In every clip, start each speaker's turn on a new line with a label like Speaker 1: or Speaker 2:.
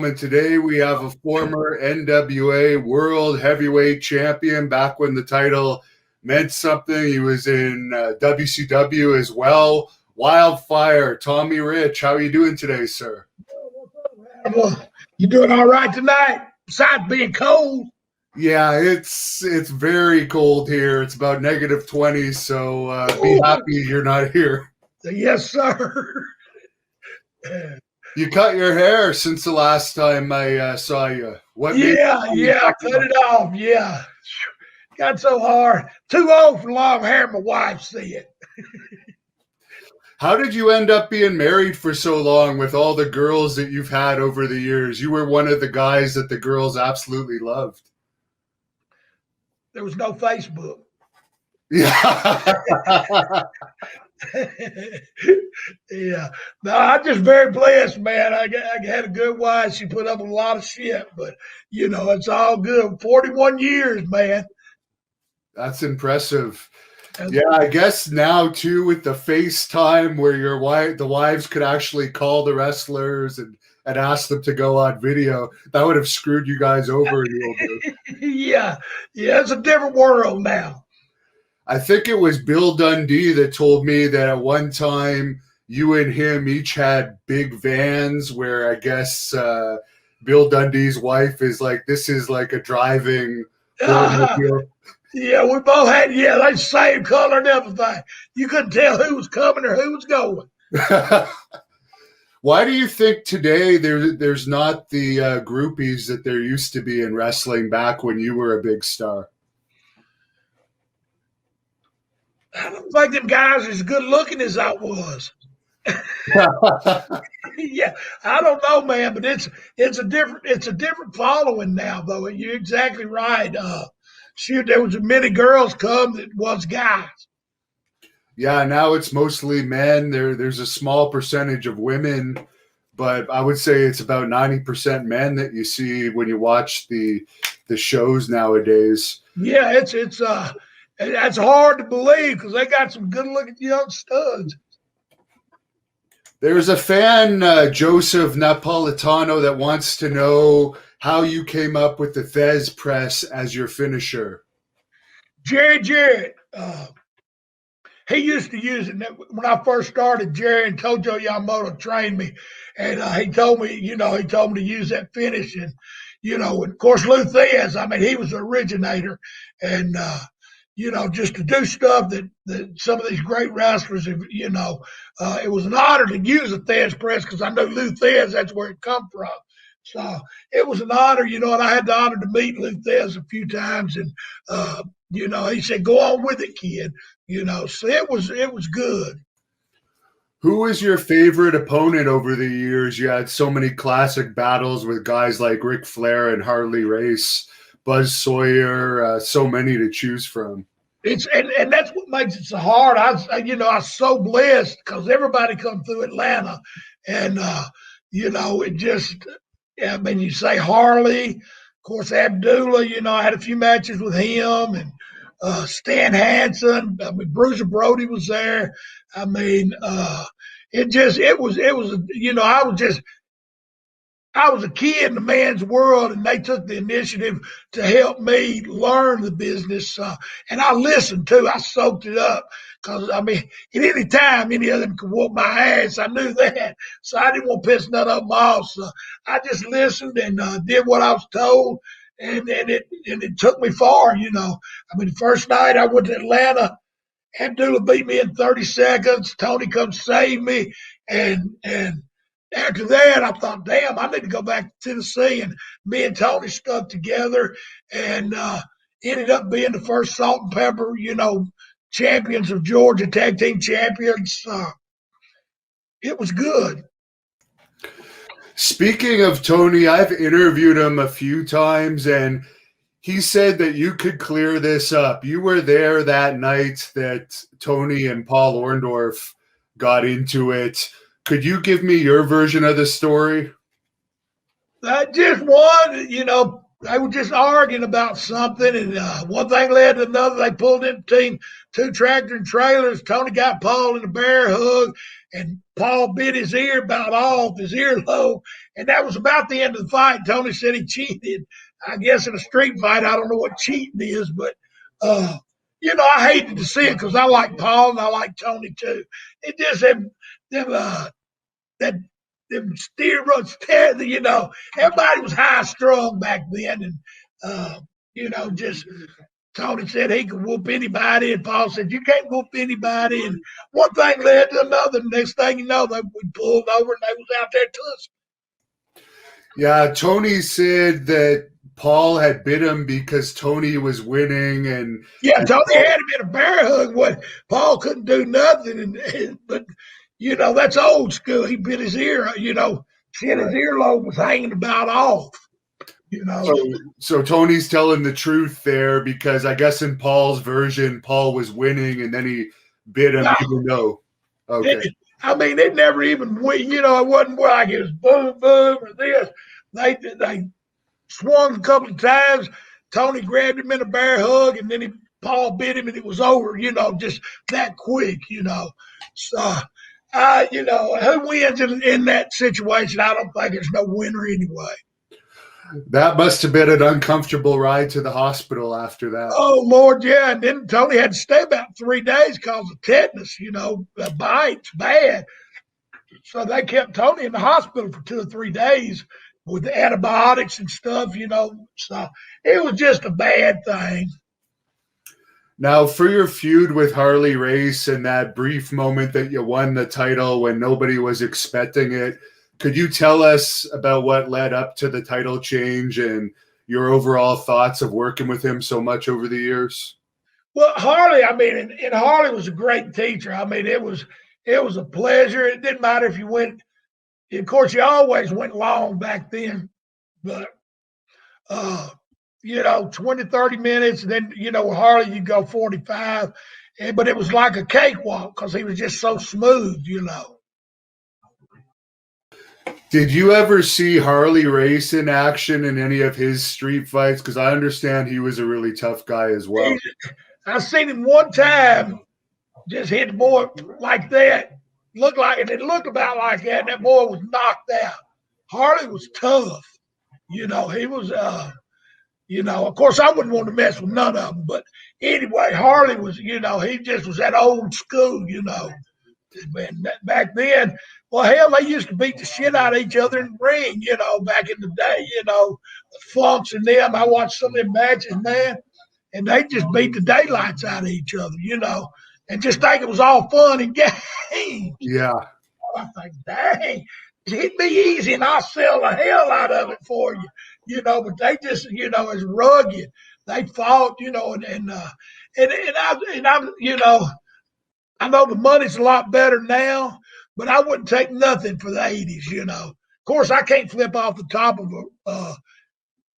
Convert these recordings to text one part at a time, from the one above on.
Speaker 1: And today we have a former NWA World Heavyweight Champion back when the title meant something. He was in WCW as well. Wildfire Tommy Rich. How are you doing today, sir?
Speaker 2: You doing all right tonight? Besides being cold.
Speaker 1: Yeah, it's very cold here. It's about -20, so be happy you're not here.
Speaker 2: Yes, sir.
Speaker 1: You cut your hair since the last time I saw you.
Speaker 2: What? Yeah, I cut it off. Yeah, got so hard. Too old for long hair. My wife said.
Speaker 1: How did you end up being married for so long with all the girls that you've had over the years? You were one of the guys that the girls absolutely loved.
Speaker 2: There was no Facebook.
Speaker 1: Yeah.
Speaker 2: Yeah. No, I'm just very blessed, man. I had a good wife. She put up with a lot of shit, but, it's all good. 41 years, man.
Speaker 1: That's impressive. Yeah, I guess now, too, with the FaceTime where the wives could actually call the wrestlers and ask them to go on video, that would have screwed you guys over a little bit.
Speaker 2: Yeah, it's a different world now.
Speaker 1: I think it was Bill Dundee that told me that at one time you and him each had big vans where I guess Bill Dundee's wife is like, this is like a driving
Speaker 2: Yeah, we both had, they same color and everything. You couldn't tell who was coming or who was going.
Speaker 1: Why do you think today there's not the groupies that there used to be in wrestling back when you were a big star?
Speaker 2: I don't think them guys are as good looking as I was. Yeah, I don't know, man, but it's a different following now, though. You're exactly right. Shoot, there was as many girls come that was guys.
Speaker 1: Yeah, now it's mostly men. There's a small percentage of women, but I would say it's about 90% men that you see when you watch the shows nowadays.
Speaker 2: Yeah, that's hard to believe because they got some good-looking young studs.
Speaker 1: There's a fan, Joseph Napolitano, that wants to know how you came up with the Thez press as your finisher.
Speaker 2: Jerry Jarrett, he used to use it when I first started. Jerry and Tojo Yamamoto trained me, and he told me, to use that finish. And, and of course, Lou Thez, he was the originator. And, just to do stuff that some of these great wrestlers have, it was an honor to use a Thez press because I know Lou Thez, that's where it come from. So it was an honor, and I had the honor to meet Lou Thez a few times. And, he said, go on with it, kid. So it was good.
Speaker 1: Who was your favorite opponent over the years? You had so many classic battles with guys like Ric Flair and Harley Race, Buzz Sawyer, so many to choose from.
Speaker 2: And that's what makes it so hard. I was so blessed because everybody come through Atlanta, and it just. You say Harley, of course, Abdullah. I had a few matches with him, and Stan Hansen. Bruiser Brody was there. I was a kid in the man's world, and they took the initiative to help me learn the business. And I listened too. I soaked it up because, at any time, any of them could whoop my ass. I knew that. So I didn't want to piss none of them off. So I just listened and did what I was told. And it took me far, The first night I went to Atlanta, Abdullah beat me in 30 seconds. Tony come save me. And after that, I thought, damn, I need to go back to Tennessee. And me and Tony stuck together and ended up being the first salt and pepper, champions of Georgia, tag team champions. It was good.
Speaker 1: Speaking of Tony, I've interviewed him a few times, and he said that you could clear this up. You were there that night that Tony and Paul Orndorff got into it. Could you give me your version of the story?
Speaker 2: Just one, they were just arguing about something, and one thing led to another. They pulled in two tractor and trailers. Tony got Paul in a bear hug, and Paul bit his ear about off, his earlobe, and that was about the end of the fight. Tony said he cheated. I guess in a street fight, I don't know what cheating is, but I hated to see it because I like Paul and I like Tony too. It just them steroids, everybody was high strung back then, and just Tony said he could whoop anybody, and Paul said you can't whoop anybody, and one thing led to another. Next thing you know, we pulled over and they was out there tussling.
Speaker 1: Yeah, Tony said that Paul had bit him because Tony was winning, and
Speaker 2: Tony had him in a bear hug. What Paul couldn't do nothing, but that's old school. He bit his ear. Said his earlobe was hanging about off.
Speaker 1: So Tony's telling the truth there, because I guess in Paul's version, Paul was winning and then he bit him, even though. Okay.
Speaker 2: It never even went. It wasn't like it was boom, boom, or this. They swung a couple of times. Tony grabbed him in a bear hug, and then Paul bit him, and it was over. Just that quick. So, who wins in that situation? I don't think there's no winner anyway.
Speaker 1: That must have been an uncomfortable ride to the hospital after that.
Speaker 2: Oh, Lord, yeah. And then Tony had to stay about 3 days because of tetanus, the bite's bad. So they kept Tony in the hospital for 2 or 3 days with the antibiotics and stuff, So it was just a bad thing.
Speaker 1: Now, for your feud with Harley Race and that brief moment that you won the title when nobody was expecting it, could you tell us about what led up to the title change and your overall thoughts of working with him so much over the years?
Speaker 2: Well, Harley, and Harley was a great teacher. It was a pleasure. It didn't matter if you went, of course, you always went long back then, but, 20, 30 minutes. And then, with Harley, you go 45. But it was like a cakewalk because he was just so smooth,
Speaker 1: Did you ever see Harley Race in action in any of his street fights? Because I understand he was a really tough guy as well.
Speaker 2: I seen him one time just hit the boy like that. It looked about like that, and that boy was knocked out. Harley was tough. He was, of course, I wouldn't want to mess with none of them. But anyway, Harley was, he just was that old school, And back then, well, hell, they used to beat the shit out of each other in the ring, back in the day, the Funks and them. I watched some of them matches, man, and they just beat the daylights out of each other, and just think it was all fun and games.
Speaker 1: Yeah.
Speaker 2: I think, dang, it'd be easy and I'll sell the hell out of it for you, but they just, as rugged. They fought, I know the money's a lot better now, but I wouldn't take nothing for the 80s, Of course, I can't flip off the top of a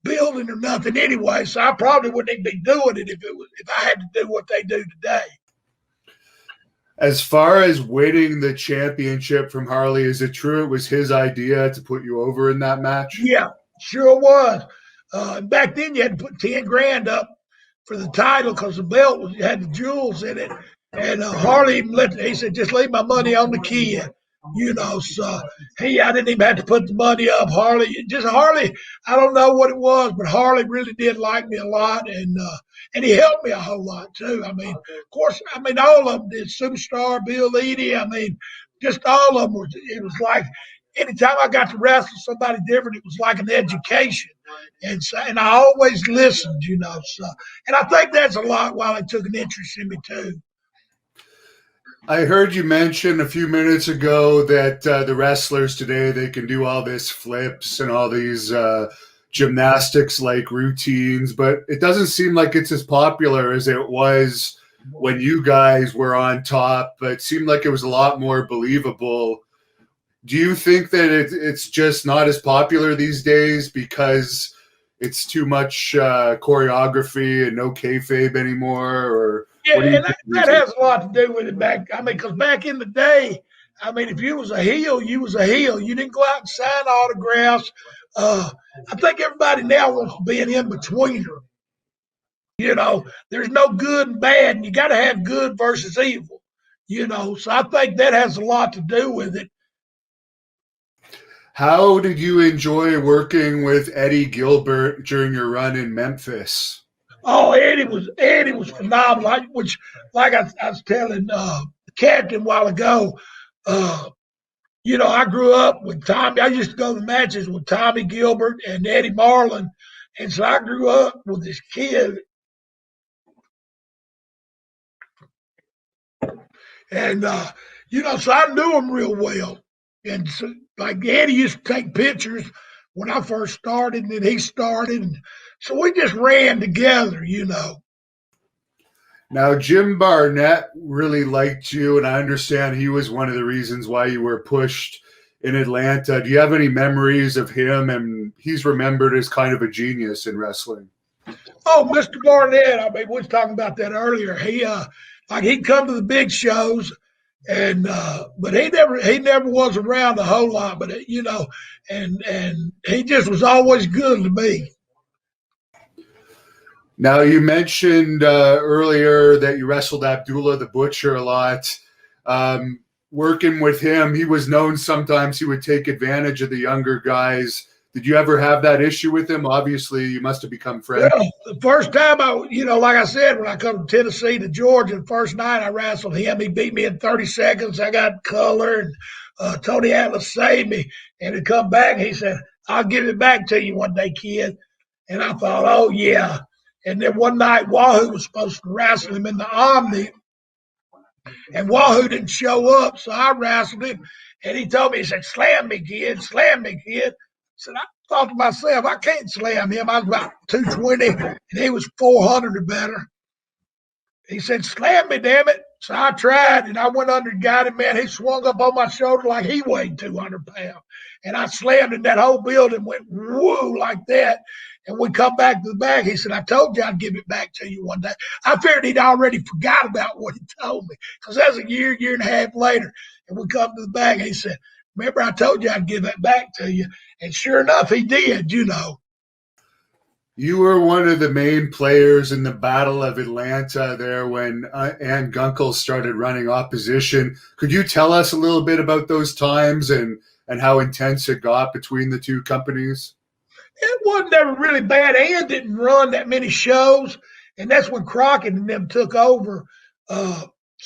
Speaker 2: building or nothing anyway, so I probably wouldn't even be doing it if I had to do what they do today.
Speaker 1: As far as winning the championship from Harley, is it true it was his idea to put you over in that match?
Speaker 2: Yeah, sure was. Back then, you had to put 10 grand up for the title because the belt had the jewels in it. And Harley he said, just leave my money on the kid, so I didn't even have to put the money up. Harley, I don't know what it was, but Harley really did like me a lot. And he helped me a whole lot too. Of course, all of them did. Superstar, Bill Eadie. Just all of them it was like anytime I got to wrestle somebody different, it was like an education. And I always listened, so, and I think that's a lot why they took an interest in me too.
Speaker 1: I heard you mention a few minutes ago that the wrestlers today, they can do all this flips and all these gymnastics-like routines, but it doesn't seem like it's as popular as it was when you guys were on top. It seemed like it was a lot more believable. Do you think that it's just not as popular these days because it's too much choreography and no kayfabe anymore? Or
Speaker 2: yeah, and that has a lot to do with it because back in the day, if you was a heel, you was a heel. You didn't go out and sign autographs. I think everybody now wants to be an in-betweener. There's no good and bad, and you got to have good versus evil. So I think that has a lot to do with it.
Speaker 1: How did you enjoy working with Eddie Gilbert during your run in Memphis?
Speaker 2: Oh, Eddie was phenomenal. Like I was telling the captain a while ago, I grew up with Tommy. I used to go to matches with Tommy Gilbert and Eddie Marlin, and so I grew up with this kid. And so I knew him real well. And so, like Eddie used to take pictures when I first started, and then he started. And so we just ran together.
Speaker 1: Now, Jim Barnett really liked you, and I understand he was one of the reasons why you were pushed in Atlanta. Do you have any memories of him? And he's remembered as kind of a genius in wrestling.
Speaker 2: Oh, Mr. Barnett. I mean, we was talking about that earlier. He'd come to the big shows, and but he never was around a whole lot. But and he just was always good to me.
Speaker 1: Now, you mentioned earlier that you wrestled Abdullah the Butcher a lot. Working with him, he was known sometimes he would take advantage of the younger guys. Did you ever have that issue with him? Obviously, you must have become friends.
Speaker 2: Well, the first time like I said, when I come to Tennessee to Georgia, the first night I wrestled him, he beat me in 30 seconds. I got color, and Tony Atlas saved me. And he come back, and he said, "I'll give it back to you one day, kid." And I thought, oh, yeah. And then one night, Wahoo was supposed to wrestle him in the Omni, and Wahoo didn't show up, so I wrestled him. And he told me, he said, "Slam me, kid, slam me, kid." I said, I thought to myself, I can't slam him. I was about 220, and he was 400 or better. He said, "Slam me, damn it." So I tried, and I went under and got him, man. He swung up on my shoulder like he weighed 200 pounds. And I slammed him. That whole building went woo like that. And we come back to the back. He said, "I told you I'd give it back to you one day." I figured he'd already forgot about what he told me, because that was a year and a half later. And we come to the back. And he said, "Remember, I told you I'd give it back to you." And sure enough, he did,
Speaker 1: You were one of the main players in the Battle of Atlanta there when Ann Gunkel started running opposition. Could you tell us a little bit about those times and how intense it got between the two companies?
Speaker 2: It wasn't ever really bad. Ann didn't run that many shows, and that's when Crockett and them took over. Me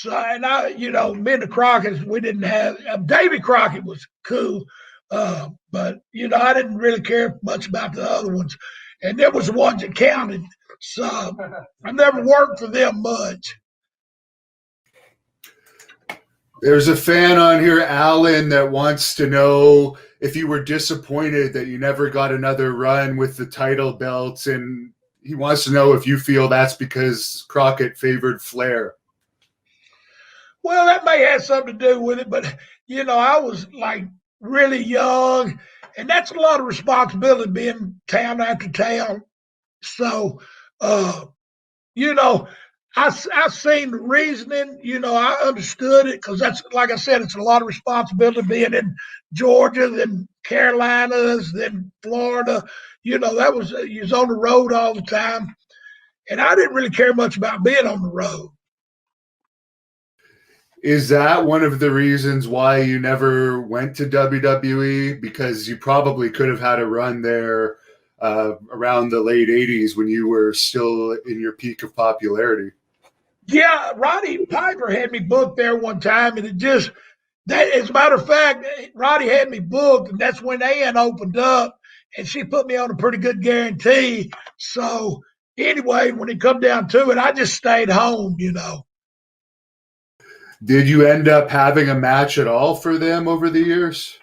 Speaker 2: and the Crockett's, we didn't have Davy Crockett was cool, but I didn't really care much about the other ones, and there was the ones that counted. So I never worked for them much.
Speaker 1: There's a fan on here, Alan, that wants to know if you were disappointed that you never got another run with the title belts, and he wants to know if you feel that's because Crockett favored Flair.
Speaker 2: Well, that may have something to do with it, but I was like really young, and that's a lot of responsibility being town after town. So, I seen the reasoning. I understood it, because that's, like I said, it's a lot of responsibility being in Georgia, then Carolinas, then Florida. You was on the road all the time, and I didn't really care much about being on the road.
Speaker 1: Is that one of the reasons why you never went to WWE? Because you probably could have had a run there around the late 80s when you were still in your peak of popularity.
Speaker 2: Yeah, Roddy Piper had me booked there one time, and as a matter of fact, Roddy had me booked, and that's when Ann opened up, and she put me on a pretty good guarantee. So anyway, when it come down to it, I just stayed home.
Speaker 1: Did you end up having a match at all for them over the years?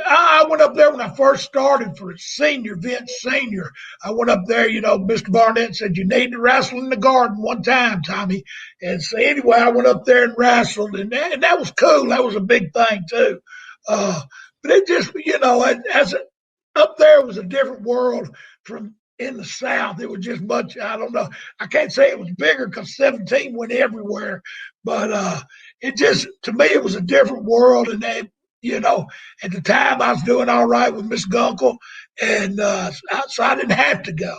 Speaker 2: I went up there when I first started for Vince Senior. I went up there, Mr. Barnett said, "You need to wrestle in the Garden one time, Tommy." And so anyway, I went up there and wrestled, and that was cool. That was a big thing too. But it just, up there was a different world from in the South. It was just much, I don't know. I can't say it was bigger because 17 went everywhere, but it just, to me, it was a different world. And at the time I was doing all right with Miss Gunkel, and so I didn't have to go.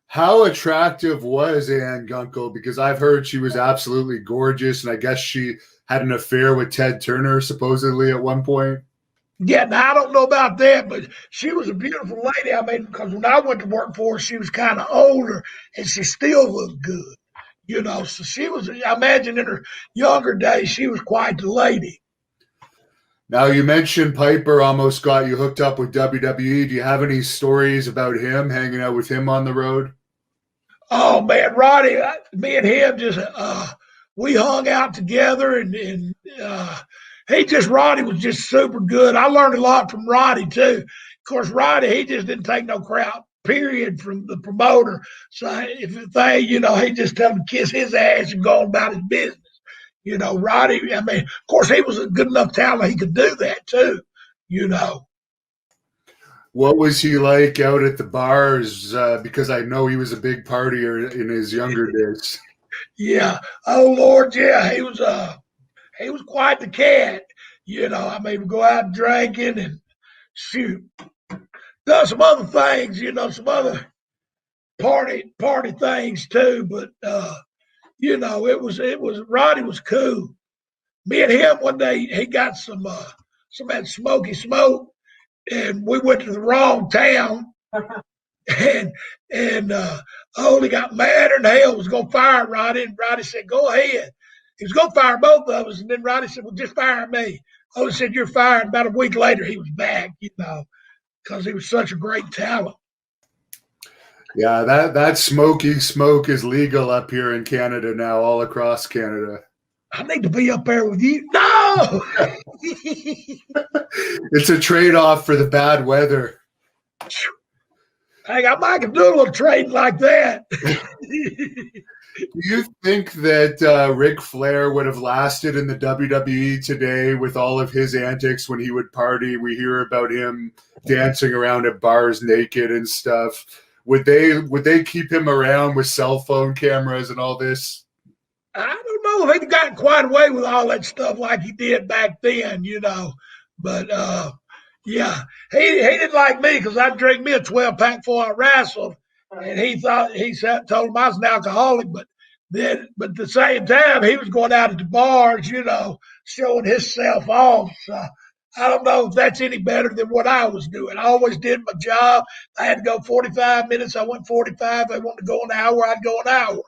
Speaker 1: How attractive was Ann Gunkel? Because I've heard she was absolutely gorgeous, and I guess she had an affair with Ted Turner supposedly at one point.
Speaker 2: Yeah, now I don't know about that, but she was a beautiful lady. I mean, because when I went to work for her, she was kind of older, and she still looked good. So she was. I imagine in her younger days, she was quite the lady.
Speaker 1: Now, you mentioned Piper almost got you hooked up with WWE. Do you have any stories about him, hanging out with him on the road?
Speaker 2: Oh man, Roddy, me and him just we hung out together, and Roddy was just super good. I learned a lot from Roddy too. Of course, Roddy, he just didn't take no crap. Period from the promoter. So if he just tell him to kiss his ass and go on about his business. Roddy. I mean, of course, he was a good enough talent; he could do that too. You know.
Speaker 1: What was he like out at the bars? Because I know he was a big partier in his younger days.
Speaker 2: Yeah. Oh Lord, yeah. He was quite the cat. I mean, we go out drinking and shoot. Done some other things, some other party things too. But it was Roddy was cool. Me and him one day he got some of that smoky smoke, and we went to the wrong town, and Ole got madder than hell, was gonna fire Roddy, and Roddy said, "Go ahead." He was gonna fire both of us, and then Roddy said, "Well, just fire me." Ole said, "You're fired." About a week later, he was back, because he was such a great talent.
Speaker 1: Yeah, that smoky smoke is legal up here in Canada now, all across Canada.
Speaker 2: I need to be up there with you. No,
Speaker 1: It's a trade-off for the bad weather.
Speaker 2: hey, I might do a little trading like that.
Speaker 1: Do you think that Ric Flair would have lasted in the WWE today with all of his antics when he would party? We hear about him dancing around at bars naked and stuff. Would they keep him around with cell phone cameras and all this?
Speaker 2: I don't know if he got quite away with all that stuff like he did back then, But yeah, he didn't like me because I drank me a 12-pack before I wrestled, and told him I was an alcoholic. But at the same time, he was going out at the bars, showing himself off. So I don't know if that's any better than what I was doing. I always did my job. I had to go 45 minutes. I went 45. I wanted to go an hour. I'd go an hour.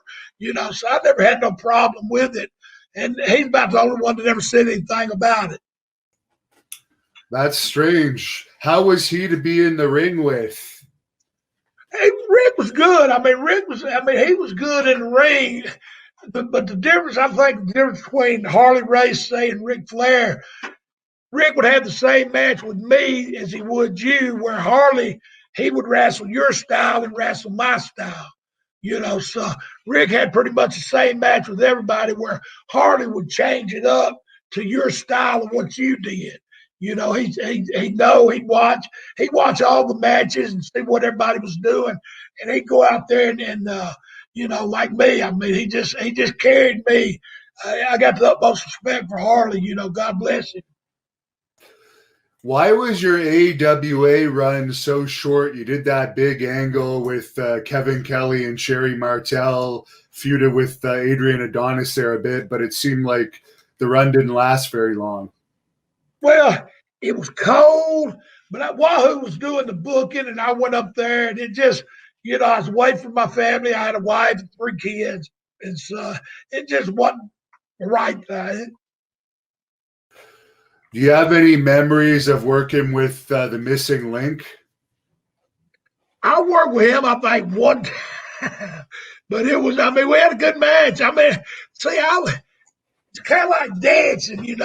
Speaker 2: So I never had no problem with it. And he's about the only one that ever said anything about it.
Speaker 1: That's strange. How was he to be in the ring with?
Speaker 2: Hey, Rick was good. I mean, he was good in the ring. But the difference, I think, the difference between Harley Race and Ric Flair, Rick would have the same match with me as he would you, where Harley, he would wrestle your style and wrestle my style. So Rick had pretty much the same match with everybody, where Harley would change it up to your style of what you did. He'd watch all the matches and see what everybody was doing, and he'd go out there and like me. I mean, he just carried me. I got the utmost respect for Harley. God bless him.
Speaker 1: Why was your AWA run so short? You did that big angle with Kevin Kelly and Sherry Martel, feuded with Adrian Adonis there a bit, but it seemed like the run didn't last very long.
Speaker 2: Well, it was cold, but Wahoo was doing the booking, and I went up there, and it just, I was away from my family. I had a wife and 3 kids, and so it just wasn't the right thing.
Speaker 1: Do you have any memories of working with the Missing Link?
Speaker 2: I worked with him, I think, one time, but we had a good match. I mean, see, it's kind of like dancing, You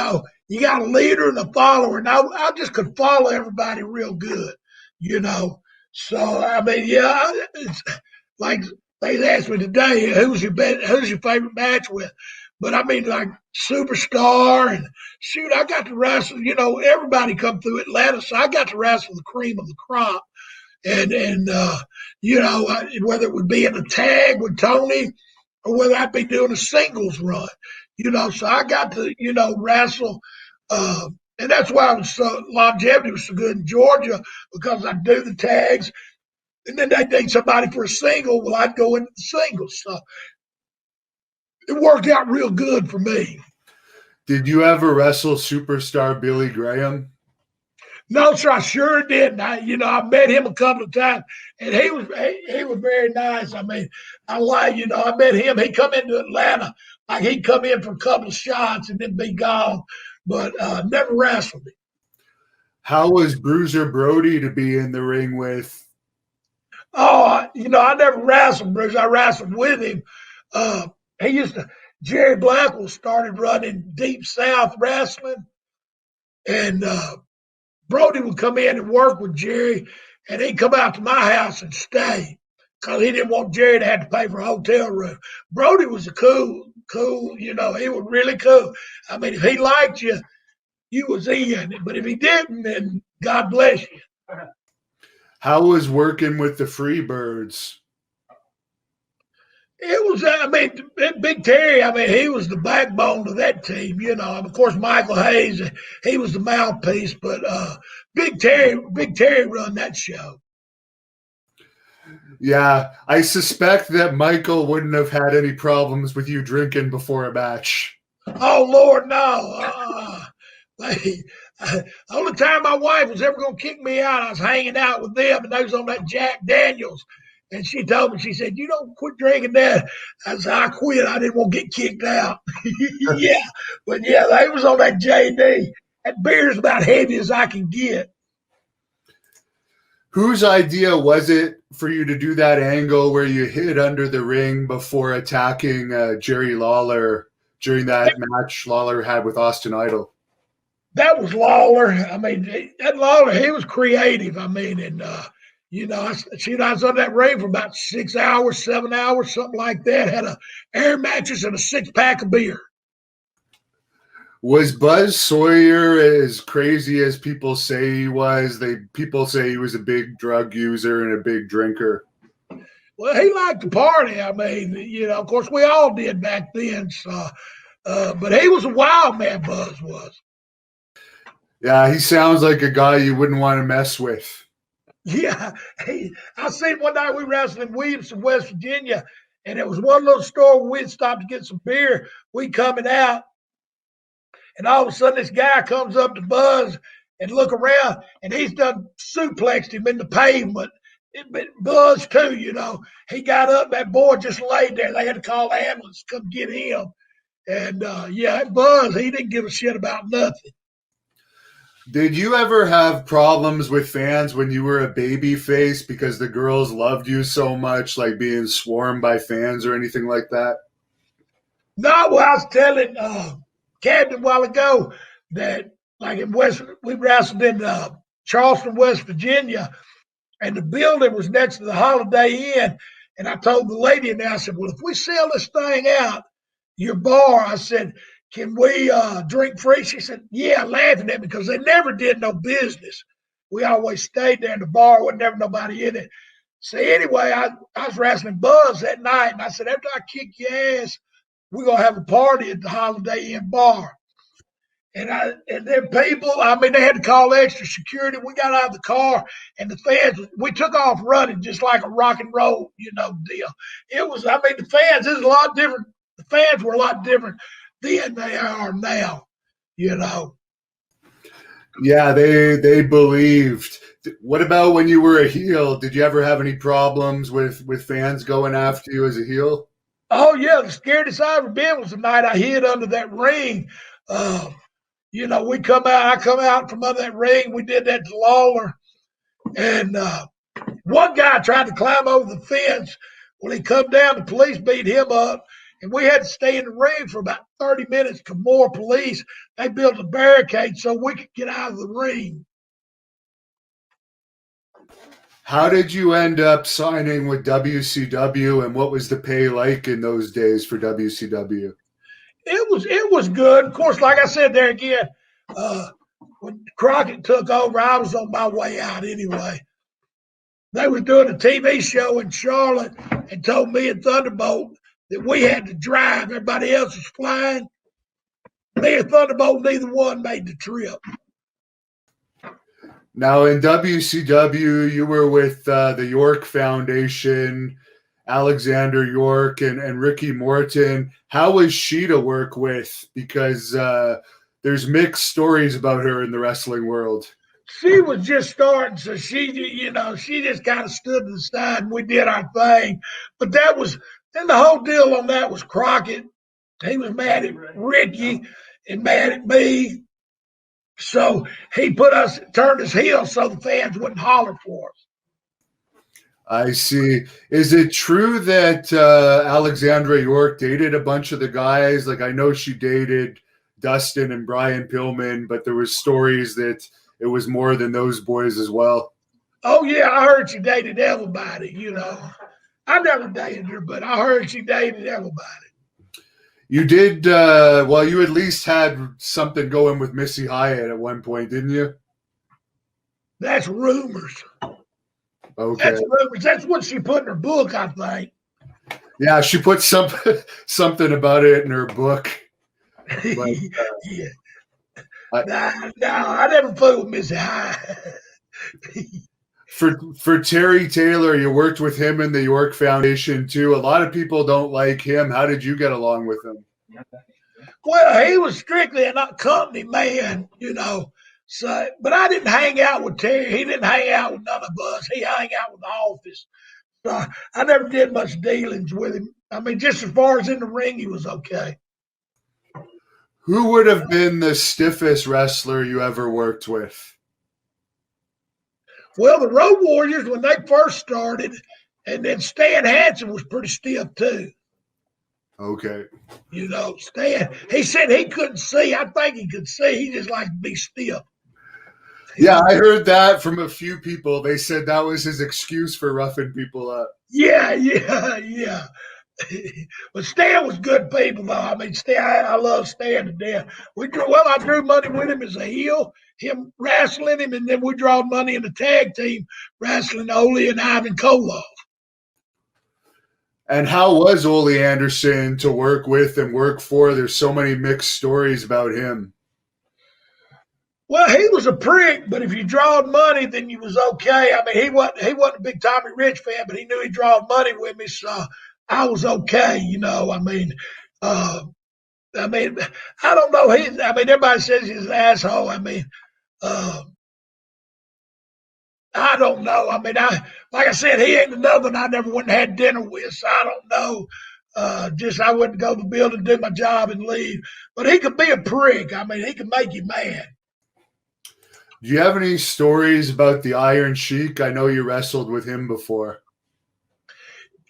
Speaker 2: got a leader and a follower, and I just could follow everybody real good, So I mean, yeah, it's like they asked me today, who's your favorite match with? But I mean, like Superstar and shoot, I got to wrestle. Everybody come through Atlanta, so I got to wrestle the cream of the crop, and whether it would be in a tag with Tony or whether I'd be doing a singles run. So I got to, wrestle. And that's why longevity was so good in Georgia, because I do the tags. and then they'd need somebody for a single. Well, I'd go into the singles. So it worked out real good for me.
Speaker 1: Did you ever wrestle superstar Billy Graham?
Speaker 2: No, sir, I sure didn't. I met him a couple of times, and he was very nice. I mean, I met him. He come into Atlanta, like he'd come in for a couple of shots and then be gone, but never wrestled him.
Speaker 1: How was Bruiser Brody to be in the ring with?
Speaker 2: Oh, I never wrestled Bruce. I wrestled with him. Jerry Blackwell started running Deep South Wrestling, and Brody would come in and work with Jerry, and he'd come out to my house and stay because he didn't want Jerry to have to pay for a hotel room. Brody was a cool, he was really cool. I mean, if he liked you, you was in. But if he didn't, then God bless you.
Speaker 1: How was working with the Freebirds?
Speaker 2: It was, Big Terry, he was the backbone of that team, Of course, Michael Hayes, he was the mouthpiece, but Big Terry run that show.
Speaker 1: Yeah, I suspect that Michael wouldn't have had any problems with you drinking before a match.
Speaker 2: Oh, Lord, no. The only time my wife was ever going to kick me out, I was hanging out with them, and they was on that Jack Daniels. And she told me, she said, "You don't quit drinking that." I said, "I quit. I didn't want to get kicked out." Yeah. But yeah, they was on that JD. That beer's about heavy as I can get.
Speaker 1: Whose idea was it for you to do that angle where you hid under the ring before attacking Jerry Lawler during that match Lawler had with Austin Idol?
Speaker 2: That was Lawler. That Lawler, he was creative. I was on that ring for about 6 hours, 7 hours, something like that. Had a air mattress and a 6-pack of beer.
Speaker 1: Was Buzz Sawyer as crazy as people say he was? People say he was a big drug user and a big drinker.
Speaker 2: Well, he liked to party. Of course, we all did back then. So, but he was a wild man, Buzz was.
Speaker 1: Yeah, he sounds like a guy you wouldn't want to mess with.
Speaker 2: Yeah, I seen one night we wrestled in Williamson, West Virginia, and it was one little store where we'd stop to get some beer. We coming out, and all of a sudden this guy comes up to Buzz and look around, and he's done suplexed him in the pavement. Buzz too, he got up, that boy just laid there. They had to call the ambulance to come get him. And Buzz, he didn't give a shit about nothing.
Speaker 1: Did you ever have problems with fans when you were a baby face because the girls loved you so much, like being swarmed by fans or anything like that?
Speaker 2: No, well, I was telling Captain a while ago that like we wrestled in Charleston, West Virginia, and the building was next to the Holiday Inn. And I told the lady in there, I said, "Well, if we sell this thing out, your bar," I said, "can we drink free?" She said, "Yeah," laughing at me because they never did no business. We always stayed there in the bar, wasn't never nobody in it. So anyway, I was wrestling Buzz that night, and I said, "After I kick your ass, we're going to have a party at the Holiday Inn bar." And then people, they had to call extra security. We got out of the car, and the fans, we took off running just like a rock and roll, deal. It was, the fans is a lot different. The fans were a lot different then they are now,
Speaker 1: Yeah, they believed. What about when you were a heel? Did you ever have any problems with fans going after you as a heel?
Speaker 2: Oh, yeah. The scariest I ever been was the night I hid under that ring. I come out from under that ring. We did that to Lawler. And one guy tried to climb over the fence. When he come down, the police beat him up. And we had to stay in the ring for about 30 minutes because more police. They built a barricade so we could get out of the ring.
Speaker 1: How did you end up signing with WCW, and what was the pay like in those days for WCW?
Speaker 2: It was good. Of course, like I said there again, when Crockett took over, I was on my way out anyway. They were doing a TV show in Charlotte and told me and Thunderbolt that we had to drive. Everybody else was flying. Me and Thunderbolt, neither one made the trip.
Speaker 1: Now in WCW, you were with the York Foundation, Alexander York, and Ricky Morton. How was she to work with? Because there's mixed stories about her in the wrestling world.
Speaker 2: She was just starting, so she just kind of stood to the side and we did our thing. But then the whole deal on that was Crockett. He was mad at Ricky and mad at me. So he turned his heel so the fans wouldn't holler for us.
Speaker 1: I see. Is it true that Alexandra York dated a bunch of the guys? Like I know she dated Dustin and Brian Pillman, but there was stories that it was more than those boys as well.
Speaker 2: Oh yeah, I heard she dated everybody. I never dated her, but I heard she dated everybody.
Speaker 1: You did, you at least had something going with Missy Hyatt at one point, didn't you?
Speaker 2: That's rumors.
Speaker 1: Okay.
Speaker 2: That's rumors. That's what she put in her book, I think.
Speaker 1: Yeah, she put something about it in her book. But,
Speaker 2: yeah. No, I never fooled with Missy Hyatt.
Speaker 1: For Terry Taylor, you worked with him in the York Foundation too. A lot of people don't like him. How did you get along with him?
Speaker 2: Well, he was strictly a company man, So, but I didn't hang out with Terry. He didn't hang out with none of us. He hung out with the office. So I never did much dealings with him. I mean, just as far as in the ring, he was okay.
Speaker 1: Who would have been the stiffest wrestler you ever worked with?
Speaker 2: Well, the Road Warriors, when they first started, and then Stan Hansen was pretty stiff too.
Speaker 1: Okay.
Speaker 2: Stan, he said he couldn't see. I think he could see. He just liked to be stiff.
Speaker 1: Yeah, I heard that from a few people. They said that was his excuse for roughing people up.
Speaker 2: Yeah. But Stan was good people, though. I mean, I love Stan to death. I drew money with him as a heel, him wrestling him, and then we drawed money in the tag team, wrestling Ole and Ivan Koloff.
Speaker 1: And how was Ole Anderson to work with and work for? There's so many mixed stories about him.
Speaker 2: Well, he was a prick, but if you drawed money, then you was okay. I mean, he wasn't a big Tommy Rich fan, but he knew he drawed money with me, so I was okay. I mean, I don't know. Everybody says he's an asshole. I mean, I don't know. I mean, like I said, he ain't another one I never went and had dinner with, so I don't know. I wouldn't go to the building, do my job, and leave. But he could be a prick. I mean, he could make you mad.
Speaker 1: Do you have any stories about the Iron Sheik? I know you wrestled with him before.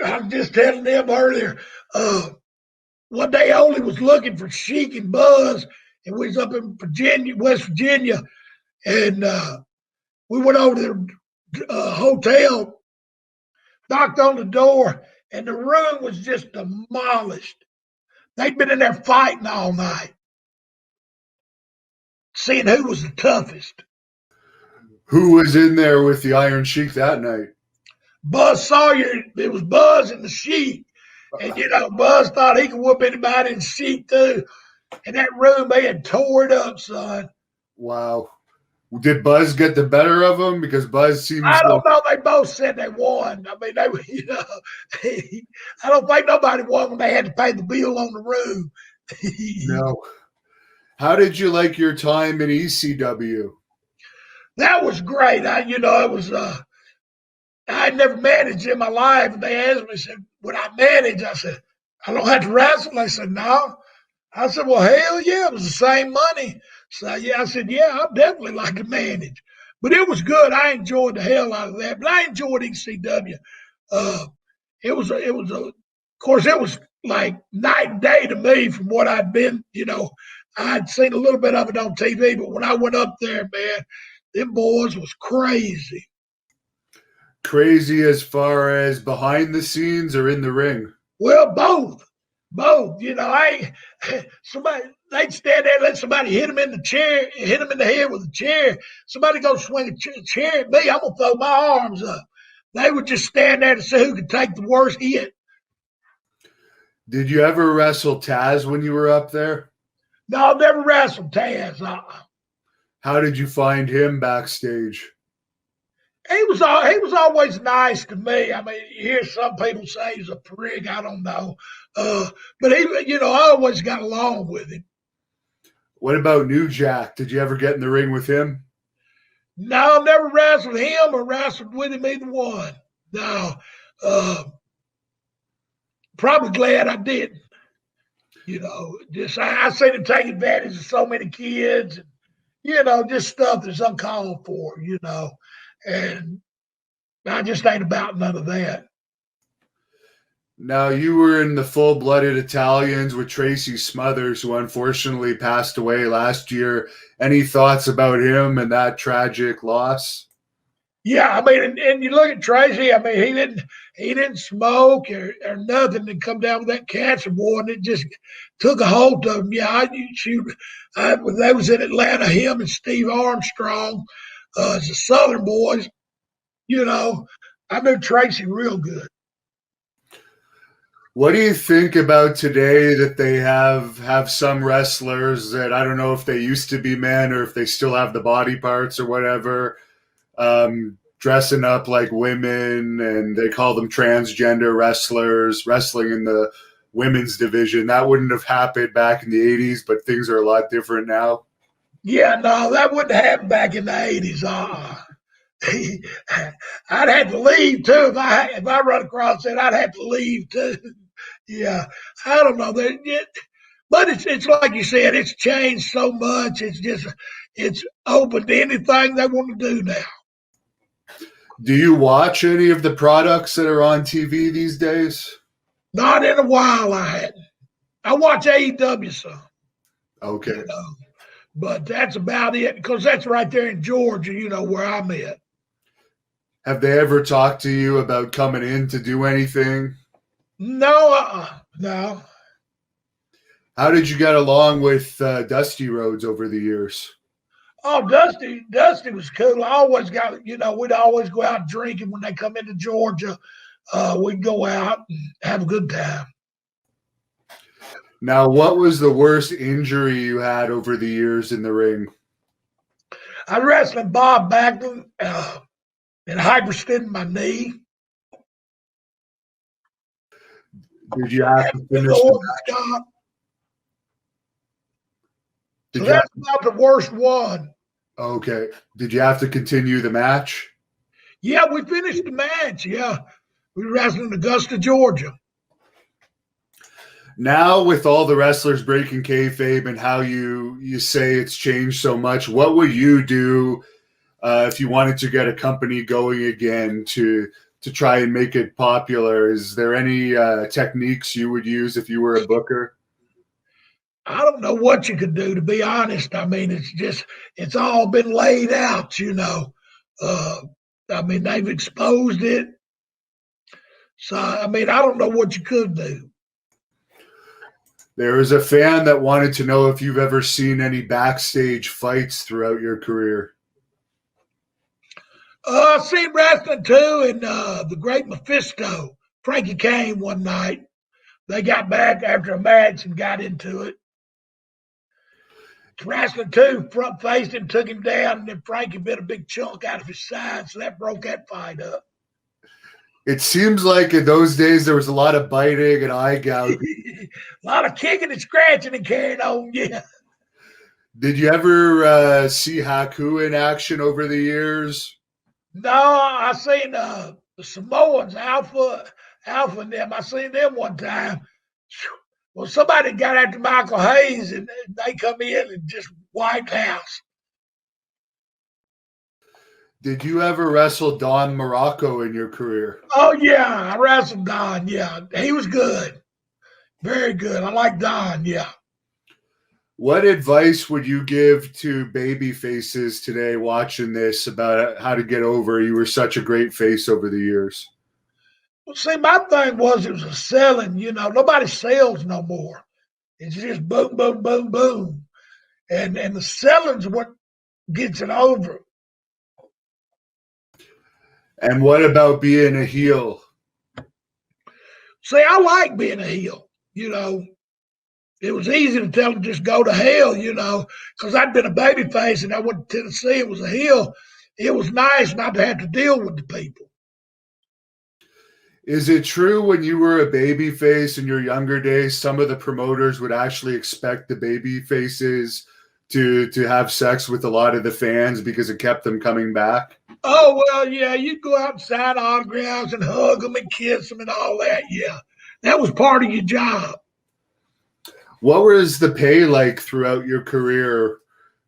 Speaker 2: I was just telling them earlier. One day, Ole was looking for Sheik and Buzz, and we was up in West Virginia, and we went over to the hotel, knocked on the door, and the room was just demolished. They'd been in there fighting all night, seeing who was the toughest.
Speaker 1: Who was in there with the Iron Sheik that night?
Speaker 2: Buzz Sawyer. It was Buzz and the Sheik. And, Buzz thought he could whoop anybody in Sheik, too. And that room, they had tore it up, son.
Speaker 1: Wow. Did Buzz get the better of him? Because Buzz seems...
Speaker 2: I don't know. They both said they won. I mean, I don't think nobody won when they had to pay the bill on the room.
Speaker 1: No. How did you like your time in ECW?
Speaker 2: That was great. I'd never managed in my life. And they asked me, said, would I manage? I said, I don't have to wrestle. They said, no. I said, well, hell yeah, it was the same money. So I said, yeah, I'd definitely like to manage. But it was good. I enjoyed the hell out of that. But I enjoyed ECW. It was like night and day to me from what I'd been, I'd seen a little bit of it on TV, but when I went up there, man, them boys was crazy.
Speaker 1: Crazy as far as behind the scenes or in the ring?
Speaker 2: Well, both. They'd stand there and let somebody hit them in the head with a chair. Somebody go swing a chair at me, I'm going to throw my arms up. They would just stand there to see who could take the worst hit.
Speaker 1: Did you ever wrestle Taz when you were up there?
Speaker 2: No, I never wrestled Taz.
Speaker 1: How did you find him backstage?
Speaker 2: He was always nice to me. I mean, you hear some people say he's a prig. I don't know, but I always got along with him.
Speaker 1: What about New Jack? Did you ever get in the ring with him?
Speaker 2: No, I never wrestled him or wrestled with him either one. No, probably glad I didn't. Just I seen him take advantage of so many kids, and just stuff that's uncalled for. And I just ain't about none of that.
Speaker 1: Now, you were in the Full-Blooded Italians with Tracy Smothers, who unfortunately passed away last year. Any thoughts about him and that tragic loss?
Speaker 2: Yeah, I mean, and you look at Tracy. I mean, he didn't smoke or nothing, and come down with that cancer, boy, and it just took a hold of him. Yeah, when they was in Atlanta, him and Steve Armstrong, as the Southern boys. I knew Tracy real good.
Speaker 1: What do you think about today that they have some wrestlers that I don't know if they used to be men or if they still have the body parts or whatever, dressing up like women, and they call them transgender wrestlers, wrestling in the women's division? That wouldn't have happened back in the 80s, but things are a lot different now.
Speaker 2: Yeah, no, that wouldn't happen back in the 80s. I'd have to leave too if I run across it. I'd have to leave too. Yeah, I don't know. But it's like you said, it's changed so much. It's open to anything they want to do now.
Speaker 1: Do you watch any of the products that are on TV these days?
Speaker 2: Not in a while, I hadn't. I watch AEW some.
Speaker 1: Okay.
Speaker 2: But that's about it, because that's right there in Georgia, where I'm at.
Speaker 1: Have they ever talked to you about coming in to do anything?
Speaker 2: No, no.
Speaker 1: How did you get along with Dusty Rhodes over the years?
Speaker 2: Oh, Dusty was cool. I always we'd always go out drinking when they come into Georgia. We'd go out and have a good time.
Speaker 1: Now, what was the worst injury you had over the years in the ring?
Speaker 2: I wrestled Bob Backlund and hyperextended my knee.
Speaker 1: Did you have to finish the match?
Speaker 2: So that's not the worst one.
Speaker 1: Okay. Did you have to continue the match?
Speaker 2: Yeah, we finished the match. Yeah. We wrestled in Augusta, Georgia.
Speaker 1: Now, with all the wrestlers breaking kayfabe and how you say it's changed so much, what would you do if you wanted to get a company going again to try and make it popular? Is there any techniques you would use if you were a booker?
Speaker 2: I don't know what you could do, to be honest. I mean, it's all been laid out, I mean, they've exposed it. So, I mean, I don't know what you could do.
Speaker 1: There was a fan that wanted to know if you've ever seen any backstage fights throughout your career.
Speaker 2: I've seen wrestling too, and the Great Mephisto, Frankie came one night. They got back after a match and got into it. Wrestling too, front faced him, took him down, and then Frankie bit a big chunk out of his side, so that broke that fight up.
Speaker 1: It seems like in those days there was a lot of biting and eye gouging.
Speaker 2: A lot of kicking and scratching and carrying on, yeah.
Speaker 1: Did you ever see Haku in action over the years?
Speaker 2: No, I seen the Samoans, Alpha and them. I seen them one time. Well, somebody got after Michael Hayes, and they come in and just wiped house.
Speaker 1: Did you ever wrestle Don Morocco in your career?
Speaker 2: Oh, yeah, I wrestled Don, yeah. He was good. Very good. I like Don, yeah.
Speaker 1: What advice would you give to baby faces today watching this about how to get over? You were such a great face over the years.
Speaker 2: Well, see, my thing was it was a selling, nobody sells no more. It's just boom, boom, boom, boom. And the selling's what gets it over.
Speaker 1: And what about being a heel?
Speaker 2: See, I like being a heel, It was easy to tell them just go to hell, because I'd been a baby face and I went to Tennessee. It was a heel. it was nice not to have to deal with the people.
Speaker 1: Is it true when you were a baby face in your younger days, some of the promoters would actually expect the baby faces to have sex with a lot of the fans because it kept them coming back?
Speaker 2: Oh, well, yeah, you'd go out and sign autographs and hug them and kiss them and all that. Yeah, that was part of your job.
Speaker 1: What was the pay like throughout your career?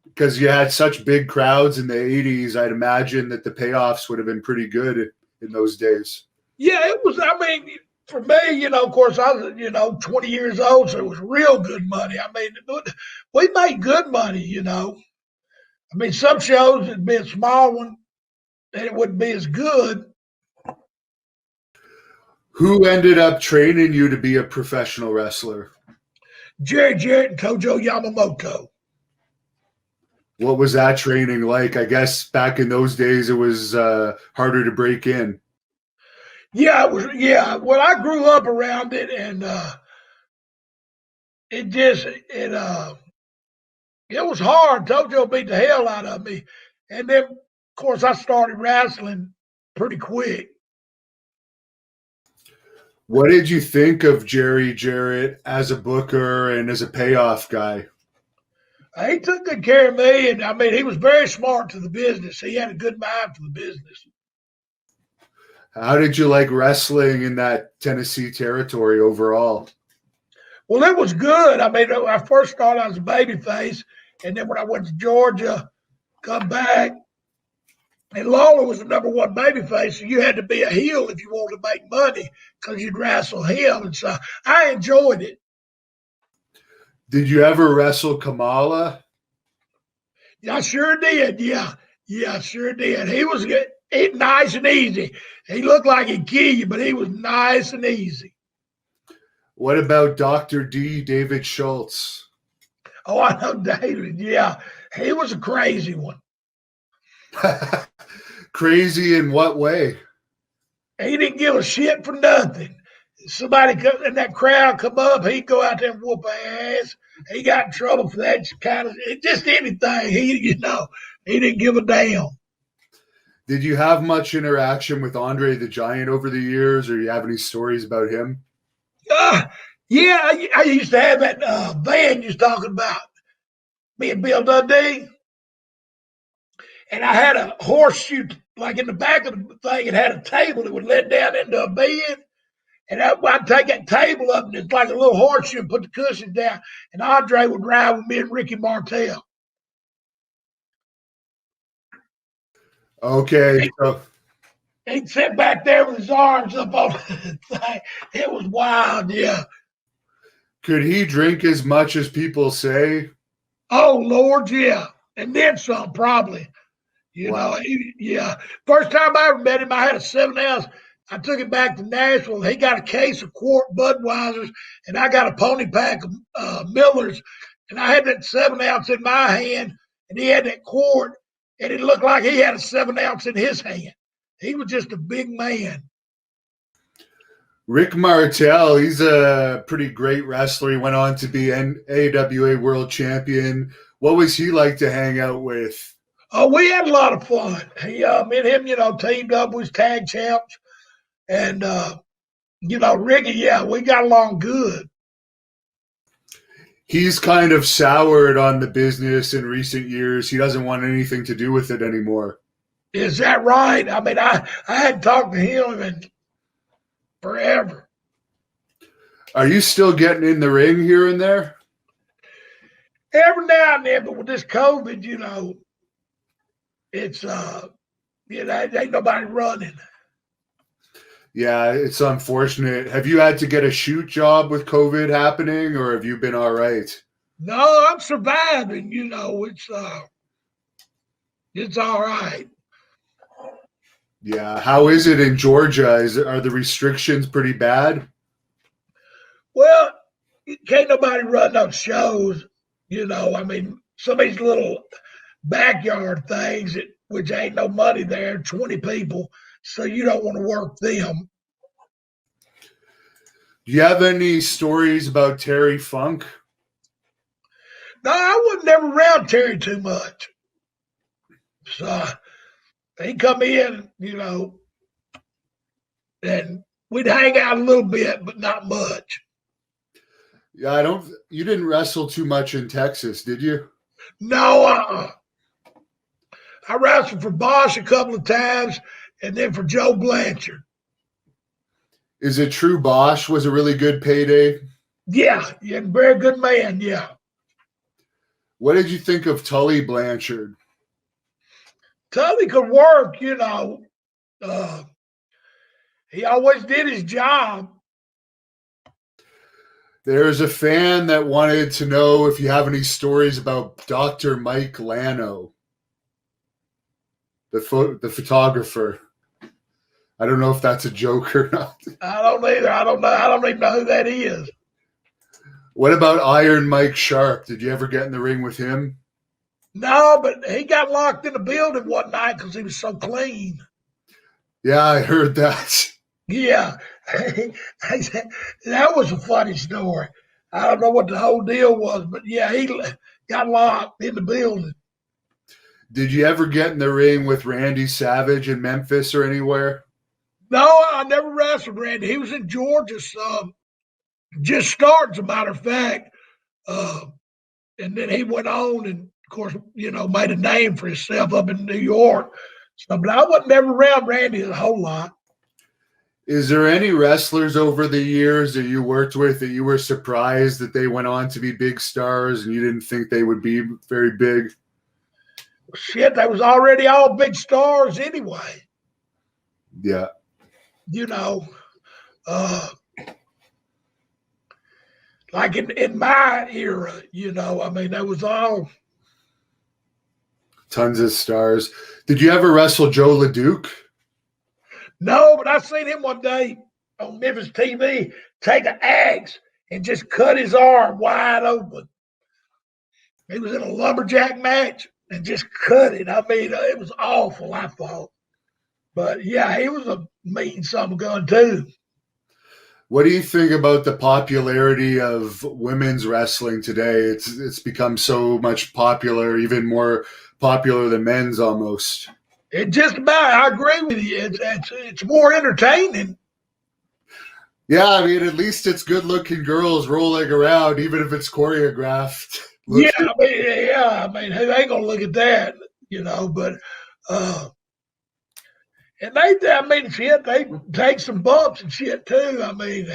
Speaker 1: Because you had such big crowds in the 80s, I'd imagine that the payoffs would have been pretty good in those days.
Speaker 2: Yeah, it was, I mean, for me, of course, I was, 20 years old, so it was real good money. I mean, we made good money. I mean, some shows would be a small one and it wouldn't be as good.
Speaker 1: Who ended up training you to be a professional wrestler?
Speaker 2: Jerry Jarrett and Kojo Yamamoto.
Speaker 1: What was that training like? I guess back in those days, it was harder to break in.
Speaker 2: Yeah, it was. Yeah, well, I grew up around it, and it was hard. Tojo beat the hell out of me, and then of course I started wrestling pretty quick.
Speaker 1: What did you think of Jerry Jarrett as a booker and as a payoff guy?
Speaker 2: He took good care of me, and I mean, he was very smart to the business. He had a good mind for the business.
Speaker 1: How did you like wrestling in that Tennessee territory overall?
Speaker 2: Well, it was good. I mean, when I first started, I was a babyface, and then when I went to Georgia, come back, and Lawler was the number one babyface, so you had to be a heel if you wanted to make money because you'd wrestle him, and so I enjoyed it.
Speaker 1: Did you ever wrestle Kamala?
Speaker 2: Yeah, I sure did. Yeah, I sure did. He was good. Nice and easy. He looked like he'd kill you, but he was nice and easy.
Speaker 1: What about Dr. D, David Schultz?
Speaker 2: Oh, I know David. Yeah, he was a crazy one.
Speaker 1: Crazy in what way?
Speaker 2: He didn't give a shit for nothing. Somebody in that crowd come up, he'd go out there and whoop ass. He got in trouble for that kind of just anything. He didn't give a damn.
Speaker 1: Did you have much interaction with Andre the Giant over the years, or do you have any stories about him?
Speaker 2: Yeah, I used to have that van you was talking about, me and Bill Dundee. And I had a horseshoe, like in the back of the thing, it had a table that would let down into a bed. And I'd take that table up, and it's like a little horseshoe, and put the cushions down. And Andre would ride with me and Ricky Martel.
Speaker 1: Okay.
Speaker 2: He'd sit back there with his arms up on the thing. It was wild, yeah.
Speaker 1: Could he drink as much as people say?
Speaker 2: Oh, Lord, yeah. And then some, probably.
Speaker 1: Wow.
Speaker 2: Yeah. First time I ever met him, I had a 7-ounce. I took it back to Nashville. He got a case of quart Budweisers, and I got a pony pack of Millers. And I had that 7-ounce in my hand, and he had that quart, and it looked like he had a 7-ounce in his hand. He was just a big man.
Speaker 1: Rick Martel, he's a pretty great wrestler. He went on to be NWA World Champion. What was he like to hang out with?
Speaker 2: Oh, we had a lot of fun. Me and him, teamed up with tag champs. And, Ricky, yeah, we got along good.
Speaker 1: He's kind of soured on the business in recent years. He doesn't want anything to do with it anymore.
Speaker 2: Is that right? I mean, I hadn't talked to him in forever.
Speaker 1: Are you still getting in the ring here and there?
Speaker 2: Every now and then, but with this COVID, it's, ain't nobody running.
Speaker 1: Yeah, it's unfortunate. Have you had to get a shoot job with COVID happening, or have you been all right?
Speaker 2: No, I'm surviving. It's all right.
Speaker 1: Yeah. How is it in Georgia? Are the restrictions pretty bad?
Speaker 2: Well, can't nobody run no shows. I mean, some of these little backyard things, which ain't no money there, 20 people, so you don't want to work them.
Speaker 1: Do you have any stories about Terry Funk?
Speaker 2: No, I was never around Terry too much. So He come in, and we'd hang out a little bit, but not much.
Speaker 1: Yeah, you didn't wrestle too much in Texas, did you?
Speaker 2: No, I wrestled for Bosch a couple of times and then for Joe Blanchard.
Speaker 1: Is it true Bosch was a really good payday?
Speaker 2: Yeah, very good man, yeah.
Speaker 1: What did you think of Tully Blanchard?
Speaker 2: Tully could work, he always did his job.
Speaker 1: There's a fan that wanted to know if you have any stories about Dr. Mike Lano, the photographer. I don't know if that's a joke or not.
Speaker 2: I don't either. I don't know. I don't even know who that is.
Speaker 1: What about Iron Mike Sharp? Did you ever get in the ring with him?
Speaker 2: No, but he got locked in the building one night because he was so clean.
Speaker 1: Yeah, I heard that.
Speaker 2: Yeah. That was a funny story. I don't know what the whole deal was, but yeah, he got locked in the building.
Speaker 1: Did you ever get in the ring with Randy Savage in Memphis or anywhere?
Speaker 2: No, I never wrestled Randy. He was in Georgia, just starting, as a matter of fact. And then he went on and, of course, made a name for himself up in New York. So, but I wasn't never around Randy a whole lot.
Speaker 1: Is there any wrestlers over the years that you worked with that you were surprised that they went on to be big stars and you didn't think they would be very big?
Speaker 2: Shit, they was already all big stars anyway.
Speaker 1: Yeah.
Speaker 2: Like in my era, there was all
Speaker 1: tons of stars. Did you ever wrestle Joe LeDuc?
Speaker 2: No, but I seen him one day on Memphis TV take an axe and just cut his arm wide open. He was in a lumberjack match and just cut it. I mean, it was awful, I thought. But yeah, he was a mean son of a gun too.
Speaker 1: What do you think about the popularity of women's wrestling today? It's become so much popular, even more popular than men's almost.
Speaker 2: It just about, I agree with you. It's more entertaining.
Speaker 1: Yeah, I mean, at least it's good-looking girls rolling around, even if it's choreographed.
Speaker 2: Yeah, I mean, who ain't gonna look at that, But and shit, they take some bumps and shit too. I mean,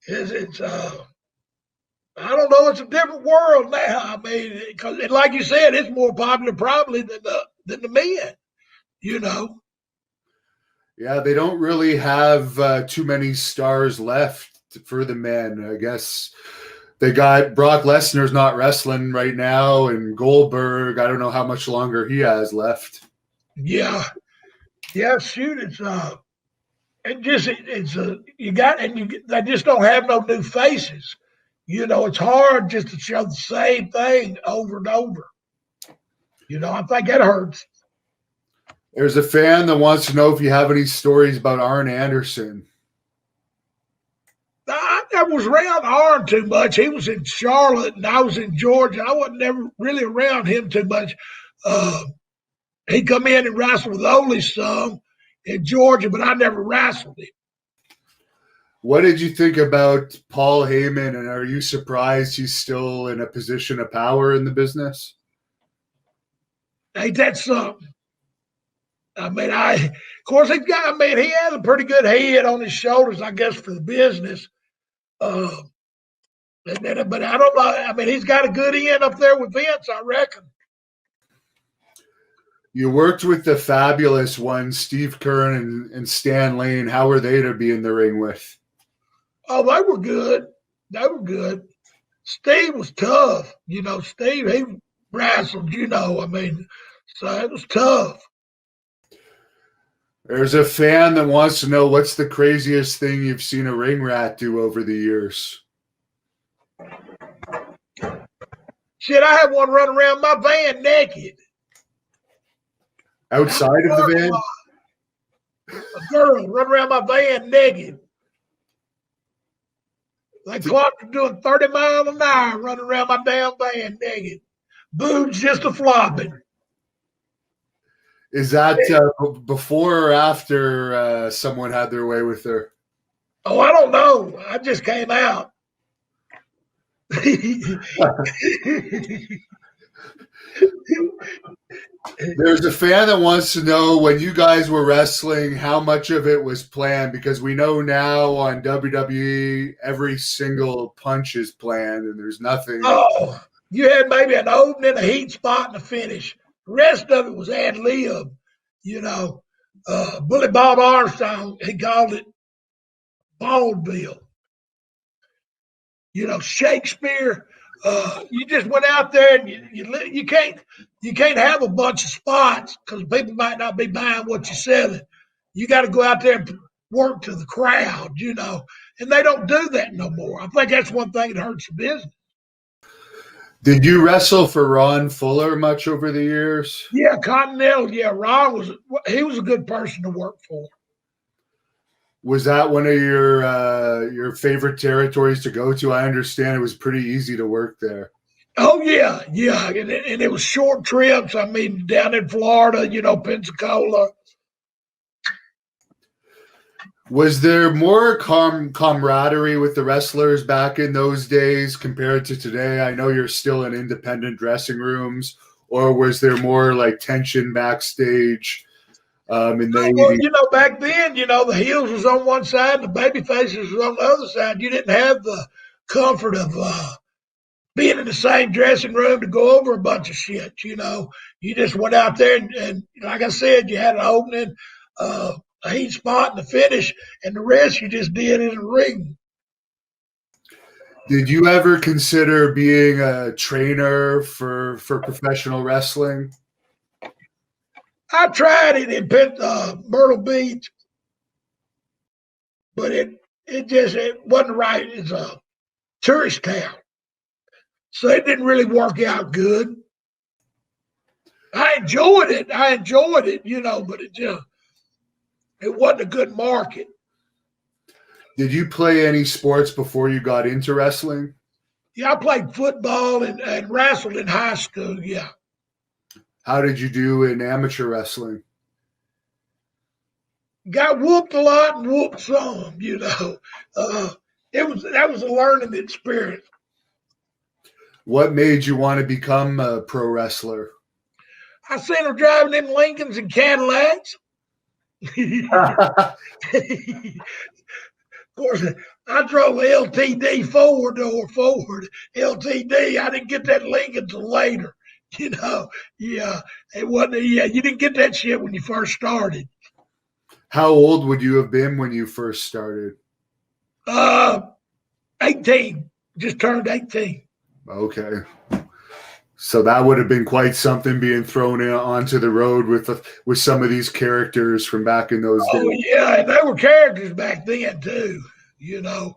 Speaker 2: it's I don't know, it's a different world now. I mean, because like you said, it's more popular probably than the men.
Speaker 1: Yeah, they don't really have too many stars left for the men. I guess they got Brock Lesnar's not wrestling right now, and Goldberg, I don't know how much longer he has left.
Speaker 2: Yeah, shoot, they just don't have no new faces. It's hard just to show the same thing over and over. I think that hurts.
Speaker 1: There's a fan that wants to know if you have any stories about Arn Anderson.
Speaker 2: I never was around Arn too much. He was in Charlotte and I was in Georgia. I wasn't never really around him too much. He come in and wrestled with Ole some in Georgia, but I never wrestled him.
Speaker 1: What did you think about Paul Heyman, and are you surprised he's still in a position of power in the business?
Speaker 2: Ain't that something? I mean, of course, he has a pretty good head on his shoulders, I guess, for the business. But I don't know. I mean, he's got a good end up there with Vince, I reckon.
Speaker 1: You worked with the fabulous ones, Steve Keirn and Stan Lane. How were they to be in the ring with?
Speaker 2: Oh, they were good. Steve was tough. Steve, he wrestled, so it was tough.
Speaker 1: There's a fan that wants to know what's the craziest thing you've seen a ring rat do over the years.
Speaker 2: Shit, I had one run around my van naked.
Speaker 1: Outside of the van?
Speaker 2: A girl run around my van naked. They clocked her doing 30 miles an hour running around my damn van naked. Boobs just a flopping.
Speaker 1: Is that before or after someone had their way with her?
Speaker 2: Oh, I don't know. I just came out.
Speaker 1: There's a fan that wants to know, when you guys were wrestling, how much of it was planned, because we know now on WWE every single punch is planned and there's nothing.
Speaker 2: Oh, you had maybe an opening, a heat spot, and a finish. The rest of it was ad lib. You know, Bully Bob Armstrong, he called it vaudeville. You know, Shakespeare. You just went out there and you can't have a bunch of spots because people might not be buying what you're selling. You got to go out there and work to the crowd, you know, and they don't do that no more. I think that's one thing that hurts the business.
Speaker 1: Did you wrestle for Ron Fuller much over the years?
Speaker 2: Yeah, Continental. Yeah, Ron he was a good person to work for.
Speaker 1: Was that one of your favorite territories to go to? I understand it was pretty easy to work there.
Speaker 2: Oh yeah, yeah, and it was short trips. I mean, down in Florida, you know, Pensacola.
Speaker 1: Was there more camaraderie with the wrestlers back in those days compared to today? I know you're still in independent dressing rooms, or was there more like tension backstage?
Speaker 2: Well, you know, back then, you know, the heels was on one side, the baby faces was on the other side. You didn't have the comfort of being in the same dressing room to go over a bunch of shit. You know, you just went out there and like I said, you had an opening, a heat spot, and a finish, and the rest you just did in the ring.
Speaker 1: Did you ever consider being a trainer for professional wrestling?
Speaker 2: I tried it in Myrtle Beach, but it wasn't right. It's a tourist town, so it didn't really work out good. I enjoyed it, you know, but it wasn't a good market.
Speaker 1: Did you play any sports before you got into wrestling?
Speaker 2: Yeah, I played football and wrestled in high school. Yeah.
Speaker 1: How did you do in amateur wrestling?
Speaker 2: Got whooped a lot and whooped some, you know. That was a learning experience.
Speaker 1: What made you want to become a pro wrestler?
Speaker 2: I seen her driving them Lincolns and Cadillacs. Of course, I drove LTD four-door Ford. LTD, I didn't get that Lincoln till later. You know, yeah, it wasn't. Yeah, you didn't get that shit when you first started.
Speaker 1: How old would you have been when you first started?
Speaker 2: 18. Just turned 18.
Speaker 1: Okay. So that would have been quite something, being thrown onto the road with some of these characters from back in those days.
Speaker 2: Oh, yeah, and they were characters back then, too. You know,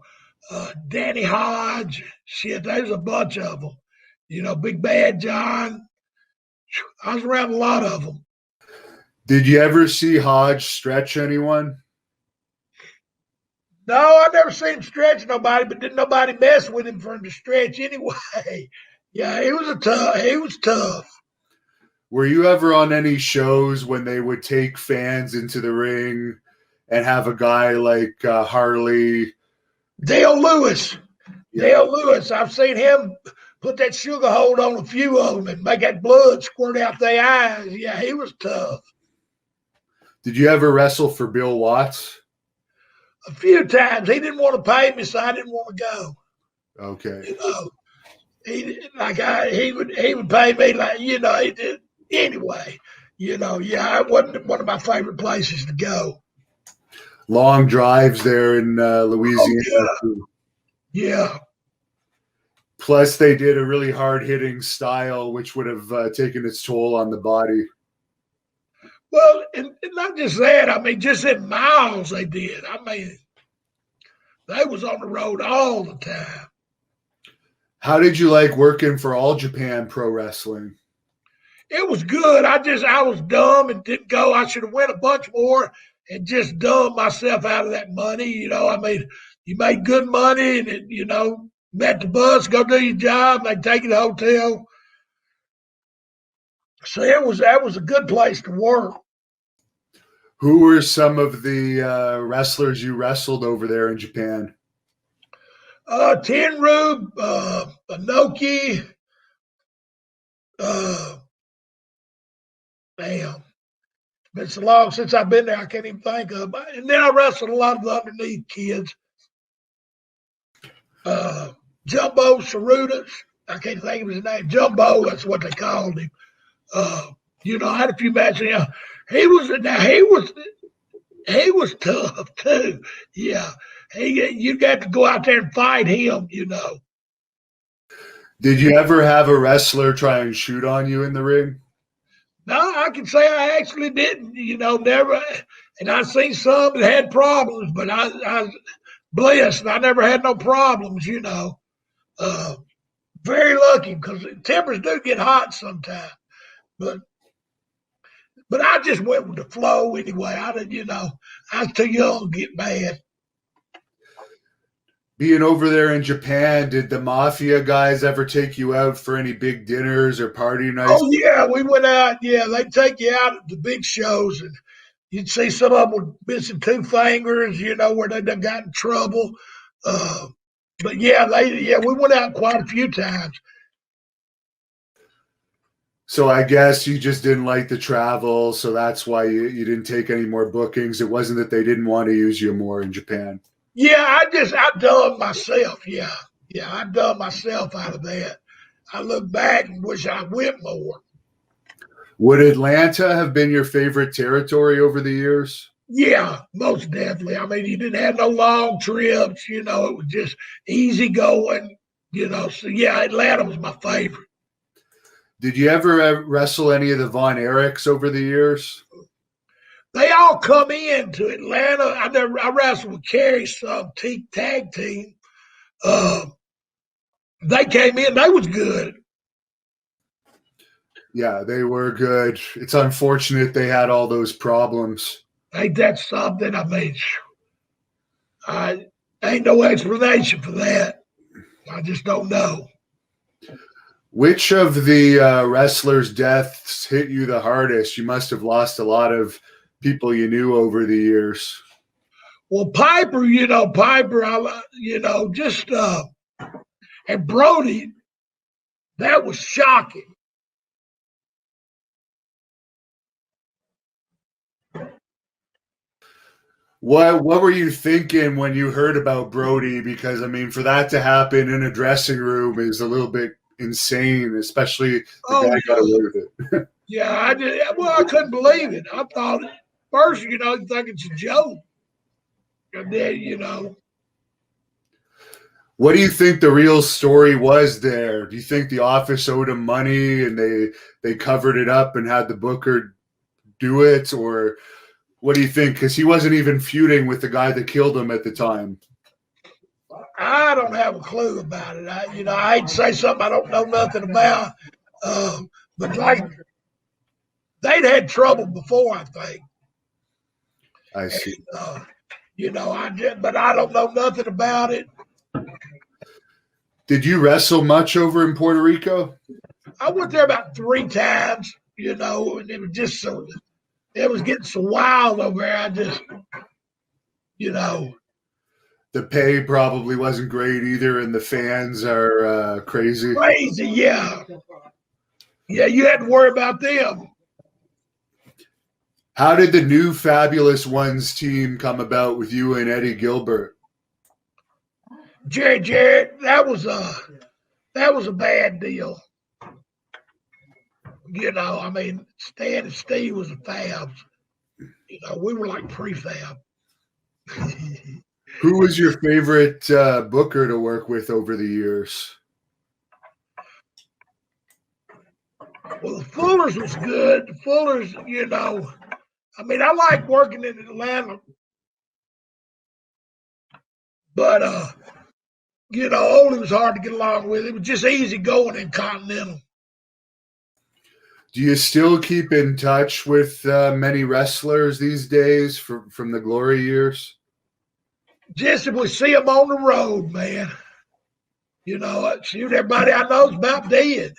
Speaker 2: Danny Hodge, shit, there's a bunch of them. You know, Big Bad John. I was around a lot of them.
Speaker 1: Did you ever see Hodge stretch anyone?
Speaker 2: No, I never seen him stretch nobody, but didn't nobody mess with him for him to stretch anyway. Yeah, he was tough.
Speaker 1: Were you ever on any shows when they would take fans into the ring and have a guy like Harley?
Speaker 2: Dale Lewis. Yeah. Dale Lewis. I've seen him put that sugar hold on a few of them and make that blood squirt out their eyes. Yeah, he was tough.
Speaker 1: Did you ever wrestle for Bill Watts?
Speaker 2: A few times. He didn't want to pay me, so I didn't want to go.
Speaker 1: Okay.
Speaker 2: You know, he would pay me like, you know, he did anyway. You know, yeah, it wasn't one of my favorite places to go.
Speaker 1: Long drives there in Louisiana.
Speaker 2: Oh, yeah.
Speaker 1: Plus, they did a really hard-hitting style, which would have taken its toll on the body.
Speaker 2: Well, and not just that. I mean, just in miles they did. I mean, they was on the road all the time.
Speaker 1: How did you like working for All Japan Pro Wrestling?
Speaker 2: It was good. I was dumb and didn't go. I should have went a bunch more and just dumbed myself out of that money. You know, I mean, you made good money and, you know, met the bus, go do your job, they take you to the hotel. So that was a good place to work.
Speaker 1: Who were some of the wrestlers you wrestled over there in Japan?
Speaker 2: Tenryu, Inoki, damn. Been so long since I've been there, I can't even think of. And then I wrestled a lot of the underneath kids. Jumbo Sarutas, I can't think of his name. Jumbo, that's what they called him. You know, I had a few matches. You know, he was tough too. Yeah, you got to go out there and fight him. You know.
Speaker 1: Did you ever have a wrestler try and shoot on you in the ring?
Speaker 2: No, I can say I actually didn't. You know, never. And I've seen some that had problems, but I was blessed. I never had no problems. You know, very lucky because tempers do get hot sometimes. But I just went with the flow anyway. I didn't, you know, I was too young to get mad.
Speaker 1: Being over there in Japan, did the mafia guys ever take you out for any big dinners or party nights?
Speaker 2: Oh yeah, we went out. Yeah, they'd take you out at the big shows, and you'd see some of them with missing two fingers. You know, where they done got in trouble. But yeah, we went out quite a few times.
Speaker 1: So I guess you just didn't like the travel, so that's why you didn't take any more bookings. It wasn't that they didn't want to use you more in Japan.
Speaker 2: Yeah, I done myself. Yeah, I done myself out of that. I look back and wish I went more.
Speaker 1: Would Atlanta have been your favorite territory over the years?
Speaker 2: Yeah, most definitely. I mean, you didn't have no long trips. You know, it was just easy going. You know, so yeah, Atlanta was my favorite.
Speaker 1: Did you ever wrestle any of the Von Erichs over the years?
Speaker 2: They all come into Atlanta. I wrestled with Kerry's tag team. They came in. They was good.
Speaker 1: Yeah, they were good. It's unfortunate they had all those problems.
Speaker 2: Ain't that something? I mean, I ain't no explanation for that. I just don't know.
Speaker 1: Which of the wrestlers' deaths hit you the hardest? You must have lost a lot of people you knew over the years.
Speaker 2: Well, Piper, and Brody, that was shocking.
Speaker 1: What were you thinking when you heard about Brody? Because I mean, for that to happen in a dressing room is a little bit insane, especially the guy got away with it.
Speaker 2: Yeah, I did. Well, I couldn't believe it. I thought first, you think it's a joke, and then,
Speaker 1: What do you think the real story was there? Do you think the office owed him money and they covered it up and had the booker do it, or what do you think? Because he wasn't even feuding with the guy that killed him at the time.
Speaker 2: I don't have a clue about it. I hate to say something I don't know nothing about, but like they'd had trouble before, I think.
Speaker 1: I see.
Speaker 2: And, but I don't know nothing about it.
Speaker 1: Did you wrestle much over in Puerto Rico?
Speaker 2: I went there about 3 times, and it was just it was getting so wild over there. I just,
Speaker 1: The pay probably wasn't great either, and the fans are crazy.
Speaker 2: Crazy, yeah. Yeah, you had to worry about them.
Speaker 1: How did the new Fabulous Ones team come about with you and Eddie Gilbert?
Speaker 2: Jarrett, that was a bad deal. I mean, Stan and Steve was a fabs. We were like prefab.
Speaker 1: Who was your favorite booker to work with over the years?
Speaker 2: Well, the Fullers was good. The Fullers, I mean, I like working in Atlanta, but Oldie was hard to get along with. It was just easy going in Continental.
Speaker 1: Do you still keep in touch with many wrestlers these days from the glory years?
Speaker 2: Just if we see them on the road, man. Shoot, everybody I know is about dead.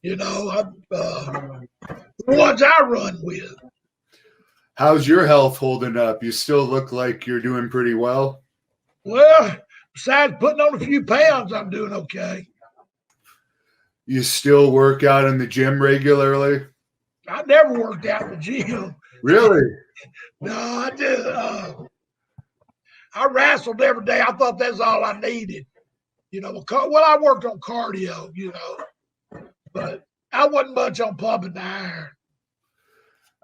Speaker 2: The ones I run with.
Speaker 1: How's your health holding up? You still look like you're doing pretty well.
Speaker 2: Well, besides putting on a few pounds, I'm doing okay.
Speaker 1: You still work out in the gym regularly?
Speaker 2: I never worked out in the gym.
Speaker 1: Really?
Speaker 2: No, I just I wrestled every day. I thought that's all I needed. Well, I worked on cardio, but I wasn't much on pumping the iron.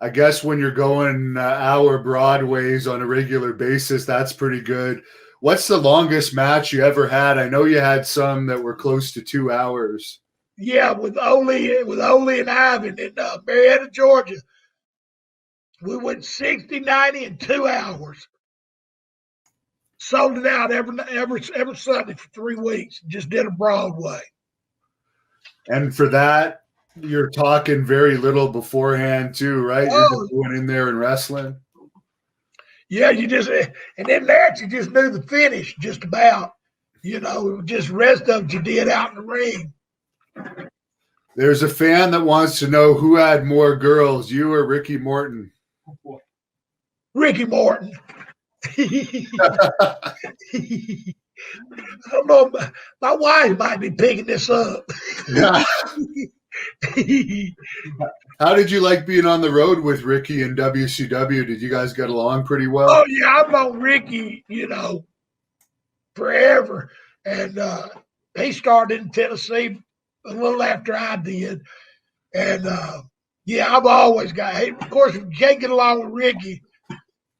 Speaker 1: I guess when you're going hour Broadways on a regular basis, that's pretty good. What's the longest match you ever had? I know you had some that were close to 2 hours.
Speaker 2: Yeah, with Ole and Ivan in Marietta, Georgia. We went 60, 90 in 2 hours. Sold it out every Sunday for 3 weeks. Just did a Broadway.
Speaker 1: And for that, you're talking very little beforehand too, right?
Speaker 2: Oh,
Speaker 1: you're just going in there and wrestling.
Speaker 2: Yeah, and then that you just knew the finish just about. Just the rest of it you did out in the ring.
Speaker 1: There's a fan that wants to know who had more girls, you or Ricky Morton?
Speaker 2: Ricky Morton. I don't know. My wife might be picking this up.
Speaker 1: How did you like being on the road with Ricky in WCW? Did you guys get along pretty well?
Speaker 2: Oh, yeah. I've known Ricky, forever. And he started in Tennessee a little after I did. And, yeah, I've always of course, if you can't get along with Ricky,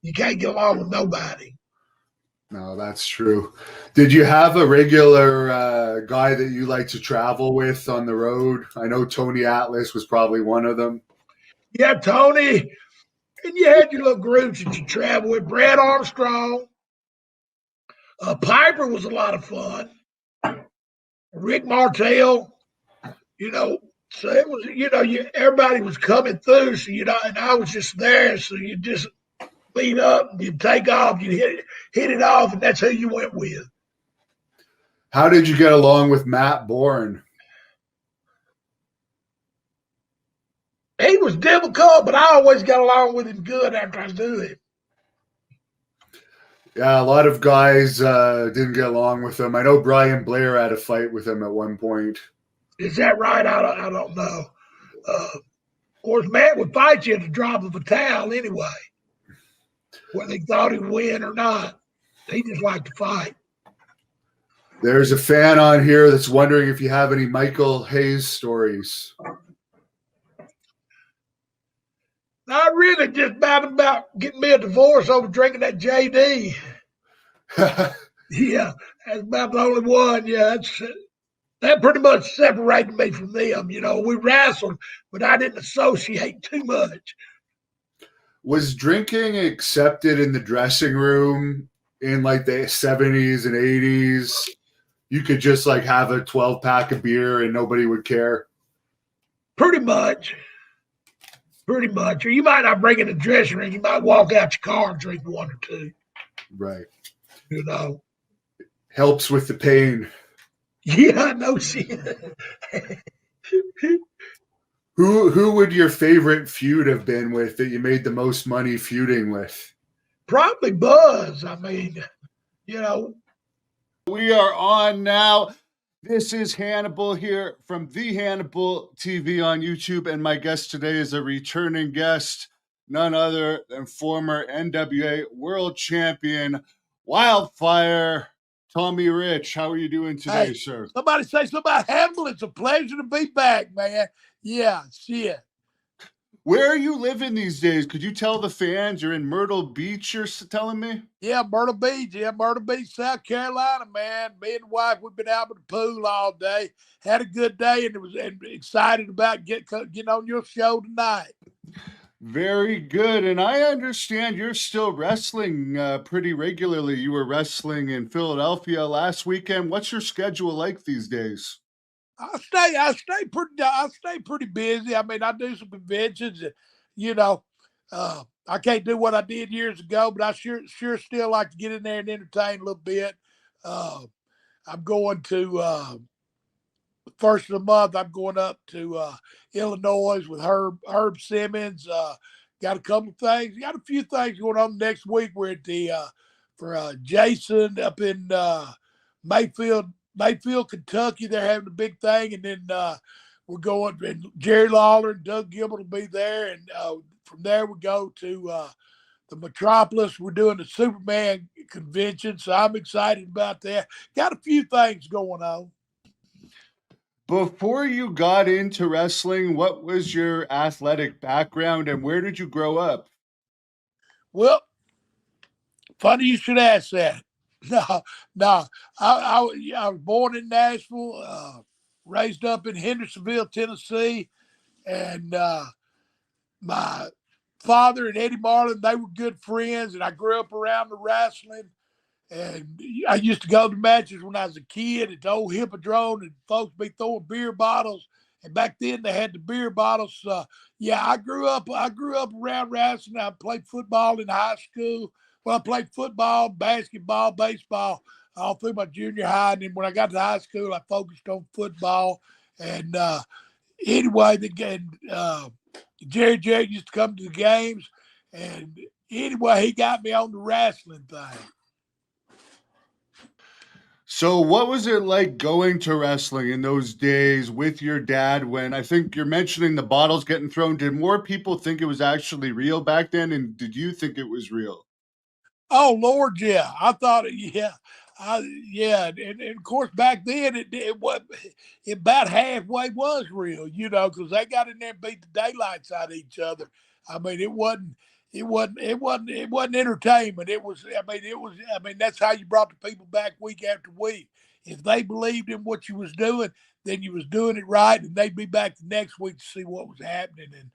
Speaker 2: you can't get along with nobody.
Speaker 1: No, that's true. Did you have a regular guy that you like to travel with on the road? I know Tony Atlas was probably one of them.
Speaker 2: Yeah, Tony. And you had your little groups that you travel with. Brad Armstrong. Piper was a lot of fun. Rick Martel. So it was, everybody was coming through. So, and I was just there. So you just lead up, you take off, you hit it off, and that's who you went with.
Speaker 1: How did you get along with Matt Bourne?
Speaker 2: He was difficult, but I always got along with him good after I do it.
Speaker 1: Yeah, a lot of guys didn't get along with him. I know Brian Blair had a fight with him at one point.
Speaker 2: Is that right? I don't know. Of course, Matt would fight you at the drop of a towel anyway, whether he thought he'd win or not. He just liked to fight.
Speaker 1: There's a fan on here that's wondering if you have any Michael Hayes stories.
Speaker 2: Not really, just about getting me a divorce over drinking that JD. Yeah, that's about the only one. Yeah, that pretty much separated me from them. We wrestled, but I didn't associate too much.
Speaker 1: Was drinking accepted in the dressing room in like the 70s and 80s? You could just like have a 12-pack of beer and nobody would care?
Speaker 2: Pretty much. Or you might not bring it in the dressing room. You might walk out your car and drink one or two.
Speaker 1: Right.
Speaker 2: Helps
Speaker 1: with the pain.
Speaker 2: Yeah, no shit.
Speaker 1: Who would your favorite feud have been with that you made the most money feuding with?
Speaker 2: Probably Buzz. I mean,
Speaker 1: We are on now. This is Hannibal here from The Hannibal TV on YouTube, and my guest today is a returning guest, none other than former NWA World Champion, Wildfire Tommy Rich. How are you doing today, sir?
Speaker 2: Somebody say something about Hannibal. It's a pleasure to be back, man. Yeah, shit.
Speaker 1: Where are you living these days? Could you tell the fans you're in Myrtle Beach, you're telling me?
Speaker 2: Yeah, Myrtle Beach. Yeah, Myrtle Beach, South Carolina, man. Me and the wife, we've been out at the pool all day. Had a good day and excited about getting on your show tonight.
Speaker 1: Very good. And I understand you're still wrestling pretty regularly. You were wrestling in Philadelphia last weekend. What's your schedule like these days?
Speaker 2: I stay pretty busy. I mean, I do some conventions. I can't do what I did years ago, but I sure still like to get in there and entertain a little bit. I'm going to first of the month. I'm going up to Illinois with Herb Simmons. got a couple of things. Got a few things going on next week. We're at the for Jason up in Mayfield, Kentucky. They're having a big thing, and then we're going. And Jerry Lawler and Doug Gilbert will be there, and from there we go to the Metropolis. We're doing the Superman convention, so I'm excited about that. Got a few things going on.
Speaker 1: Before you got into wrestling, what was your athletic background and where did you grow up?
Speaker 2: Well, funny you should ask that. No. I was born in Nashville, raised up in Hendersonville, Tennessee, and my father and Eddie Marlin, they were good friends, and I grew up around the wrestling. And I used to go to matches when I was a kid at the old Hippodrome, and folks be throwing beer bottles. And back then they had the beer bottles. Yeah, I grew up around wrestling. I played football in high school. Well, I played football, basketball, baseball all through my junior high. And then when I got to high school, I focused on football. And anyway, Jerry Jarrett used to come to the games. And anyway, he got me on the wrestling thing.
Speaker 1: So what was it like going to wrestling in those days with your dad when I think you're mentioning the bottles getting thrown? Did more people think it was actually real back then? And did you think it was real?
Speaker 2: Oh Lord, yeah. I thought, yeah, and of course back then it was about halfway was real, because they got in there and beat the daylights out of each other. I mean, it wasn't entertainment. That's how you brought the people back week after week. If they believed in what you was doing, then you was doing it right, and they'd be back the next week to see what was happening. And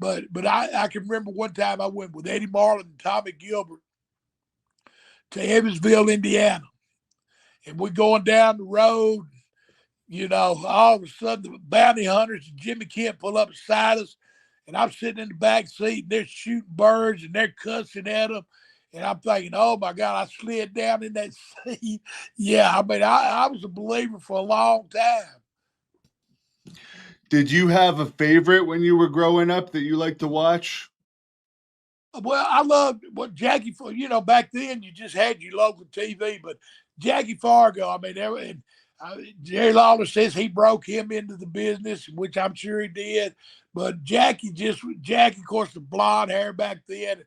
Speaker 2: but I can remember one time I went with Eddie Marlin and Tommy Gilbert to Evansville, Indiana. And we're going down the road, all of a sudden the bounty hunters and Jimmy Kent pull up beside us. And I'm sitting in the back seat and they're shooting birds and they're cussing at them. And I'm thinking, oh my God, I slid down in that seat. Yeah, I was a believer for a long time.
Speaker 1: Did you have a favorite when you were growing up that you liked to watch?
Speaker 2: Well, I loved what Jackie, back then you just had your local TV, but Jackie Fargo, Jerry Lawler says he broke him into the business, which I'm sure he did. But Jackie, of course, the blonde hair back then.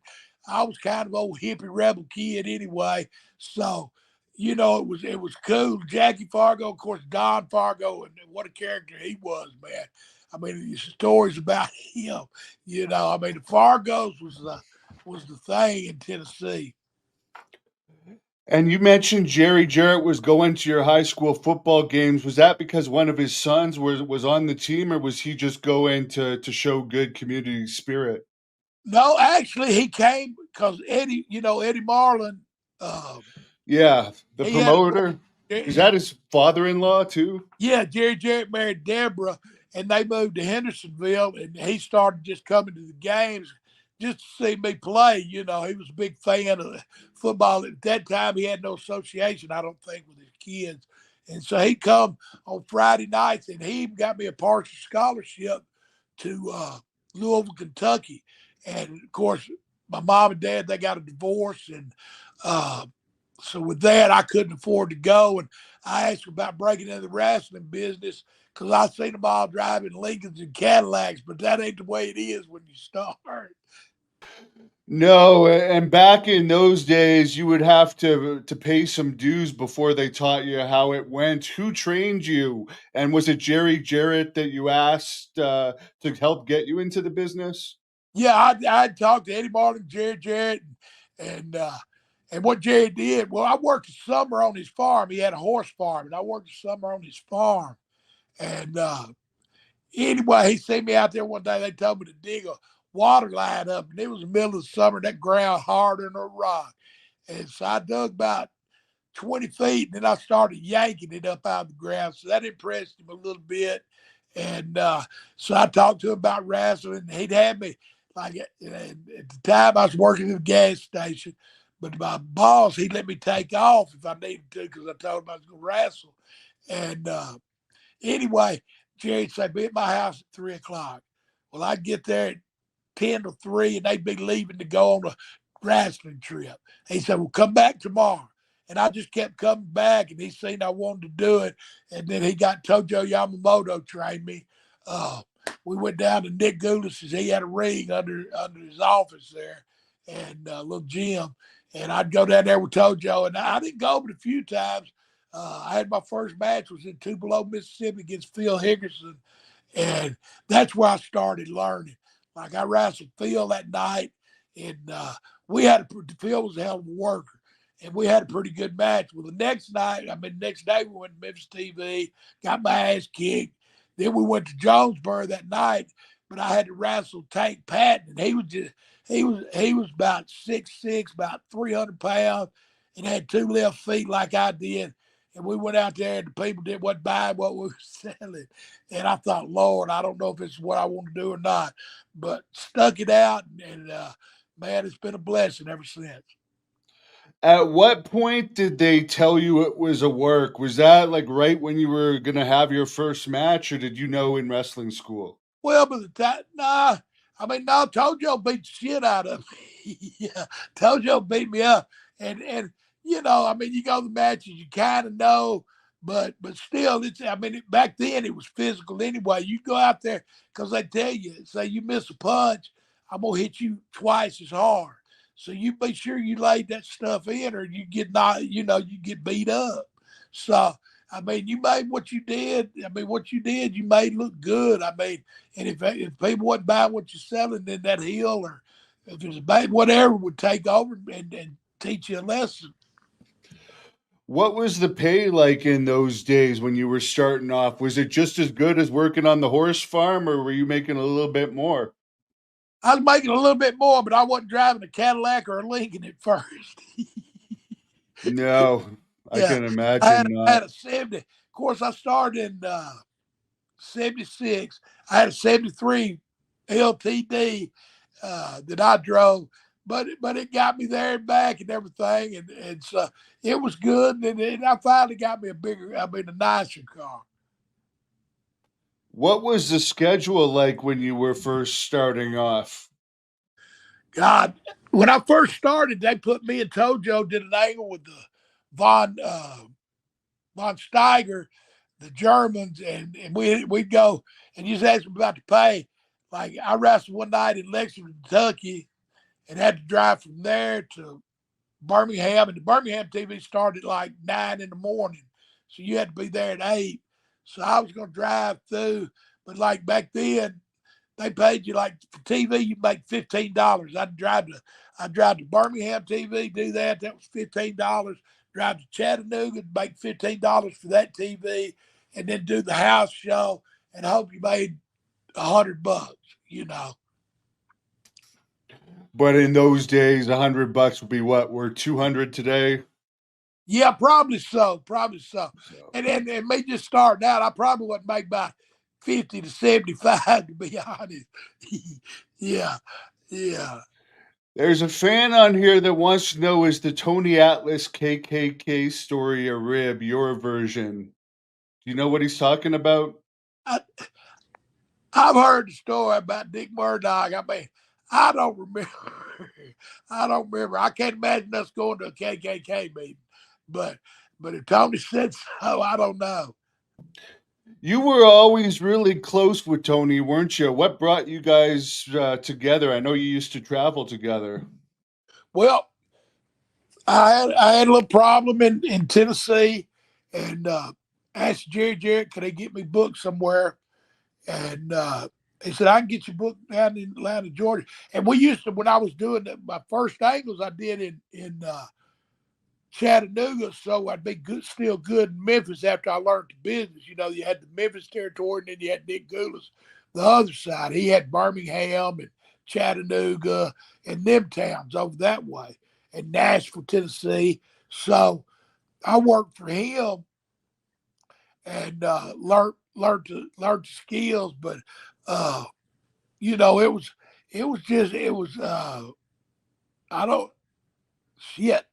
Speaker 2: I was kind of old hippie rebel kid anyway. So, it was cool. Jackie Fargo, of course, Don Fargo, and what a character he was, man. The stories about him, the Fargos was the thing in Tennessee.
Speaker 1: And you mentioned Jerry Jarrett was going to your high school football games. Was that because one of his sons was on the team, or was he just going to show good community spirit?
Speaker 2: No, actually, he came because Eddie Marlin.
Speaker 1: Yeah, the promoter. Is that his father-in-law too?
Speaker 2: Yeah, Jerry Jarrett married Deborah, and they moved to Hendersonville, and he started just coming to the games just to see me play. He was a big fan of football. At that time, he had no association, I don't think, with his kids. And so he'd come on Friday nights, and he even got me a partial scholarship to Louisville, Kentucky. And, of course, my mom and dad, they got a divorce, and so with that, I couldn't afford to go. And I asked about breaking into the wrestling business because I seen them all driving Lincolns and Cadillacs, but that ain't the way it is when you start.
Speaker 1: No, and back in those days, you would have to pay some dues before they taught you how it went. Who trained you? And was it Jerry Jarrett that you asked to help get you into the business?
Speaker 2: Yeah, I talked to Eddie Marlin, Jerry Jarrett, and what Jerry did. Well, I worked the summer on his farm. He had a horse farm, and I worked the summer on his farm. And anyway, he seen me out there one day. They told me to dig a water line up, and it was the middle of the summer. That ground harder than a rock, and so I dug about 20 feet, and then I started yanking it up out of the ground. So that impressed him a little bit. And so I talked to him about wrestling, and he'd had me at the time I was working at a gas station, but my boss, he let me take off if I needed to because I told him I was going to wrestle. And anyway, Jerry'd say, be at my house at 3 o'clock. Well, I'd get there at 10 to 3, and they'd be leaving to go on a wrestling trip. He said, well, come back tomorrow. And I just kept coming back, and he seen I wanted to do it. And then he got Tojo Yamamoto trained me. We went down to Nick Goulis's. He had a ring under his office there, and a little gym. And I'd go down there with Tojo, and I didn't go but a few times. I had my first match was in Tupelo, Mississippi against Phil Hickerson, and that's where I started learning. Like I wrestled Phil that night, and Phil was a hell of a worker, and we had a pretty good match. Well, the next day we went to Memphis TV, got my ass kicked. Then we went to Jonesboro that night, but I had to wrestle Tank Patton, and he was about 6'6", about 300 pounds, and had 2 left feet like I did. And we went out there, and the people wasn't buying what we were selling. And I thought, Lord, I don't know if it's what I want to do or not, but stuck it out, and man, it's been a blessing ever since.
Speaker 1: At what point did they tell you it was a work? Was that like right when you were going to have your first match, or did you know in wrestling school?
Speaker 2: Well, but no, Tojo beat the shit out of me. Yeah, Tojo beat me up. And you know, you go to the matches, you kind of know, but still, back then it was physical anyway. You go out there because they tell you, say you miss a punch, I'm going to hit you twice as hard. So you be sure you laid that stuff in, or you get beat up. So, you made what you did. You made look good. And if people wasn't buying what you're selling, then that heel, or if it's bad, whatever, would take over and teach you a lesson.
Speaker 1: What was the pay like in those days when you were starting off? Was it just as good as working on the horse farm, or were you making a little bit more?
Speaker 2: I was making a little bit more, but I wasn't driving a Cadillac or a Lincoln at first.
Speaker 1: No, I
Speaker 2: Yeah,
Speaker 1: can imagine
Speaker 2: I had a 70. Of course, I started in 76. I had a 73 LTD that I drove, but it got me there and back and everything, and so it was good. And I finally got me a nicer car.
Speaker 1: What was the schedule like when you were first starting off?
Speaker 2: God, when I first started, they put me and Tojo did an angle with the Von Steiger, the Germans, and we'd go and you just ask them about the pay. Like I wrestled one night in Lexington, Kentucky, and had to drive from there to Birmingham, and the Birmingham TV started like 9 in the morning, so you had to be there at 8. So I was going to drive through, but like back then, they paid you like for TV, you make $15. I'd drive to Birmingham TV, do that. That was $15. Drive to Chattanooga, make $15 for that TV, and then do the house show and hope you made $100. You know.
Speaker 1: But in those days, $100 would be what? We're 200 today.
Speaker 2: Yeah, probably so. And me just starting out, I probably wouldn't make about 50 to 75, to be honest. Yeah.
Speaker 1: There's a fan on here that wants to know, is the Tony Atlas KKK story a rib, your version? Do you know what he's talking about?
Speaker 2: I've heard the story about Dick Murdoch. I don't remember. I can't imagine us going to a KKK meeting. But if Tony said so, I don't know.
Speaker 1: You were always really close with Tony, weren't you? What brought you guys together? I know you used to travel together.
Speaker 2: Well, I had a little problem in Tennessee, and asked Jerry Jarrett, could he get me booked somewhere? And he said, I can get you booked down in Atlanta, Georgia. And we used to, when I was doing my first angles, I did in Chattanooga, so I'd be still good in Memphis after I learned the business. You know, you had the Memphis territory, and then you had Nick Goulis, the other side. He had Birmingham and Chattanooga and them towns over that way, and Nashville, Tennessee. So I worked for him and learned the skills, but you know, it was I don't shit.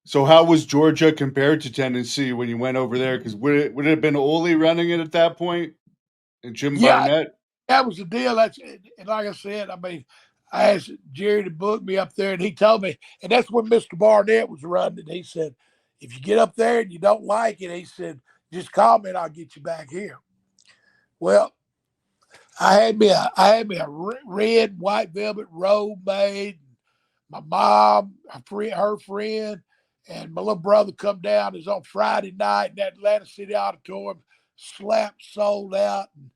Speaker 1: So how was Georgia compared to Tennessee when you went over there? Because would it have been Ole running it at that point, and Jim Barnett?
Speaker 2: that was the deal. And like I said, I mean, I asked Jerry to book me up there, and he told me, and that's when Mr. Barnett was running. He said, if you get up there and you don't like it, he said, just call me and I'll get you back here. Well, I had me a red white velvet robe made. My mom, her friend, and my little brother come down. It was on Friday night in that Atlanta City Auditorium. Slap sold out. And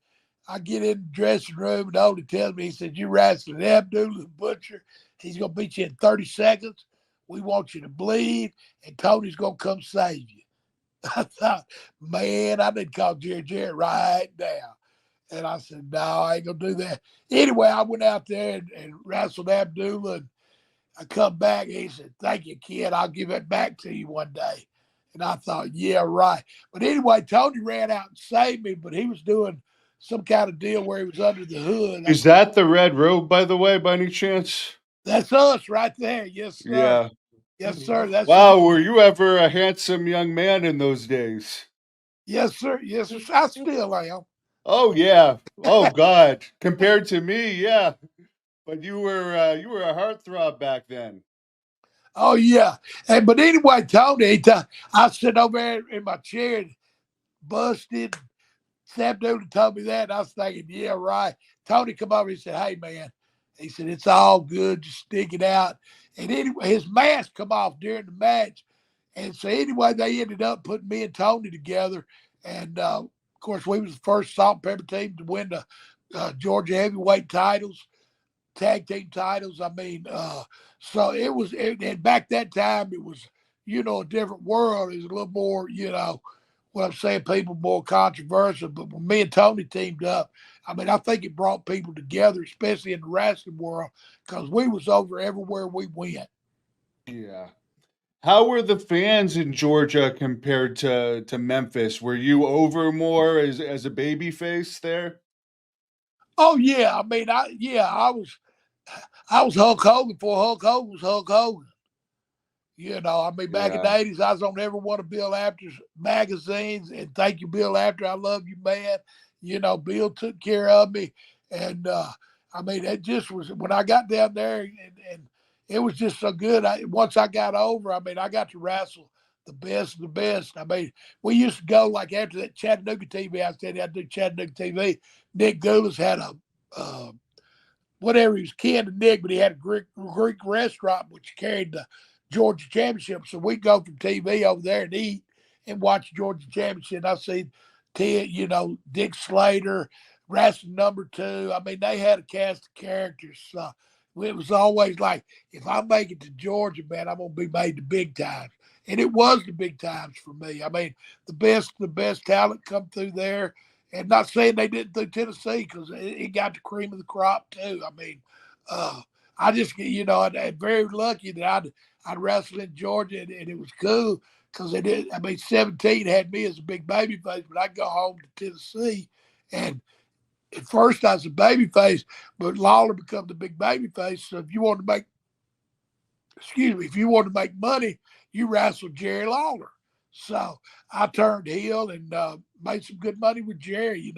Speaker 2: I get in the dressing room, and Odie tells me, he said, you wrestling Abdullah the Butcher. He's going to beat you in 30 seconds. We want you to bleed, and Tony's going to come save you. I thought, man, I need to call Jerry right now. And I said, no, I ain't going to do that. Anyway, I went out there and wrestled Abdullah, and I come back, and he said, thank you, kid. I'll give it back to you one day. And I thought, yeah, right. But anyway, Tony ran out and saved me, but he was doing some kind of deal where he was under the hood.
Speaker 1: Is that the red robe, by the way, by any chance?
Speaker 2: That's us right there. Yes, sir.
Speaker 1: Yeah.
Speaker 2: Yes, sir. That's
Speaker 1: wow, were you ever a handsome young man in those days?
Speaker 2: Yes, sir. Yes, sir. I still am.
Speaker 1: Oh yeah. Oh God. Compared to me, yeah. But you were a heartthrob back then.
Speaker 2: Oh yeah. But anyway, Tony, I sit over there in my chair, busted. Sam Dooley told me that, and I was thinking, yeah, right. Tony come over, he said, hey, man. He said, it's all good, just stick it out. And anyway, his mask come off during the match. And so anyway, they ended up putting me and Tony together. And, of course, we was the first salt and pepper team to win the Georgia heavyweight titles, tag team titles. I mean, so it was, and back that time, it was, a different world. It was a little more, what I'm saying, people more controversial. But when me and Tony teamed up, I mean, I think it brought people together, especially in the wrestling world, because we was over everywhere we went.
Speaker 1: Yeah. How were the fans in Georgia compared to Memphis? Were you over more as a baby face there?
Speaker 2: Oh yeah, I mean, I was Hulk Hogan before Hulk Hogan was Hulk Hogan. I mean, back in the
Speaker 1: Yeah.
Speaker 2: 80s, I was on every one of Bill Apter's magazines. And thank you, Bill Apter. I love you, man. Bill took care of me. And I mean, it just was when I got down there, and it was just so good. Once I got over, I mean, I got to wrestle the best of the best. I mean, we used to go like after that Chattanooga TV. I said I'd do Chattanooga TV. Nick Goulas had a whatever, he was kin to Nick, but he had a Greek restaurant which carried the Georgia Championship. So we go from TV over there and eat and watch Georgia Championship. I see Ted, Dick Slater, wrestling #2. I mean, they had a cast of characters. It was always like, if I make it to Georgia, man, I'm gonna be made the big times. And it was the big times for me. I mean, the best talent come through there. And not saying they didn't through Tennessee, because it got the cream of the crop too. I mean, I just, I'm very lucky that I'd wrestled in Georgia, and it was cool because they did. I mean, 17 had me as a big baby face, but I go home to Tennessee, and at first I was a baby face, but Lawler became the big baby face. So if you want to make money, you wrestle Jerry Lawler. So I turned heel and made some good money with Jerry,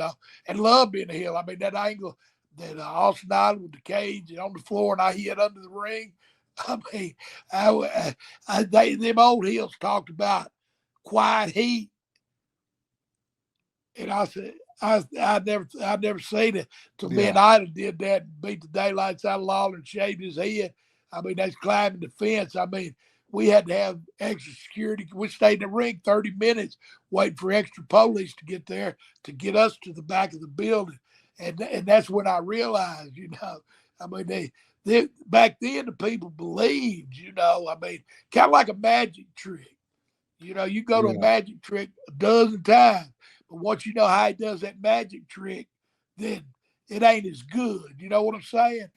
Speaker 2: and loved being a heel. I mean, that angle that Austin Idol with the cage and on the floor, and I hit under the ring. I mean, them old heels talked about quiet heat, and I said, I never seen it till me and Idol did that and beat the daylights out of Lawler and shaved his head. I mean, that's climbing the fence. I mean, we had to have extra security. We stayed in the ring 30 minutes waiting for extra police to get there to get us to the back of the building. And that's when I realized, I mean, they back then the people believed, I mean, kind of like a magic trick. You go to a magic trick a dozen times, but once you know how he does that magic trick, then it ain't as good. You know what I'm saying?